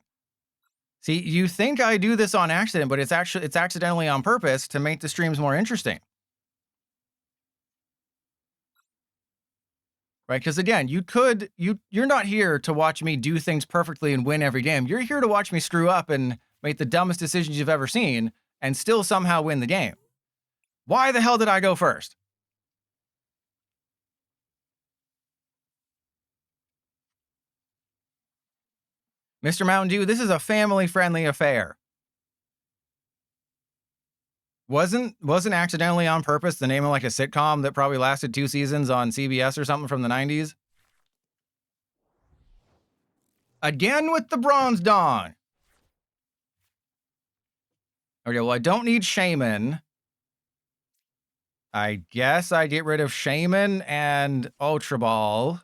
See, you think I do this on accident, but it's accidentally on purpose to make the streams more interesting. Right? Because again, you're not here to watch me do things perfectly and win every game. You're here to watch me screw up and make the dumbest decisions you've ever seen and still somehow win the game. Why the hell did I go first? Mr. Mountain Dew, this is a family-friendly affair. Wasn't accidentally on purpose the name of like a sitcom that probably lasted 2 seasons on CBS or something from the 90s? Again with the Bronze Dawn. Okay, well, I don't need Shaymin. I guess I get rid of Shaymin and Ultra Ball.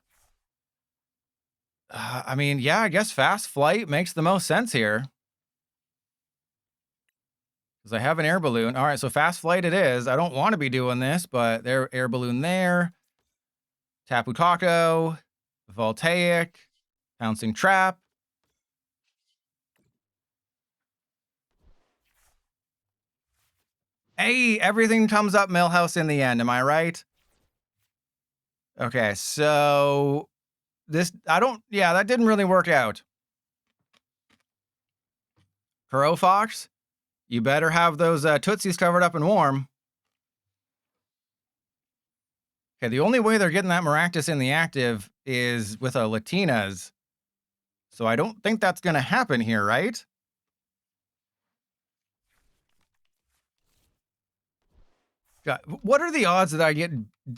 I mean, yeah, I guess Fast Flight makes the most sense here. Because I have an Air Balloon. All right, so Fast Flight it is. I don't want to be doing this, but there, Air Balloon there. Tapu Koko, Voltaic, Pouncing Trap. Hey, everything comes up Millhouse in the end. Am I right? Okay, so this, yeah, that didn't really work out. Crow Fox, you better have those Tootsies covered up and warm. Okay, the only way they're getting that Maractus in the active is with a Latinas. So I don't think that's going to happen here, right? God, what are the odds that I get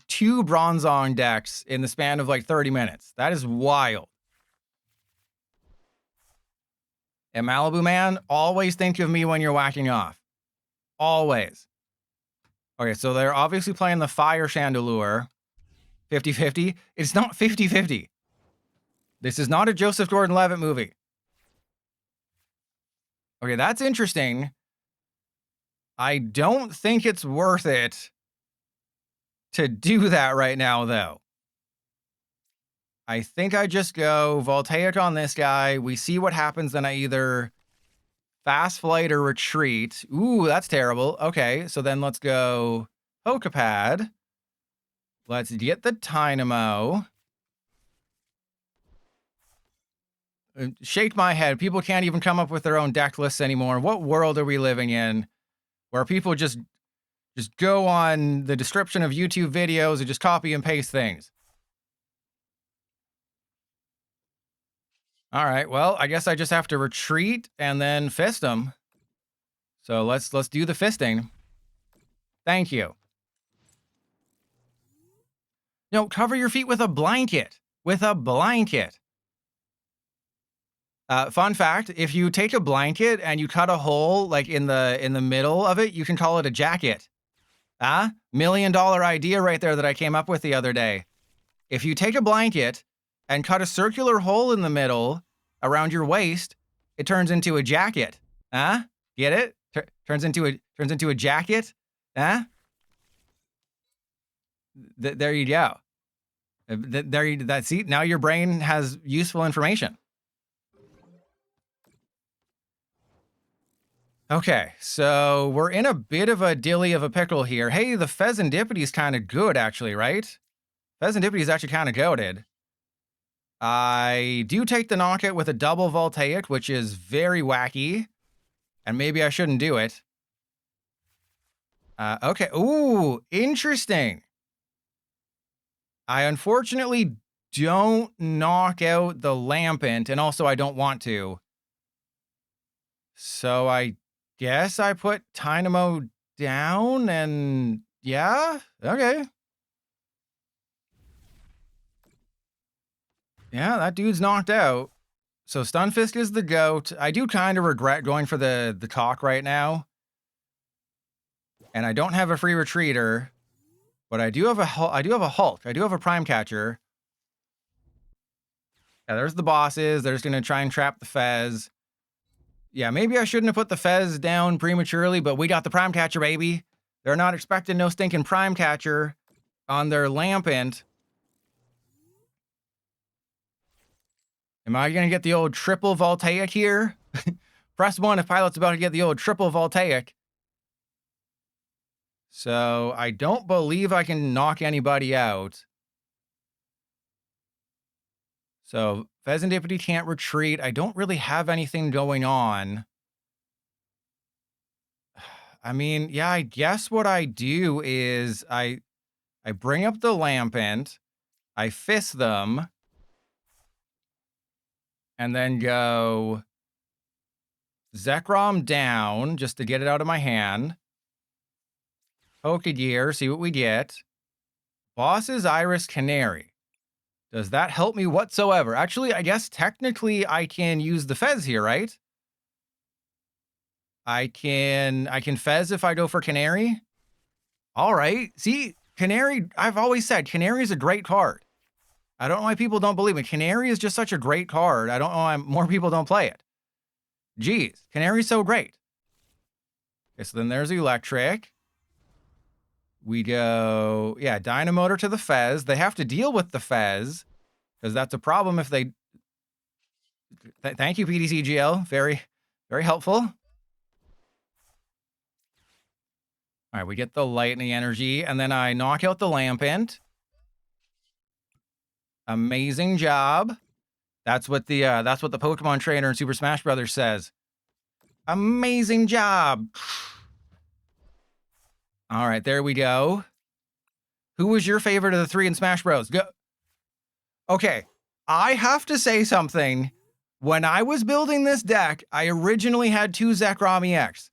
2 Bronzong decks in the span of like 30 minutes? That is wild. And Malibu Man, always think of me when you're whacking off. Always. Okay, so they're obviously playing the Fire Chandelure. 50-50. It's not 50-50. This is not a Joseph Gordon-Levitt movie. Okay, that's interesting. I don't think it's worth it to do that right now, though. I think I just go Voltaic on this guy. We see what happens, then I either Fast Flight or Retreat. Ooh, that's terrible. Okay, so then let's go Poké Pad. Let's get the Tynamo. Shake my head. People can't even come up with their own deck lists anymore. What world are we living in where people just go on the description of YouTube videos and just copy and paste things? All right, well, I guess I just have to retreat and then fist them. So let's do the fisting. Thank you. No, cover your feet with a blanket. With a blanket. Fun fact, if you take a blanket and you cut a hole like in the middle of it, you can call it a jacket. $1 million idea right there that I came up with the other day. If you take a blanket and cut a circular hole in the middle around your waist, it turns into a jacket. Get it? Turns into a jacket. There you go. See, now your brain has useful information. Okay, so we're in a bit of a dilly of a pickle here. Hey, the Fezandipiti is kind of good, actually, right? Fezandipiti is actually kind of goated. I do take the knockout with a double Voltaic, which is very wacky. And maybe I shouldn't do it. Okay, ooh, interesting. I unfortunately don't knock out the Lampent, and also I don't want to. So I guess I put Tynamo down, and yeah, okay. Yeah, that dude's knocked out. So Stunfisk is the GOAT. I do kind of regret going for the cock right now. And I don't have a free retreater, but I do have a Hulk. I do have a Prime Catcher. Yeah, there's the bosses. They're just going to try and trap the Fez. Yeah, maybe I shouldn't have put the Fez down prematurely, but we got the Prime Catcher, baby. They're not expecting no stinking Prime Catcher on their Lampent. Am I going to get the old triple Voltaic here? Press 1 if Pilot's about to get the old triple Voltaic. So I don't believe I can knock anybody out. So Fezandipiti can't retreat. I don't really have anything going on. I mean, yeah, I guess what I do is I bring up the Lampent, I fist them, and then go Zekrom down just to get it out of my hand. Pokegear, see what we get. Boss's Iris Canary. Does that help me whatsoever? Actually, I guess technically I can use the Fez here, right? I can Fez if I go for Canary. All right. See, Canary, I've always said Canary is a great card. I don't know why people don't believe me. Canary is just such a great card. I don't know why more people don't play it. Jeez, Canary's so great. Okay, so then there's Electric. We go, yeah, Dynamotor to the Fez. They have to deal with the Fez, because that's a problem if they... Thank you, PDCGL. Very, very helpful. All right, we get the Lightning Energy, and then I knock out the Lampent. Amazing job. That's what the Pokemon trainer in Super Smash Brothers says. Amazing job. All right, there we go. Who was your favorite of the 3 in Smash Bros? Go. Okay, I have to say something. When I was building this deck, I originally had 2 Zekrom EX.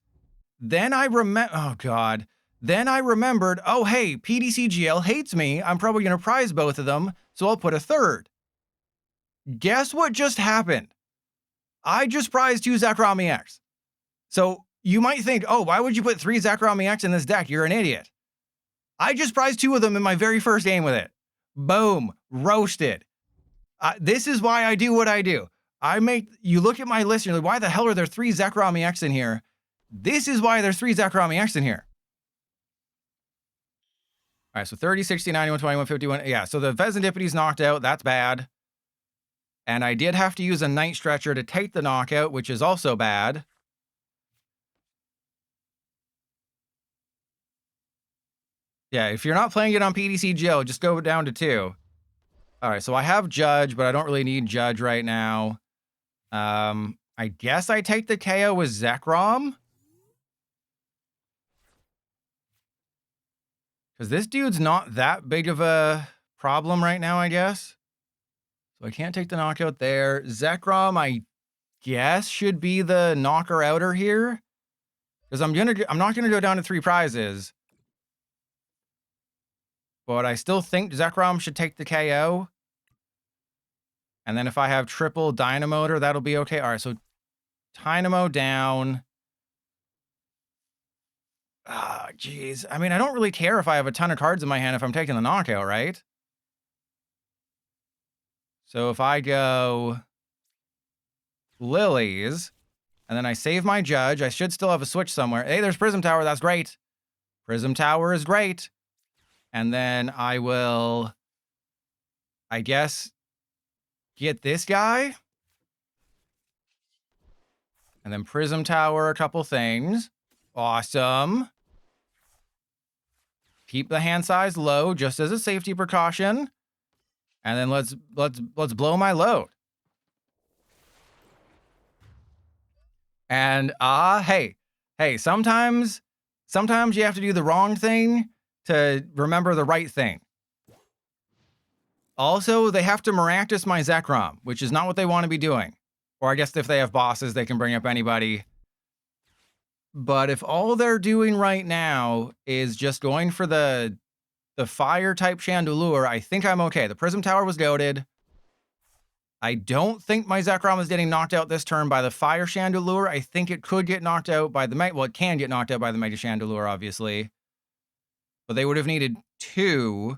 Then I Then I remembered, oh, hey, PDCGL hates me. I'm probably going to prize both of them, so I'll put a 3rd. Guess what just happened? I just prized 2 Zekrom EX. So you might think, oh, why would you put 3 Zekrom EX in this deck? You're an idiot. I just prized 2 of them in my very first game with it. Boom. Roasted. This is why I do what I do. You look at my list and you're like, why the hell are there 3 Zekrom EX in here? This is why there's 3 Zekrom EX in here. All right, so 30, 60, 91, 21, 51. Yeah, so the Fezandipiti's knocked out. That's bad. And I did have to use a Night Stretcher to take the knockout, which is also bad. Yeah, if you're not playing it on PDCGL, just go down to 2. All right, so I have Judge, but I don't really need Judge right now. I guess I take the KO with Zekrom. Because this dude's not that big of a problem right now, I guess. So I can't take the knockout there. Zekrom, I guess, should be the knocker-outer here. Because I'm not gonna go down to 3 prizes. But I still think Zekrom should take the KO. And then if I have triple Dynamotor, that'll be okay. All right, so Tynamo down. Ah, geez. I mean, I don't really care if I have a ton of cards in my hand if I'm taking the knockout, right? So if I go Lilies, and then I save my Judge, I should still have a Switch somewhere. Hey, there's Prism Tower. That's great. Prism Tower is great. And then I will, I guess, get this guy. And then Prism Tower, a couple things. Awesome. Keep the hand size low just as a safety precaution. And then let's blow my load. And hey, sometimes you have to do the wrong thing to remember the right thing. Also, they have to Maractus my Zekrom, which is not what they want to be doing. Or I guess if they have bosses, they can bring up anybody. But if all they're doing right now is just going for the fire-type Chandelure, I think I'm okay. The Prism Tower was goated. I don't think my Zekrom is getting knocked out this turn by the Fire Chandelure. I think it could get knocked out by the Mega... Well, it can get knocked out by the Mega Chandelure, obviously. But they would have needed 2,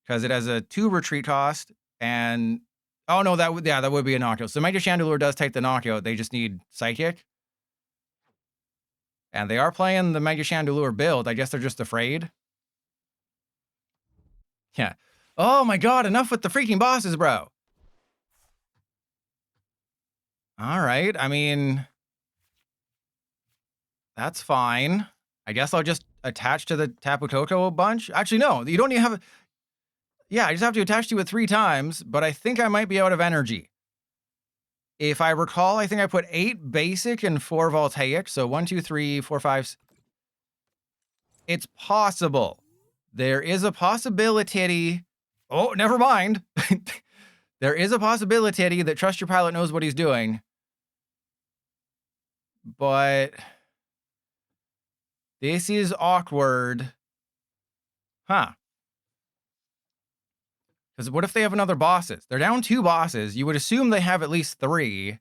because it has a 2 retreat cost, and... Oh, no, that would be a knockout. So Mega Chandelure does take the knockout. They just need Psychic. And they are playing the Mega Chandelure build. I guess they're just afraid. Yeah. Oh my god, enough with the freaking bosses, bro. All right, I mean... That's fine. I guess I'll just attach to the Tapu Koko a bunch. Actually, no, you don't even have... Yeah, I just have to attach to it 3 times, but I think I might be out of energy. If I recall, I think I put 8 basic and 4 voltaic. So 1, 2, 3, 4, 5. It's possible. There is a possibility. Oh, never mind. There is a possibility that Trust Your Pilot knows what he's doing. But this is awkward. Huh. Because what if they have another bosses? They're down 2 bosses. You would assume they have at least 3.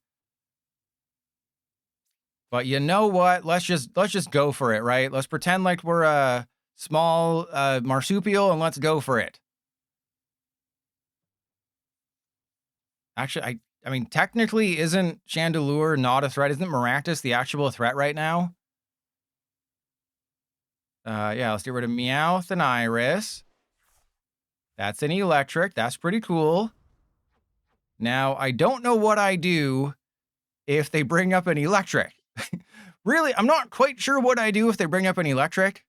But you know what? Let's just go for it, right? Let's pretend like we're a small marsupial and let's go for it. Actually, I mean, technically, isn't Chandelure not a threat? Isn't Maractus the actual threat right now? Yeah, let's get rid of Meowth and Iris. That's an Electric. That's pretty cool. Now, I don't know what I do if they bring up an Electric. Really, I'm not quite sure what I do if they bring up an Electric.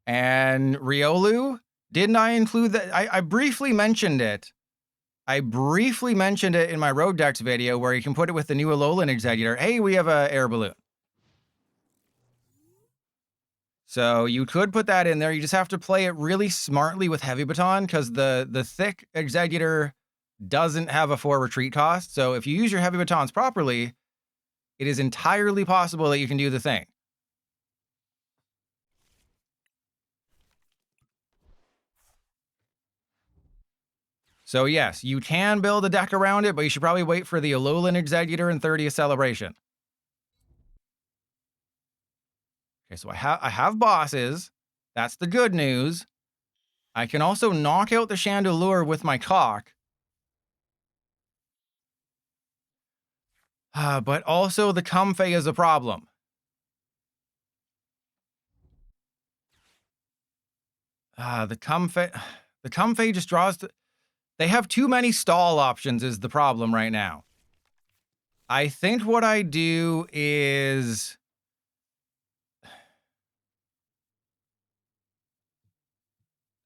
And Riolu, didn't I include that? I briefly mentioned it. I briefly mentioned it in my Road Decks video where you can put it with the new Alolan Executor. Hey, we have a Air Balloon. So you could put that in there. You just have to play it really smartly with Heavy Baton because the thick Executor doesn't have a 4 retreat cost. So if you use your Heavy Batons properly, it is entirely possible that you can do the thing. So yes, you can build a deck around it, but you should probably wait for the Alolan Executor and 30th Celebration. Okay, so I have bosses. That's the good news. I can also knock out the Chandelure with my cock. But also the Comfey is a problem. The Comfey just draws... They have too many stall options is the problem right now. I think what I do is...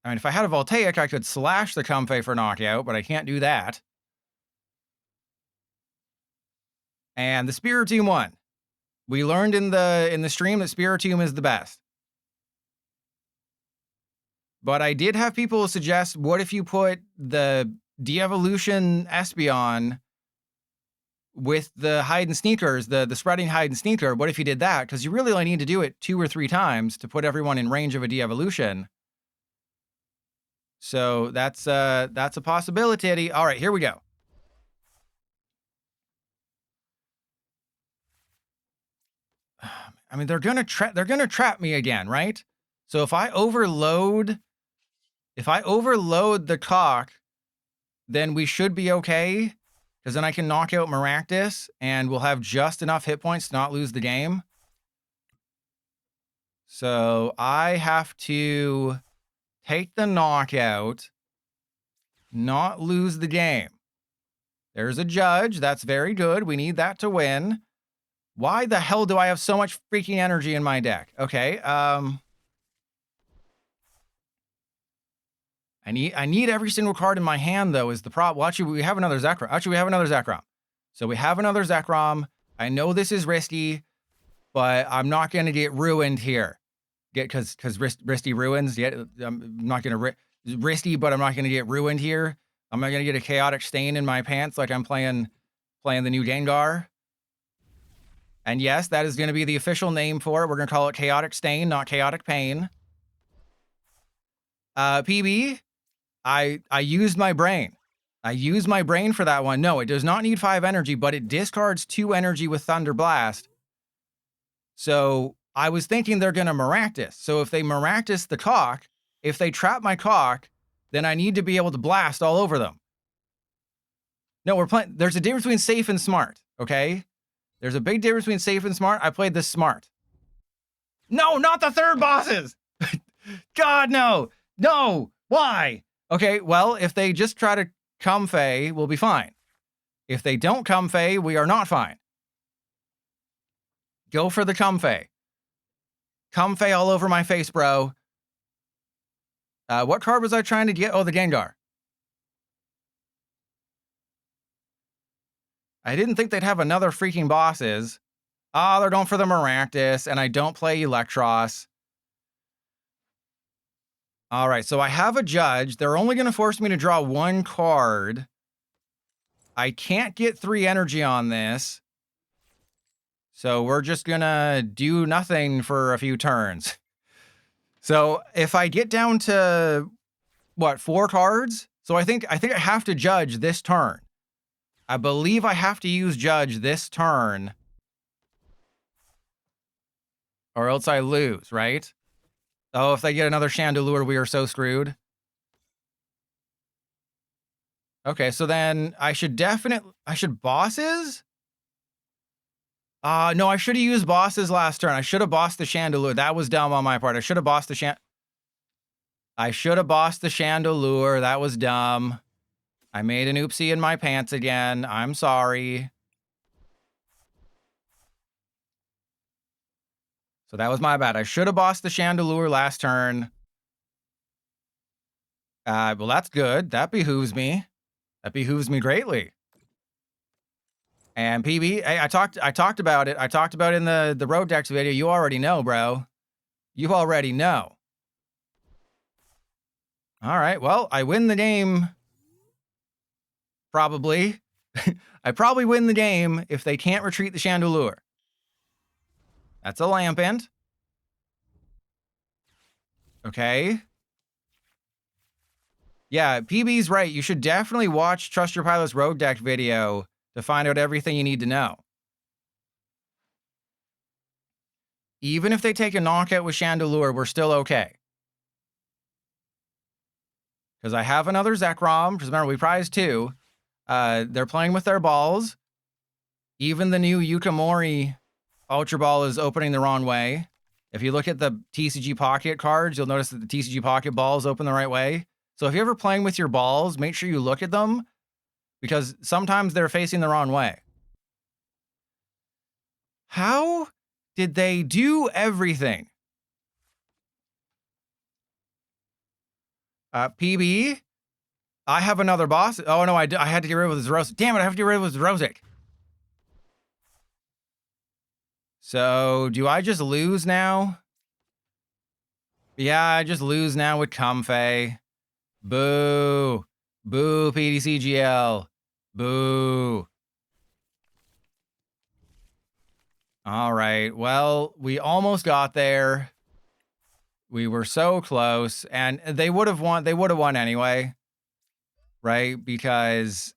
I mean, if I had a Voltaic, I could slash the Comfey for knockout, but I can't do that. And the Spiritomb won. We learned in the stream that Spiritomb is the best. But I did have people suggest, what if you put the de-evolution Espeon with the hide and sneakers, the spreading hide and sneaker? What if you did that? Because you really only need to do it 2 or 3 times to put everyone in range of a de-evolution. So that's a possibility. All right, here we go. I mean, they're gonna trap me again, right? So if I overload the cock, then we should be okay, because then I can knock out Maractus, and we'll have just enough hit points to not lose the game. So I have to take the knockout, not lose the game. There's a judge. That's very good. We need that to win. Why the hell do I have so much freaking energy in my deck? Okay, I need every single card in my hand, though, is the problem. Well, actually, we have another Zekrom. So we have another Zekrom. I know this is risky, but I'm not going to get ruined here. Because risky ruins. Yet I'm not going to risky, but I'm not going to get ruined here. I'm not going to get a chaotic stain in my pants like I'm playing the new Gengar. And yes, that is going to be the official name for it. We're going to call it Chaotic Stain, not Chaotic Pain. PB, I used my brain. I used my brain for that one. No, it does not need 5 energy, but it discards 2 energy with Thunder Blast. So I was thinking they're going to Maractus. So if they Maractus the cock, if they trap my cock, then I need to be able to blast all over them. No, we're playing. There's a difference between safe and smart, okay? There's a big difference between safe and smart. I played this smart. No, not the third bosses. God, no. No. Why? Okay, well, if they just try to Comfey, we'll be fine. If they don't Comfey, we are not fine. Go for the Comfey. Comfey all over my face, bro. What card was I trying to get? Oh, the Gengar. I didn't think they'd have another freaking bosses. They're going for the Maractus, and I don't play Electros. All right, so I have a judge. They're only going to force me to draw 1 card. I can't get 3 energy on this. So we're just going to do nothing for a few turns. So if I get down to, what, 4 cards? So I think I have to judge this turn. I believe I have to use judge this turn. Or else I lose, right? Oh, if they get another Chandelure, we are so screwed. Okay, so then I should bosses? No, I should have used bosses last turn. I should have bossed the Chandelure. That was dumb on my part. I should have bossed the Chandelure. That was dumb. I made an oopsie in my pants again. I'm sorry. So that was my bad. I should have bossed the Chandelure last turn. Well, that's good. That behooves me. That behooves me greatly. And PB, hey, I talked about it. I talked about it in the Road Decks video. You already know, bro. You already know. All right. Well, I win the game. Probably. I probably win the game if they can't retreat the Chandelure. That's a Lampent. Okay. Yeah, PB's right. You should definitely watch Trust Your Pilot's Road Deck video to find out everything you need to know. Even if they take a knockout with Chandelure, we're still okay. Because I have another Zekrom. Because remember, we prized 2. They're playing with their balls. Even the new Yukamori Ultra Ball is opening the wrong way. If you look at the TCG Pocket cards, you'll notice that the TCG Pocket balls open the right way. So if you're ever playing with your balls, make sure you look at them, because sometimes they're facing the wrong way. How did they do everything? PB, I have another boss. Oh, no, I had to get rid of his Rosic. Damn it, I have to get rid of his Rosic. So, do I just lose now? Yeah, I just lose now with Comfey. Boo. Boo, PDCGL. Boo. All right. Well, we almost got there. We were so close, and they would have won. They would have won anyway, right? Because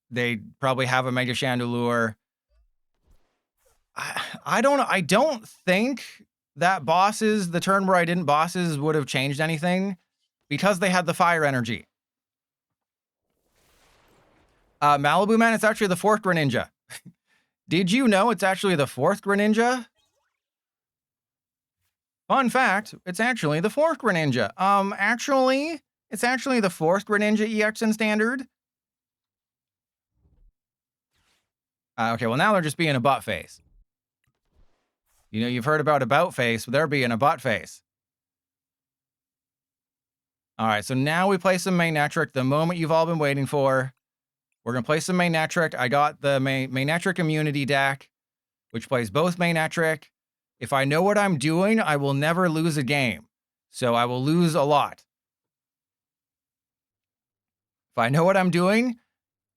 they probably have a Mega Chandelure. I don't think that the turn where I didn't bosses would have changed anything, because they had the fire energy. Malibu Man, it's actually the 4th Greninja. Did you know it's actually the 4th Greninja? Fun fact, it's actually the 4th Greninja. Actually, it's actually the 4th Greninja EX in Standard. Okay, well now they're just being a butt face. You know, you've heard about face, but they're being a butt face. All right, so now we play some Manectric, the moment you've all been waiting for. We're going to play some Manectric. I got the Manectric Immunity deck, which plays both Manectric. If I know what I'm doing, I will never lose a game. So I will lose a lot. If I know what I'm doing,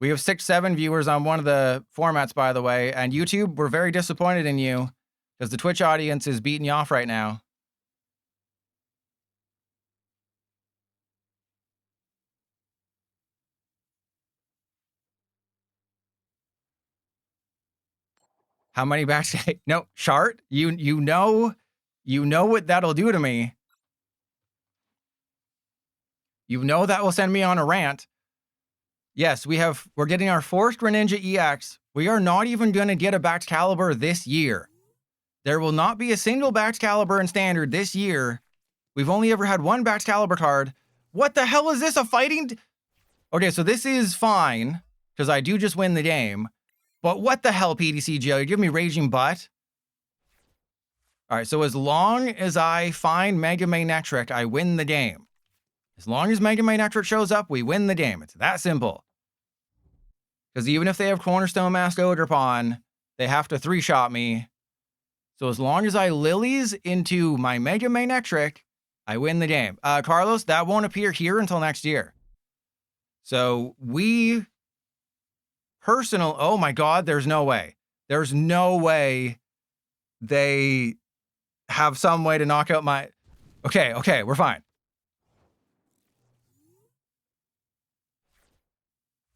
we have 6-7 viewers on one of the formats, by the way. And YouTube, we're very disappointed in you, because the Twitch audience is beating you off right now. How many backs? No, Shart, you know what that'll do to me. You know that will send me on a rant. Yes, we're getting our 4th Greninja EX. We are not even going to get a Baxcalibur this year. There will not be a single Baxcalibur in Standard this year. We've only ever had one Baxcalibur card. What the hell is this, a fighting? Okay, so this is fine, because I do just win the game. But what the hell, PDCGL? You give me Raging Butt? All right, so as long as I find Mega Manectric, I win the game. As long as Mega Manectric shows up, we win the game. It's that simple. Because even if they have Cornerstone Mask Ogerpon, they have to 3-shot me. So as long as I Lillies into my Mega Manectric, I win the game. Carlos, that won't appear here until next year. So oh my God, there's no way. There's no way they have some way to knock out my... Okay, we're fine.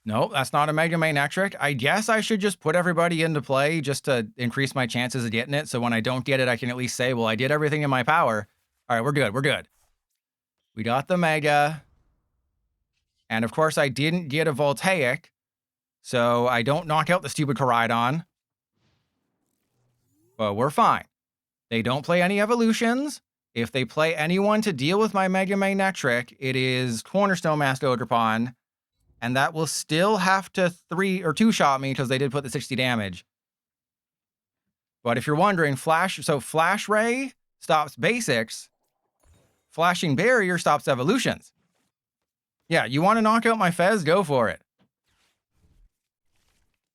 No, that's not a Mega Manectric. I guess I should just put everybody into play just to increase my chances of getting it. So when I don't get it, I can at least say, well, I did everything in my power. All right, we're good. We got the Mega. And of course, I didn't get a Voltaic. So I don't knock out the stupid Miraidon. but we're fine. They don't play any evolutions. If they play anyone to deal with my Mega Manectric, it is Cornerstone Mask Ogerpon, and that will still have to 3 or 2-shot me because they did put the 60 damage. But if you're wondering, Flash Ray stops basics. Flashing Barrier stops evolutions. Yeah, you want to knock out my Fez? Go for it.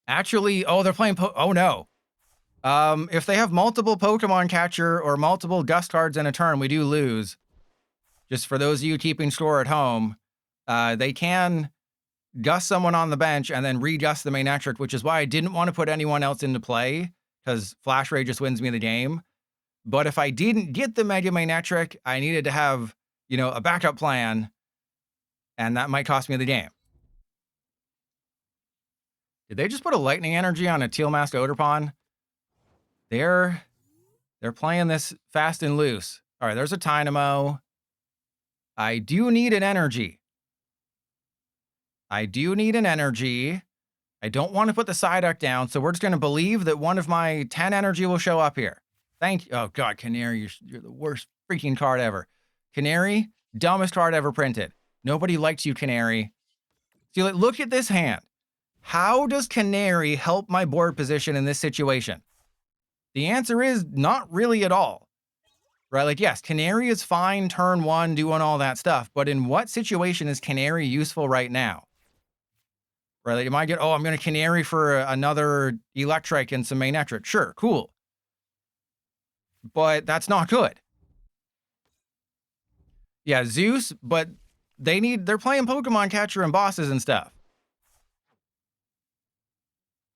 Actually, oh, they're playing oh no. If they have multiple Pokemon Catcher or multiple Gust cards in a turn, we do lose. Just for those of you keeping score at home, they can Gust someone on the bench and then re-Gust the Manectric, which is why I didn't want to put anyone else into play, because Flash Ray just wins me the game. But if I didn't get the Mega Manectric, I needed to have, you know, a backup plan, and that might cost me the game. Did they just put a Lightning Energy on a Teal Mask Ogerpon? They're playing this fast and loose. All right, there's a Tynamo. I do need an energy. I don't want to put the Psyduck down, so we're just going to believe that one of my 10 energy will show up here. Thank you. Oh, God, Canari, you're the worst freaking card ever. Canari, dumbest card ever printed. Nobody likes you, Canari. See, look at this hand. How does Canari help my board position in this situation? The answer is not really at all. Right? Like, yes, Canari is fine turn 1 doing all that stuff, but in what situation is Canari useful right now? Right? Like, you might get, oh, I'm going to Canari for another Electric and some Manectric. Sure, cool. But that's not good. Yeah, Zeus, but they're playing Pokemon Catcher and bosses and stuff.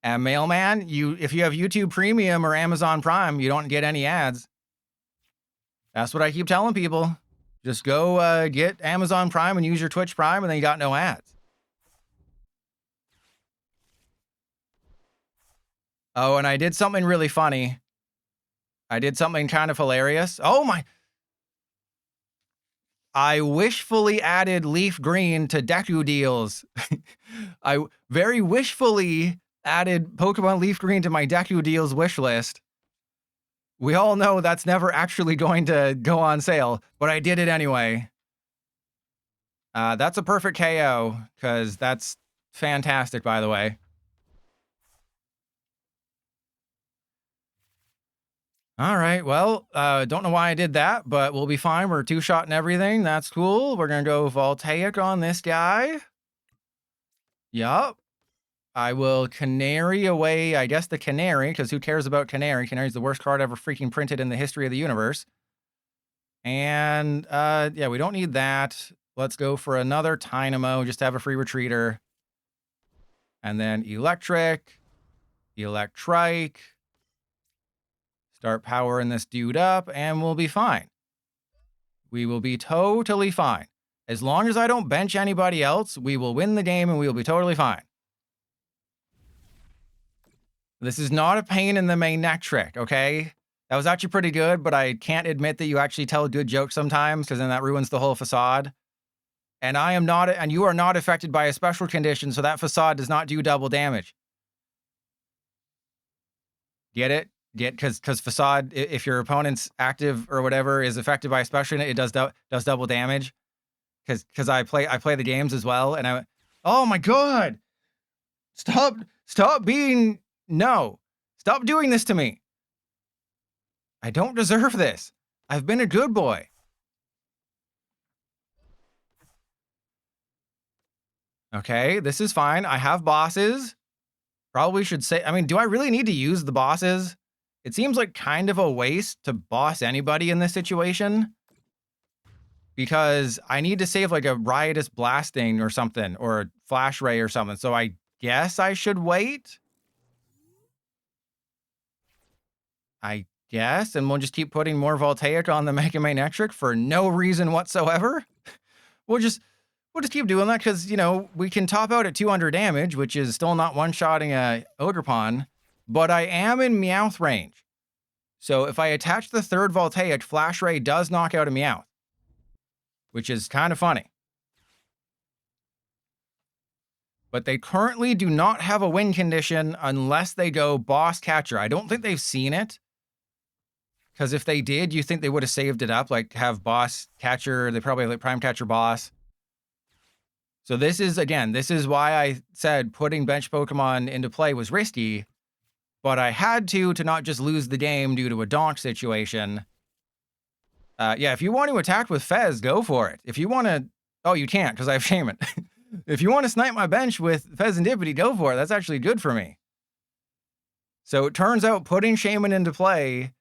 And Mailman, if you have YouTube Premium or Amazon Prime, you don't get any ads. That's what I keep telling people. Just go get Amazon Prime and use your Twitch Prime, and then you got no ads. Oh, and I did something really funny. I did something kind of hilarious. Oh my. I wishfully added Leaf Green to Deku deals. I very wishfully added Pokemon Leaf Green to my Deku deals wish list. We all know that's never actually going to go on sale, but I did it anyway. That's a perfect KO, because that's fantastic, by the way. All right, well, don't know why I did that, but we'll be fine. We're 2-shot and everything. That's cool. We're going to go Voltaic on this guy. Yup. I will Canari away, I guess, the Canari, because who cares about Canari? Canari's the worst card ever freaking printed in the history of the universe. And, yeah, we don't need that. Let's go for another Tynamo, just to have a free retreater. And then Electric. Start powering this dude up, and we'll be fine. We will be totally fine. As long as I don't bench anybody else, we will win the game, and we will be totally fine. This is not a pain in the Manectric, okay? That was actually pretty good, but I can't admit that you actually tell good jokes sometimes, because then that ruins the whole facade. And I am not, and you are not affected by a special condition, so that facade does not do double damage. Get it? Because facade, if your opponent's active or whatever is affected by a special, it does double damage. Because I play the games as well, and I, oh my God, stop being. No, stop doing this to me. I don't deserve this. I've been a good boy. Okay, this is fine. I have bosses. Probably should say, I mean, do I really need to use the bosses? It seems like kind of a waste to boss anybody in this situation. Because I need to save like a Riotous Blasting or something, or a Flash Ray or something. So I guess I should wait. I guess, and we'll just keep putting more Voltaic on the Mega Manectric for no reason whatsoever. We'll just keep doing that because, you know, we can top out at 200 damage, which is still not one-shotting a Ogerpon, but I am in Meowth range. So if I attach the third Voltaic, Flash Ray does knock out a Meowth, which is kind of funny. But they currently do not have a win condition unless they go Boss Catcher. I don't think they've seen it. Because if they did, you think they would have saved it up, like have boss catcher, they probably have like prime catcher boss. So this is, again, this is why I said putting bench Pokemon into play was risky, but I had to not just lose the game due to a donk situation. Yeah, if you want to attack with Fez, go for it. If you want to, oh, you can't because I have Shaymin. If you want to snipe my bench with Fezandipiti, go for it. That's actually good for me. So it turns out putting Shaymin into play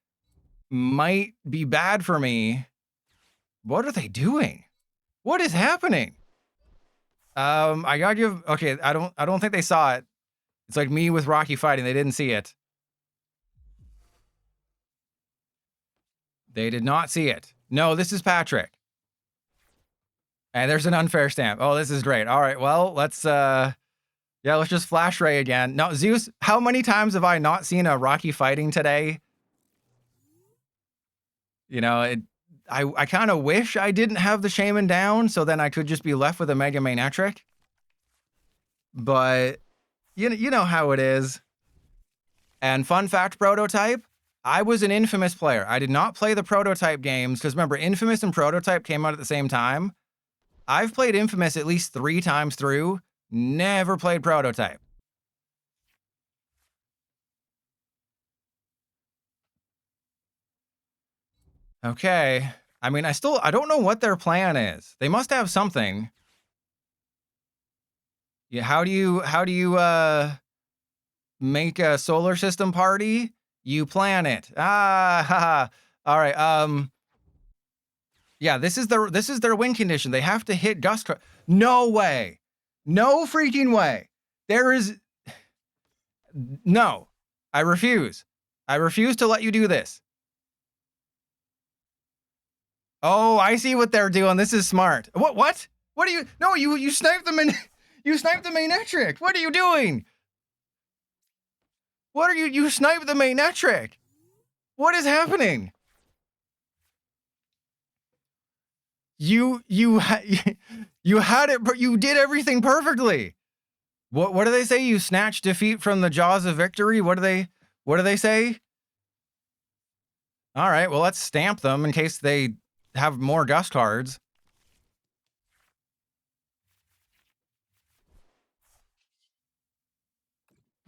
might be bad for me. What are they doing? What is happening? I gotta give, okay, I don't think they saw it. It's like me with Rocky fighting. They didn't see it. They did not see it. No, this is Patrick. And there's an unfair stamp. Oh, this is great. All right, well, let's just flash Ray again. No, Zeus, how many times have I not seen a Rocky fighting today? You know, I kind of wish I didn't have the Shaymin down, so then I could just be left with a Mega Manectric. But you know how it is. And fun fact, Prototype, I was an Infamous player. I did not play the Prototype games, because remember, Infamous and Prototype came out at the same time. I've played Infamous at least 3 times through, never played Prototype. Okay. I mean, I don't know what their plan is. They must have something. Yeah, how do you make a solar system party? You plan it. Haha. All right. Yeah, this is their win condition. They have to hit gust. No way. No freaking way. There is no. I refuse. I refuse to let you do this. Oh, I see what they're doing. This is smart. What? What are you? No, you sniped them in. You sniped the Manectric. What are you doing? What are you? You sniped the Manectric. What is happening? You had it. You did everything perfectly. What do they say? You snatched defeat from the jaws of victory. What do they say? All right. Well, let's stamp them in case they have more gust cards.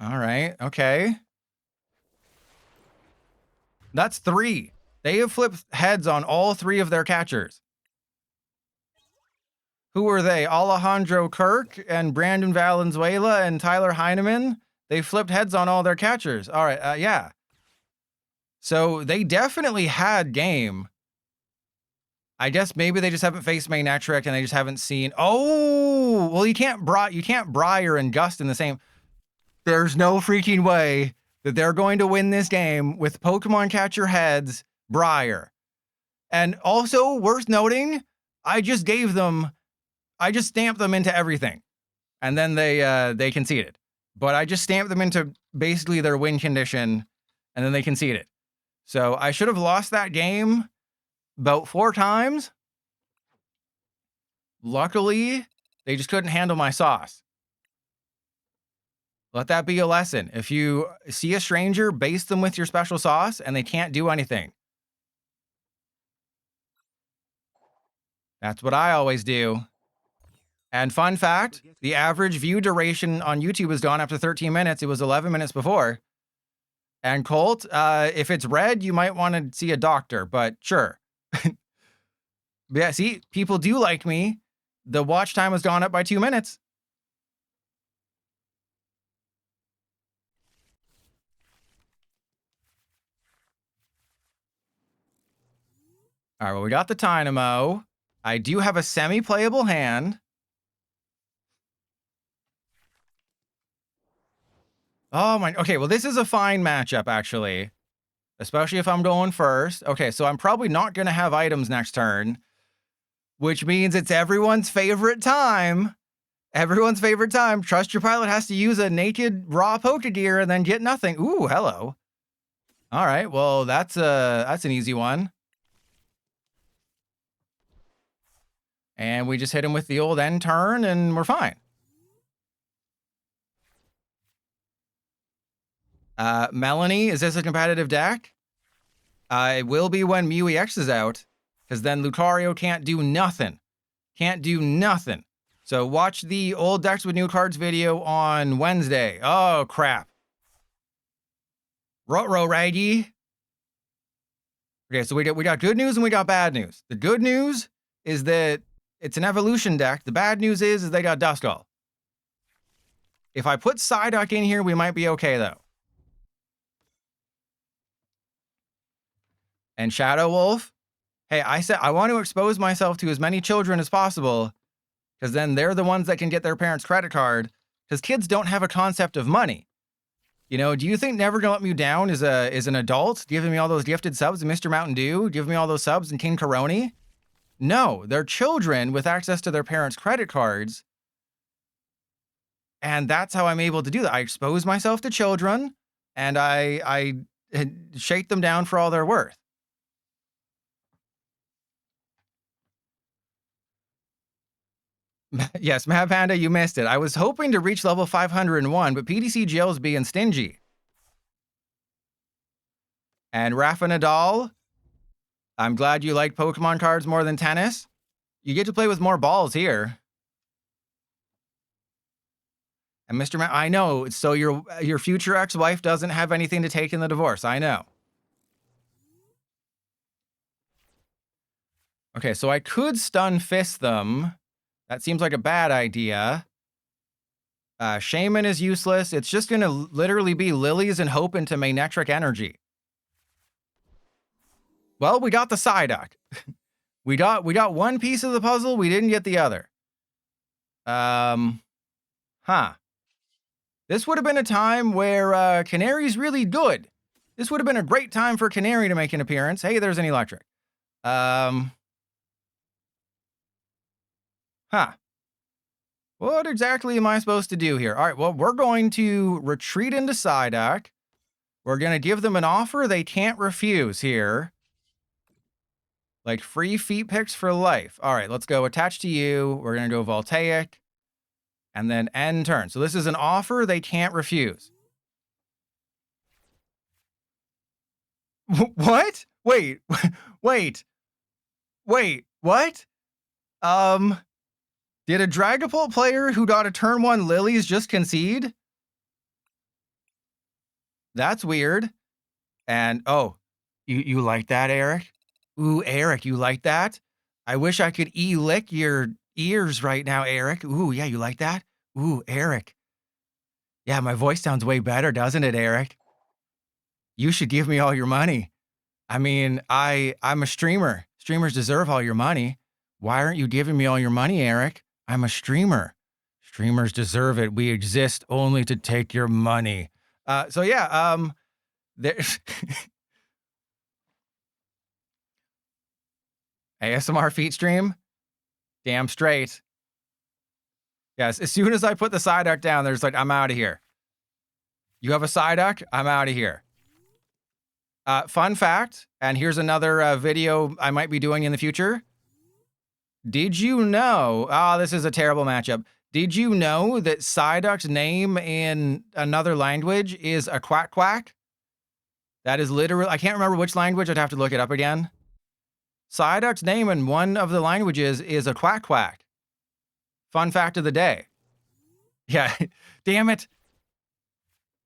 All right. Okay. That's 3. They have flipped heads on all 3 of their catchers. Who are they? Alejandro Kirk and Brandon Valenzuela and Tyler Heineman. They flipped heads on all their catchers. All right. Yeah. So they definitely had game. I guess maybe they just haven't faced Manectric and they just haven't seen. Oh, well, you can't Briar and Gust in the same. There's no freaking way that they're going to win this game with Pokemon catcher heads, Briar. And also worth noting, I just stamped them into everything. And then they conceded. But I just stamped them into basically their win condition and then they conceded. So I should have lost that game about 4 times. Luckily, they just couldn't handle my sauce. Let that be a lesson. If you see a stranger, base them with your special sauce and they can't do anything. That's what I always do. And fun fact, the average view duration on YouTube is gone after 13 minutes. It was 11 minutes before. And Colt, if it's red, you might want to see a doctor, but sure. Yeah, see, people do like me. The watch time has gone up by 2 minutes. All right, well, we got the Tynamo. I do have a semi-playable hand. Oh my, okay, well, this is a fine matchup, actually. Especially if I'm going first. Okay, so I'm probably not going to have items next turn. Which means it's everyone's favorite time. Everyone's favorite time. Trust your pilot has to use a naked raw Pokegear and then get nothing. Ooh, hello. All right, well, that's an easy one. And we just hit him with the old end turn and we're fine. Melanie, is this a competitive deck? It will be when Mew EX is out, because then Lucario can't do nothing. Can't do nothing. So watch the old decks with new cards video on Wednesday. Oh, crap. Ruh-roh, Raggy. Okay, so we got good news and we got bad news. The good news is that it's an evolution deck. The bad news is they got Duskull. If I put Psyduck in here, we might be okay, though. And Shadow Wolf. Hey, I said I want to expose myself to as many children as possible, because then they're the ones that can get their parents' credit card, because kids don't have a concept of money. You know, do you think Never Gonna Let Me Down is an adult giving me all those gifted subs in Mr. Mountain Dew, giving me all those subs in King Karoni? No, they're children with access to their parents' credit cards. And that's how I'm able to do that. I expose myself to children, and I shake them down for all they're worth. Yes, Mad Panda, you missed it. I was hoping to reach level 501, but PDC Jail's being stingy. And Rafa Nadal, I'm glad you like Pokemon cards more than tennis. You get to play with more balls here. And Mr. I know, so your future ex-wife doesn't have anything to take in the divorce. I know. Okay, so I could Stunfisk them. That seems like a bad idea. Shaymin is useless. It's just going to literally be Lilies and Hope into Manectric Energy. Well, we got the Psyduck. we got one piece of the puzzle. We didn't get the other. This would have been a time where Canari's really good. This would have been a great time for Canari to make an appearance. Hey, there's an Electric. What exactly am I supposed to do here? All right, well, we're going to retreat into Psyduck. We're going to give them an offer they can't refuse here. Like free feet picks for life. All right, let's go attach to you. We're going to go Voltaic. And then end turn. So this is an offer they can't refuse. What? Wait, what? Did a Dragapult player who got a turn 1 Lilies just concede? That's weird. And, oh, you like that, Eric? Ooh, Eric, you like that? I wish I could lick your ears right now, Eric. Ooh, yeah, you like that? Ooh, Eric. Yeah, my voice sounds way better, doesn't it, Eric? You should give me all your money. I mean, I'm a streamer. Streamers deserve all your money. Why aren't you giving me all your money, Eric? I'm a streamer. Streamers deserve it. We exist only to take your money. So yeah, there's ASMR feet stream. Damn straight. Yes, as soon as I put the Psyduck down, there's like, I'm out of here. You have a Psyduck? I'm out of here. Fun fact, and here's another video I might be doing in the future. Did you know, this is a terrible matchup. Did you know that Psyduck's name in another language is a quack quack? That is literally, I can't remember which language, I'd have to look it up again. Psyduck's name in one of the languages is a quack quack. Fun fact of the day. Yeah, damn it.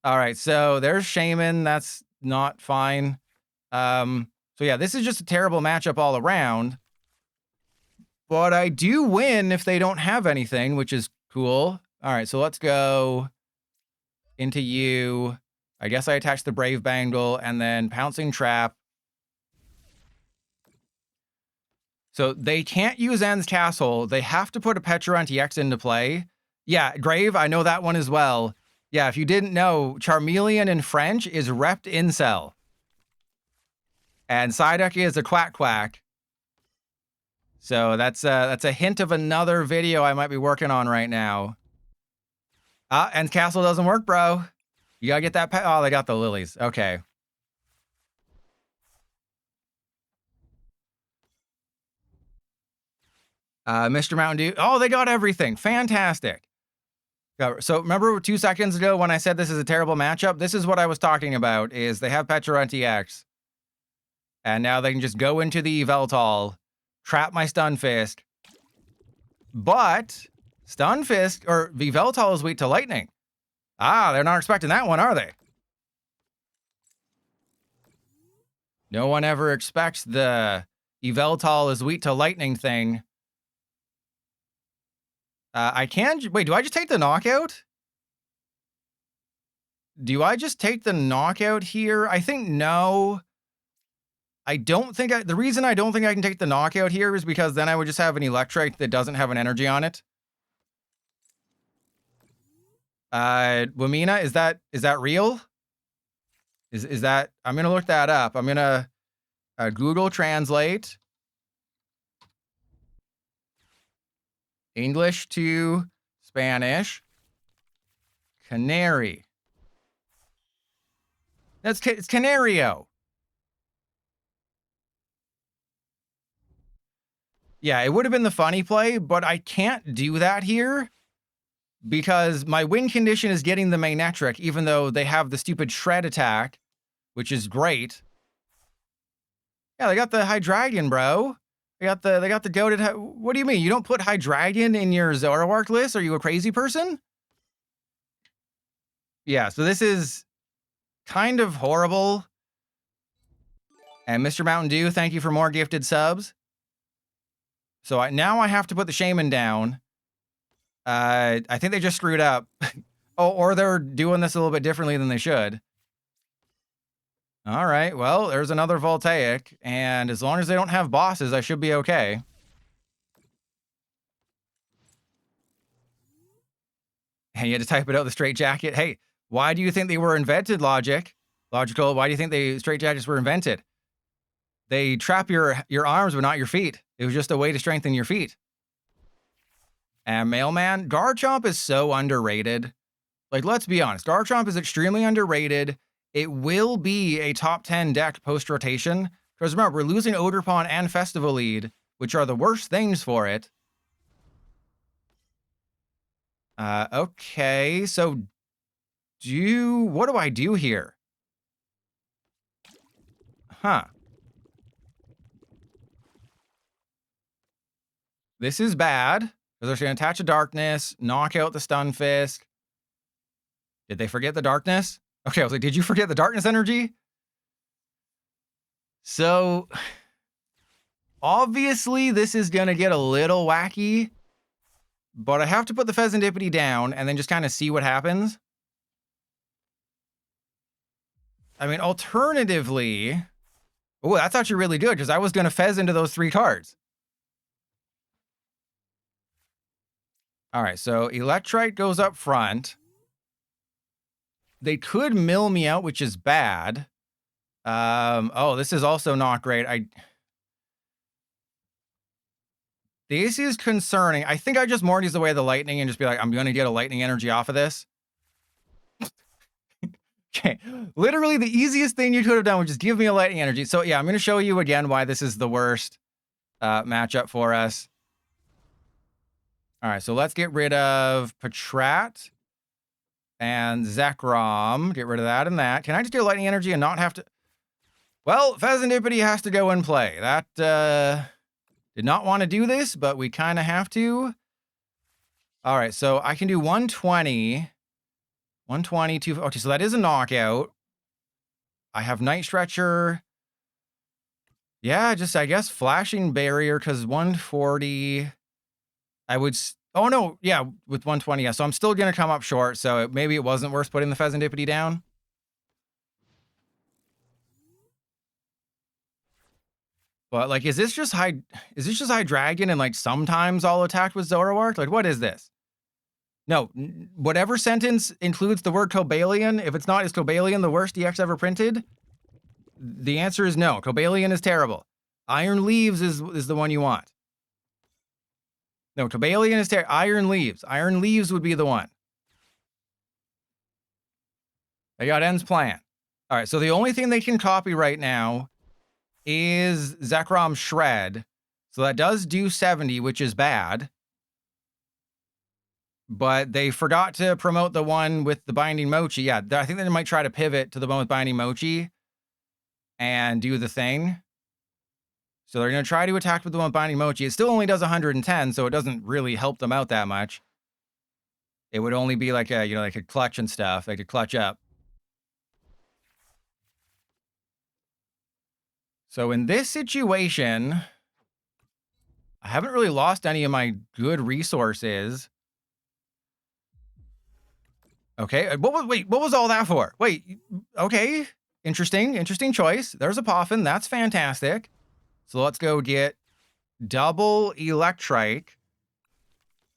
All right, so there's Shaymin. That's not fine. So yeah, this is just a terrible matchup all around. But I do win if they don't have anything, which is cool. All right, so let's go into you. I guess I attach the Brave Bangle and then Pouncing Trap. So they can't use Zen's Castle. They have to put a Patrat EX into play. Yeah, Grave, I know that one as well. Yeah, if you didn't know, Charmeleon in French is repped incel. And Psyduck is a quack quack. So that's a hint of another video I might be working on right now. And Castle doesn't work, bro. You gotta get that oh, they got the Lilies. Okay. Mr. Mountain Dew. Oh, they got everything. Fantastic. So remember 2 seconds ago when I said this is a terrible matchup? This is what I was talking about, is they have Patrat EX. And now they can just go into the Yveltal, trap my Stunfisk. But Stunfisk, or Yveltal is weak to lightning. Ah, they're not expecting that one, are they? No one ever expects the Yveltal is weak to lightning thing. I can... Wait, do I just take the knockout? Do I just take the knockout here? I think no. I don't think... the reason I don't think I can take the knockout here is because then I would just have an Electric that doesn't have an energy on it. Wamina, is that real? Is that... I'm gonna look that up. I'm gonna Google Translate English to Spanish. Canary. It's Canario. Yeah, it would have been the funny play, but I can't do that here because my win condition is getting the Manectric, even though they have the stupid shred attack, which is great. Yeah, they got the Hydreigon, bro. They got the goated. What do you mean? You don't put Hydreigon in your Zoroark list? Are you a crazy person? Yeah, so this is kind of horrible. And Mr. Mountain Dew, thank you for more gifted subs. So now I have to put the Shaymin down. I think they just screwed up. Oh, or they're doing this a little bit differently than they should. All right, well, there's another Voltaic, and as long as they don't have bosses, I should be okay. Hey, you had to type it out the straight jacket. Hey, why do you think they were invented, Logical, why do you think straight jackets were invented? They trap your arms, but not your feet. It was just a way to strengthen your feet. And Mailman, Garchomp is so underrated. Like, let's be honest, Garchomp is extremely underrated. It will be a top 10 deck post-rotation. Because remember, we're losing Ogerpon and Festival Lead, which are the worst things for it. Okay, so what do I do here? Huh. This is bad, because they're going to attach a Darkness, knock out the Stunfisk. Did they forget the Darkness? Okay, I was like, did you forget the Darkness energy? So, obviously, this is going to get a little wacky, but I have to put the Fezandipiti down and then just kind of see what happens. I mean, alternatively... Oh, that's actually really good, because I was going to Fez into those 3 cards. All right, so Electrite goes up front. They could mill me out, which is bad. Oh, this is also not great. This is concerning. I think I just Morty's away the lightning and just be like, I'm going to get a lightning energy off of this. Okay, literally the easiest thing you could have done was just give me a lightning energy. So yeah, I'm going to show you again why this is the worst matchup for us. All right, so let's get rid of Patrat and Zekrom. Get rid of that and that. Can I just do lightning energy and not have to... Well, Fezandipiti has to go and play. That did not want to do this, but we kind of have to. All right, so I can do 120. 120, okay, so that is a knockout. I have Night Stretcher. Yeah, just, I guess, Flashing Barrier, because 140... I would... Oh, no. Yeah, with 120. Yeah, so I'm still going to come up short. So maybe it wasn't worth putting the Fezandipiti down. But, like, is this just Hydreigon and, like, sometimes I'll attack with Zoroark? Like, what is this? No. Whatever sentence includes the word Cobalion, if it's not, is Cobalion the worst EX ever printed? The answer is no. Cobalion is terrible. Iron Leaves is the one you want. No, Cobalion is terrible. Iron Leaves. Iron Leaves would be the one. They got End's plan. All right, so the only thing they can copy right now is Zekrom Shred. So that does do 70, which is bad. But they forgot to promote the one with the Binding Mochi. Yeah, I think they might try to pivot to the one with Binding Mochi and do the thing. So they're going to try to attack with the one Binding Mochi. It still only does 110, so it doesn't really help them out that much. It would only be like a, like a clutch and stuff. They could clutch up. So in this situation, I haven't really lost any of my good resources. Okay, what was all that for? Wait, okay, interesting choice. There's a Poffin, that's fantastic. So let's go get double Electric.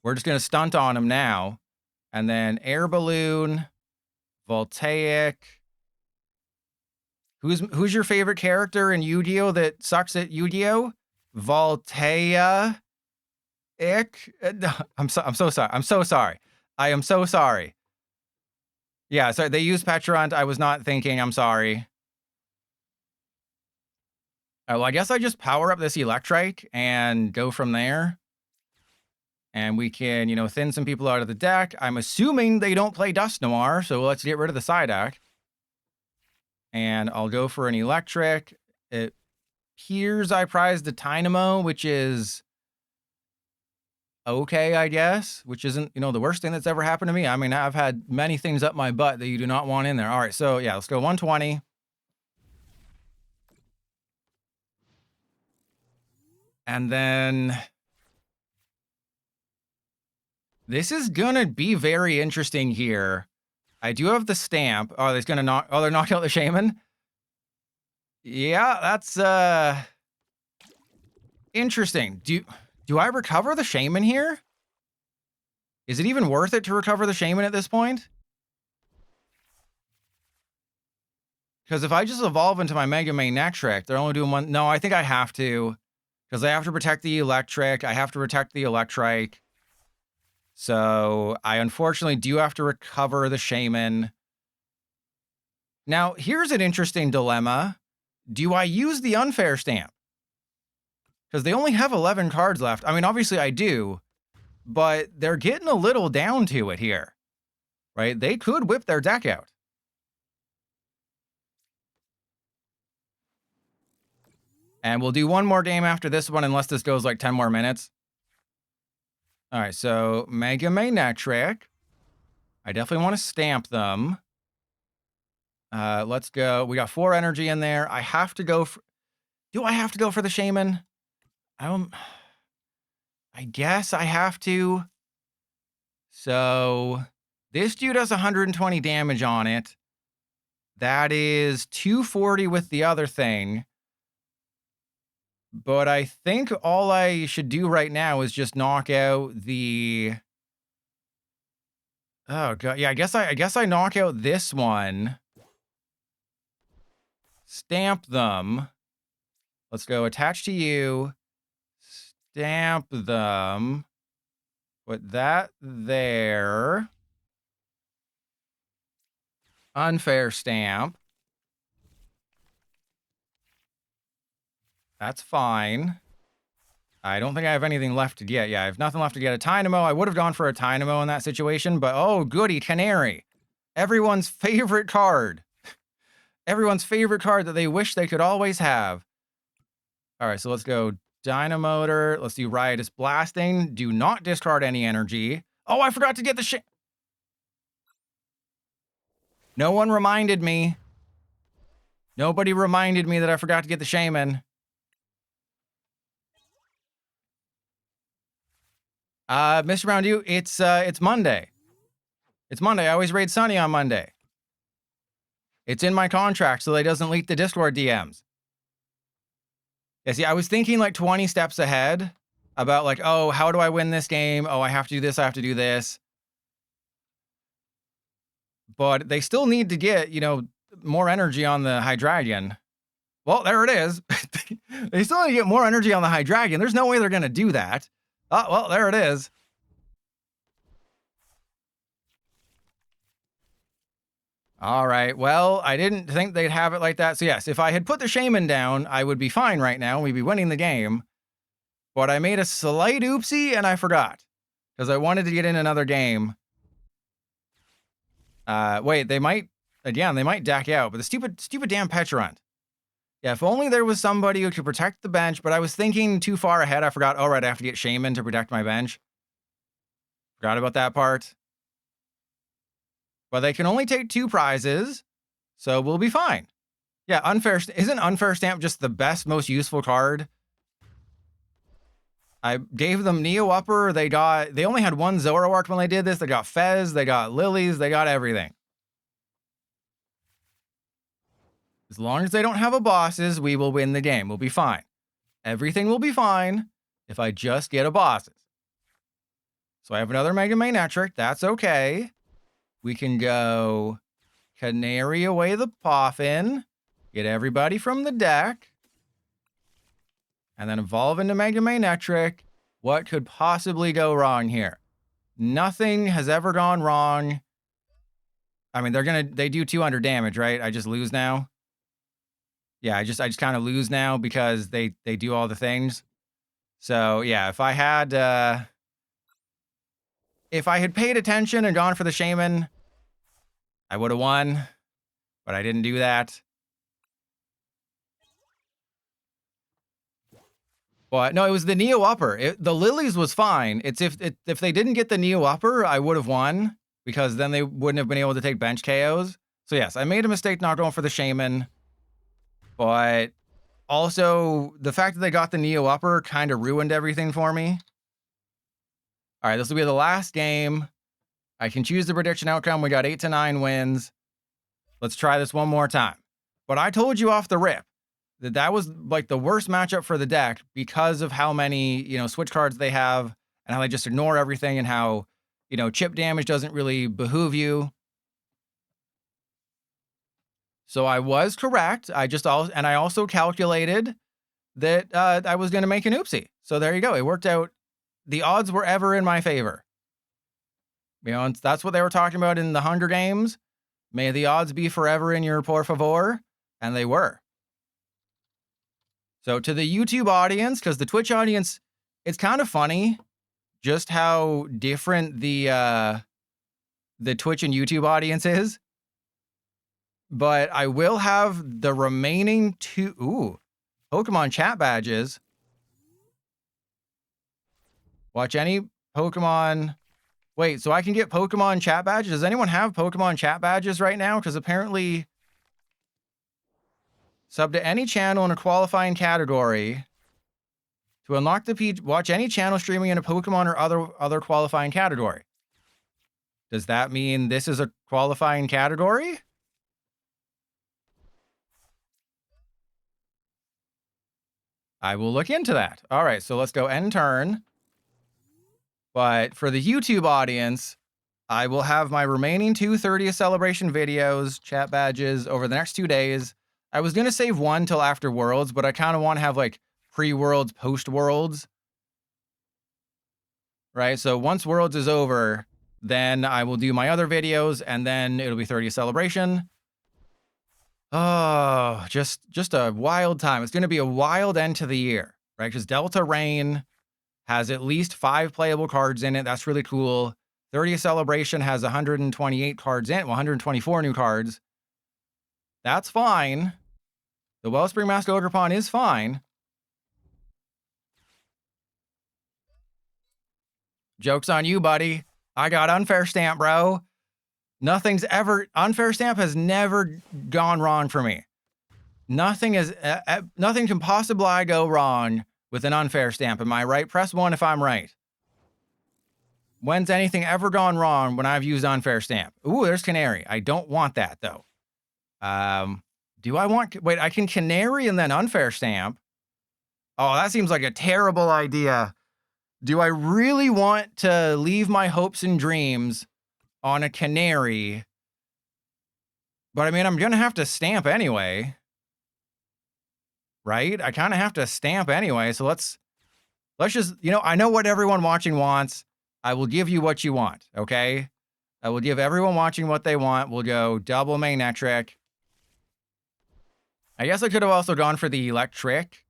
We're just gonna stunt on him now. And then Air Balloon, Voltaic. Who's your favorite character in Yu-Gi-Oh that sucks at Yu-Gi-Oh? Voltaic. I'm so sorry. I'm so sorry. I am so sorry. Yeah, so they used Patrat. I was not thinking. I'm sorry. Well, I guess I just power up this Electric and go from there. And we can, thin some people out of the deck. I'm assuming they don't play Dust Noir, so let's get rid of the Psyduck. And I'll go for an Electric. It appears I prized the Tynamo, which is okay, I guess, which isn't, the worst thing that's ever happened to me. I mean, I've had many things up my butt that you do not want in there. All right, so yeah, let's go 120. And then this is gonna be very interesting here. I do have the stamp. Oh, they're gonna knock. Oh, they're knocking out the Shaymin. Yeah, that's interesting. Do I recover the Shaymin here? Is it even worth it to recover the Shaymin at this point? Because if I just evolve into my Mega Manectric, they're only doing one. No, I think I have to. Because I have to protect the Electric. I have to protect the Electric. So I unfortunately do have to recover the Shaymin. Now, here's an interesting dilemma. Do I use the unfair stamp? Because they only have 11 cards left. I mean, obviously I do, but they're getting a little down to it here, right? They could whip their deck out. And we'll do one more game after this one, unless this goes like 10 more minutes. All right, so Mega Manectric. I definitely want to stamp them. Let's go. We got 4 energy in there. I have to go for... Do I have to go for the Shaymin? I guess I have to. So this dude has 120 damage on it. That is 240 with the other thing. But I think all I should do right now is just knock out the... Oh god, yeah, I guess I knock out this one. Stamp them. Let's go attach to you. Stamp them. Put that there. Unfair stamp. That's fine. I don't think I have anything left to get. Yeah, I have nothing left to get. A Tynamo. I would have gone for a Tynamo in that situation, but oh, goody, Canari. Everyone's favorite card. Everyone's favorite card that they wish they could always have. All right, so let's go Dynamotor. Let's do Riotous Blasting. Do not discard any energy. Oh, I forgot to get the shit. No one reminded me. Nobody reminded me that I forgot to get the Shaymin. Mr. Brown, it's Monday. It's Monday. I always raid Sunny on Monday. It's in my contract so that it doesn't leak the Discord DMs. Yeah, see, I was thinking like 20 steps ahead about like, oh, how do I win this game? Oh, I have to do this. I have to do this. But they still need to get, more energy on the Hydreigon. Well, there it is. They still need to get more energy on the Hydreigon. There's no way they're going to do that. Oh, well, there it is. All right. Well, I didn't think they'd have it like that. So yes, if I had put the Shaymin down, I would be fine right now. We'd be winning the game. But I made a slight oopsie and I forgot. Because I wanted to get in another game. Wait, they might... Again, they might deck out. But the stupid damn Patrat. Yeah, if only there was somebody who could protect the bench, but I was thinking too far ahead. I forgot, all right, I have to get Shaymin to protect my bench. Forgot about that part. But they can only take 2 prizes, so we'll be fine. Yeah, isn't Unfair Stamp just the best, most useful card? I gave them Neo Upper. They only had 1 Zoroark when they did this. They got Fez, they got Lilies, they got everything. As long as they don't have a bosses, we will win the game. We'll be fine. Everything will be fine if I just get a bosses. So I have another Mega Manectric. That's okay. We can go Canari away the Poffin. Get everybody from the deck. And then evolve into Mega Manectric. What could possibly go wrong here? Nothing has ever gone wrong. I mean, they do 200 damage, right? I just lose now. Yeah, I just kind of lose now because they do all the things. So yeah, if I had paid attention and gone for the Shaymin, I would have won, but I didn't do that. But no, it was the Neo Upper. The Lilies was fine. It's if they didn't get the Neo Upper, I would have won because then they wouldn't have been able to take bench KOs. So yes, I made a mistake not going for the Shaymin. But also, the fact that they got the Neo Upper kind of ruined everything for me. All right, this will be the last game. I can choose the prediction outcome. We got 8 to 9 wins. Let's try this one more time. But I told you off the rip that was like the worst matchup for the deck because of how many, switch cards they have and how they just ignore everything and how, chip damage doesn't really behoove you. So I was correct. I also calculated that I was going to make an oopsie. So there you go. It worked out. The odds were ever in my favor. And that's what they were talking about in the Hunger Games. May the odds be forever in your por favor. And they were. So to the YouTube audience, because the Twitch audience, it's kind of funny just how different the Twitch and YouTube audience is. But I will have the remaining 2 Pokemon chat badges. Watch any Pokemon. Wait, so I can get Pokemon chat badges? Does anyone have Pokemon chat badges right now? Because apparently sub to any channel in a qualifying category to unlock watch any channel streaming in a Pokemon or other qualifying category. Does that mean this is a qualifying category? I will look into that. All right, so let's go end turn. But for the YouTube audience, I will have my remaining 2 30th celebration videos, chat badges, over the next 2 days. I was going to save one till after Worlds, but I kind of want to have like pre-Worlds, post-Worlds. Right, so once Worlds is over, then I will do my other videos, and then it'll be 30th celebration. Oh, just a wild time. It's going to be a wild end to the year, right? Because Delta Rain has at least 5 playable cards in it. That's really cool. 30th Celebration has 128 cards in it, 124 new cards. That's fine. The Wellspring Mask Ogerpon is fine. Joke's on you, buddy. I got Unfair Stamp, bro. Unfair Stamp has never gone wrong for me. Nothing can possibly go wrong with an Unfair Stamp. Am I right? Press 1 if I'm right. When's anything ever gone wrong when I've used Unfair Stamp? Ooh, there's Canari. I don't want that, though. Do I want... Wait, I can Canari and then Unfair Stamp. Oh, that seems like a terrible idea. Do I really want to leave my hopes and dreams on a Canari? But I mean, I'm going to have to stamp anyway. Right? I kind of have to stamp anyway. So let's just, I know what everyone watching wants. I will give you what you want. Okay. I will give everyone watching what they want. We'll go double Manectric. I guess I could have also gone for the Electric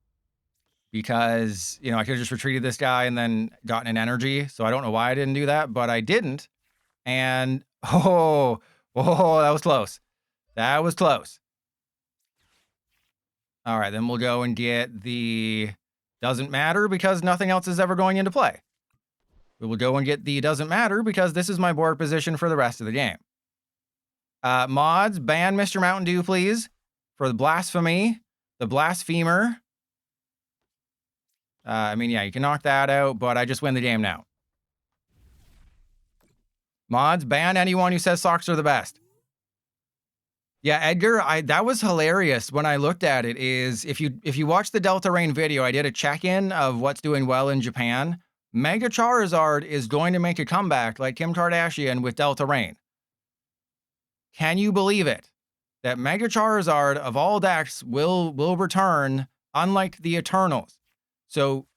because, I could have just retreated this guy and then gotten an energy. So I don't know why I didn't do that, but I didn't. And, that was close. That was close. All right, then we'll go and get the doesn't matter because nothing else is ever going into play. We will go and get the doesn't matter because this is my board position for the rest of the game. Mods, ban Mr. Mountain Dew, please, for the blasphemy, the blasphemer. I mean, yeah, you can knock that out, but I just win the game now. Mods, ban anyone who says socks are the best. Yeah, Edgar, that was hilarious when I looked at it. Is if you watch the Delta Rain video, I did a check-in of what's doing well in Japan. Mega Charizard is going to make a comeback like Kim Kardashian with Delta Rain. Can you believe it? That Mega Charizard of all decks will return, unlike the Eternals. So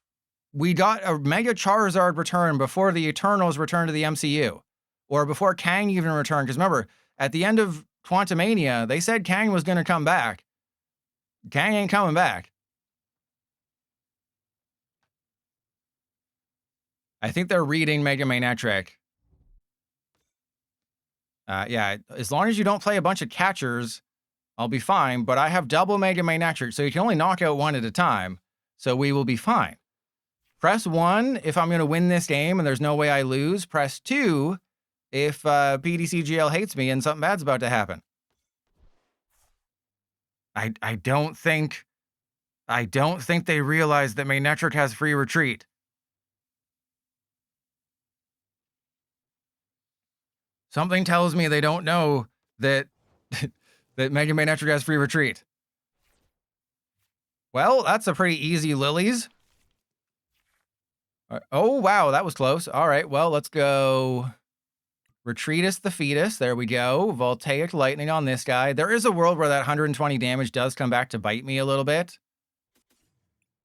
we got a Mega Charizard return before the Eternals returned to the MCU. Or before Kang even returned. Because remember, at the end of Quantumania, they said Kang was going to come back. Kang ain't coming back. I think they're reading Mega Manectric. Yeah, as long as you don't play a bunch of catchers, I'll be fine. But I have double Mega Manectric, so you can only knock out one at a time. So we will be fine. Press 1 if I'm going to win this game and there's no way I lose. Press 2 if PDCGL hates me and something bad's about to happen. I don't think they realize that Manectric has free retreat. Something tells me they don't know that that Mega Manectric has free retreat. Well, that's a pretty easy Lilies. Oh, wow, that was close. All right, well, let's go Retreatus the Fetus. There we go. Voltaic Lightning on this guy. There is a world where that 120 damage does come back to bite me a little bit.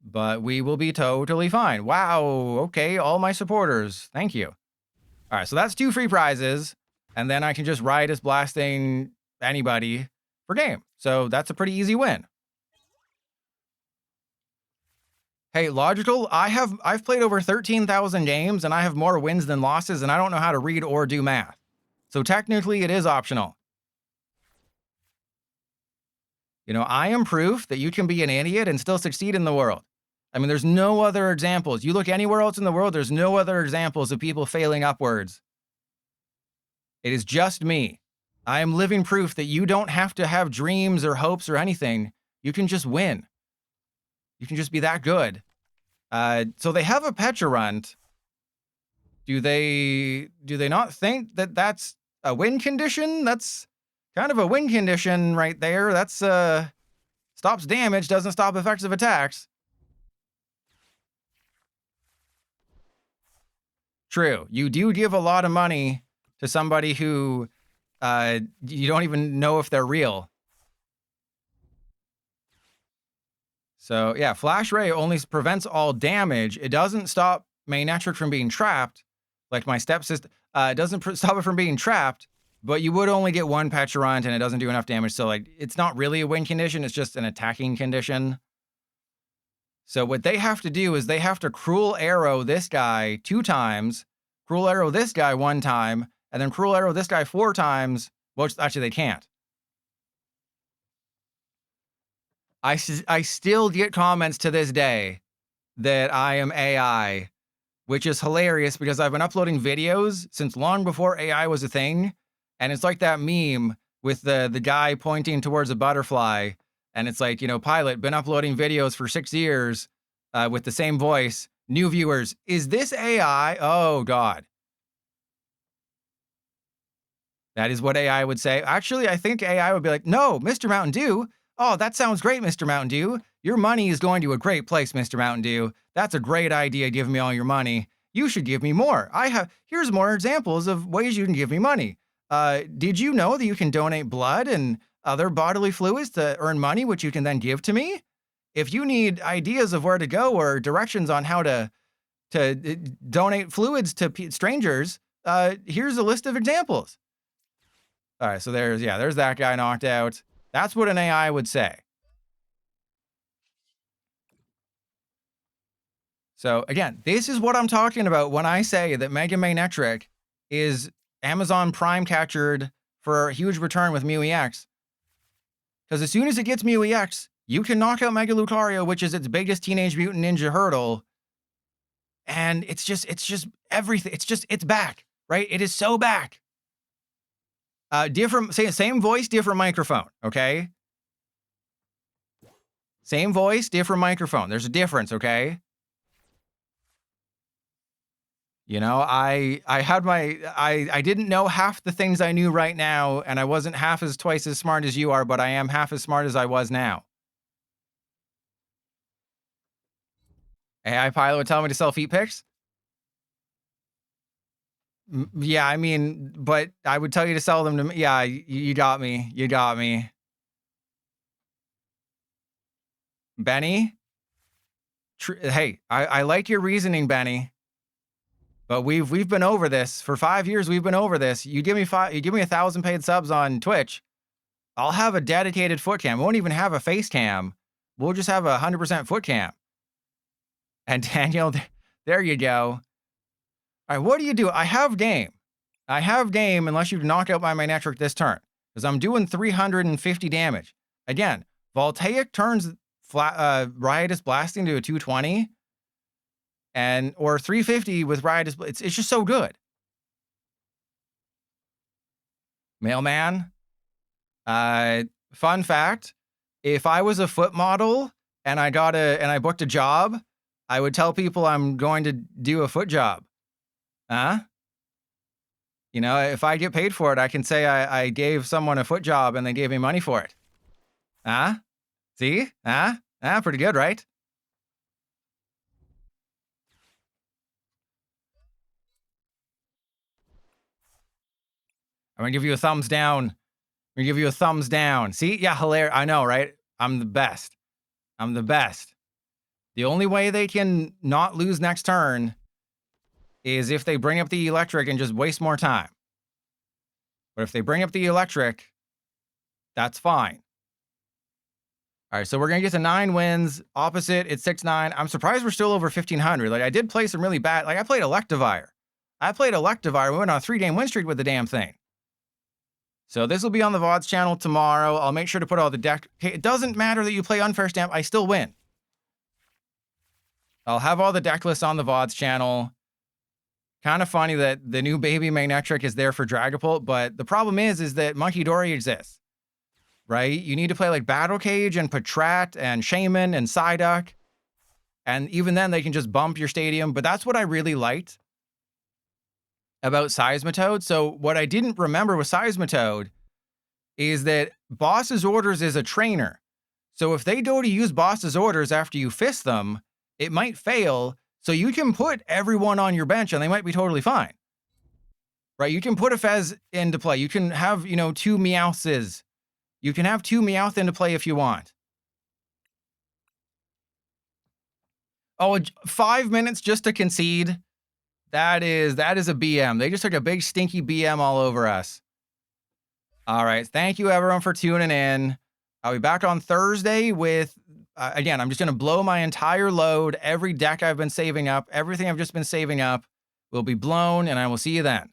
But we will be totally fine. Wow, okay, all my supporters. Thank you. All right, so that's 2 free prizes. And then I can just ride as blasting anybody for game. So that's a pretty easy win. Hey, Logical, I've played over 13,000 games and I have more wins than losses and I don't know how to read or do math. So technically it is optional. You know, I am proof that you can be an idiot and still succeed in the world. I mean, there's no other examples. You look anywhere else in the world, there's no other examples of people failing upwards. It is just me. I am living proof that you don't have to have dreams or hopes or anything. You can just win. You can just be that good. So they have a Pecharunt. Do they not think that that's a win condition? That's kind of a win condition right there. That's stops damage, doesn't stop effective attacks. True. You do give a lot of money to somebody who you don't even know if they're real. So yeah, Flash Ray only prevents all damage. It doesn't stop Manectric from being trapped, like my stepsister. It doesn't stop it from being trapped, but you would only get 1 Pecharunt and it doesn't do enough damage. So like, it's not really a win condition. It's just an attacking condition. So what they have to do is they have to Cruel Arrow this guy 2 times, Cruel Arrow this guy 1 time, and then Cruel Arrow this guy 4 times. Well, actually they can't. I still get comments to this day that I am AI, which is hilarious because I've been uploading videos since long before AI was a thing. And it's like that meme with the guy pointing towards a butterfly. And it's like, you know, Pilot, been uploading videos for 6 years with the same voice. New viewers, is this AI? Oh, God. That is what AI would say. Actually, I think AI would be like, no, Mr. Mountain Dew. Oh, that sounds great, Mr. Mountain Dew. Your money is going to a great place, Mr. Mountain Dew. That's a great idea, giving me all your money. You should give me more. Here's more examples of ways you can give me money. Did you know that you can donate blood and other bodily fluids to earn money, which you can then give to me? If you need ideas of where to go or directions on how to donate fluids to strangers, here's a list of examples. All right, so there's that guy knocked out. That's what an AI would say. So again, this is what I'm talking about when I say that Mega Manectric is Amazon Prime Catchered for a huge return with Mew EX. Because as soon as it gets Mew EX, You can knock out Mega Lucario, which is its biggest Teenage Mutant Ninja hurdle. And it's just everything. It's back, right? It is so back. Same voice, different microphone, okay? Same voice, different microphone. There's a difference, okay? You know, I didn't know half the things I knew right now, and I wasn't twice as smart as you are, but I am half as smart as I was now. AI Pilot would tell me to sell feet pics? Yeah, I mean, but I would tell you to sell them to me. Yeah, you got me. You got me. Benny? Hey, I like your reasoning, Benny. But we've been over this. For 5 years, we've been over this. You give me 1,000 paid subs on Twitch, I'll have a dedicated foot cam. We won't even have a face cam. We'll just have 100% foot cam. And Daniel, there you go. All right, what do you do? I have game. I have game unless you knock out my Manectric this turn. Because I'm doing 350 damage. Again, Voltaic turns Riotous Blasting to a 220. Or 350 with Riotous. It's just so good. Mailman. Fun fact. If I was a foot model and I booked a job, I would tell people I'm going to do a foot job. Huh? You know, if I get paid for it, I can say I gave someone a foot job and they gave me money for it. Huh? See? Huh? Pretty good, right? I'm gonna give you a thumbs down. I'm gonna give you a thumbs down. See? Yeah, hilarious. I know, right? I'm the best. I'm the best. The only way they can not lose next turn is if they bring up the Electric and just waste more time. But if they bring up the Electric, that's fine. All right, so we're going to get to 9 wins. Opposite, it's 6-9. I'm surprised we're still over 1,500. Like, I did play some really bad. Like, I played Electivire. We went on a 3-game win streak with the damn thing. So this will be on the VODs channel tomorrow. I'll make sure to put all the deck. Okay, it doesn't matter that you play Unfair Stamp. I still win. I'll have all the deck lists on the VODs channel. Kind of funny that the new baby Manectric is there for Dragapult, but the problem is that Monkey Dory exists, right? You need to play like Battle Cage and Patrat and Shaymin and Psyduck, and even then they can just bump your stadium. But that's what I really liked about Seismitoad. So what I didn't remember with Seismitoad is that Boss's Orders is a trainer. So if they go to use Boss's Orders after you fist them, it might fail. So you can put everyone on your bench and they might be totally fine. Right? You can put a Fez into play. You can have, 2 Meowths. You can have 2 Meowth into play if you want. Oh, 5 minutes just to concede. That is a BM. They just took a big stinky BM all over us. All right. Thank you everyone for tuning in. I'll be back on Thursday with, again, I'm just going to blow my entire load. Every deck I've been saving up, everything I've just been saving up will be blown, and I will see you then.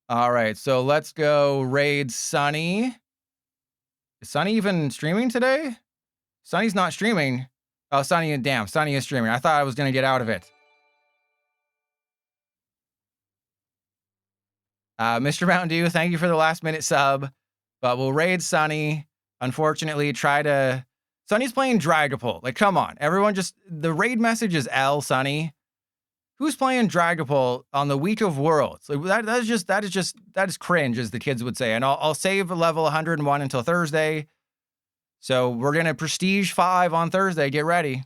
All right, so let's go raid Sunny. Is Sunny even streaming today? Sunny's not streaming. Oh, Sunny is streaming. I thought I was going to get out of it. Mr. Mountain Dew, thank you for the last minute sub. But we'll raid Sunny. Unfortunately, Sunny's playing Dragapult. Like, come on. Everyone the raid message is L, Sunny. Who's playing Dragapult on the week of Worlds? Like, that is cringe, as the kids would say. And I'll save level 101 until Thursday. So we're going to Prestige 5 on Thursday. Get ready.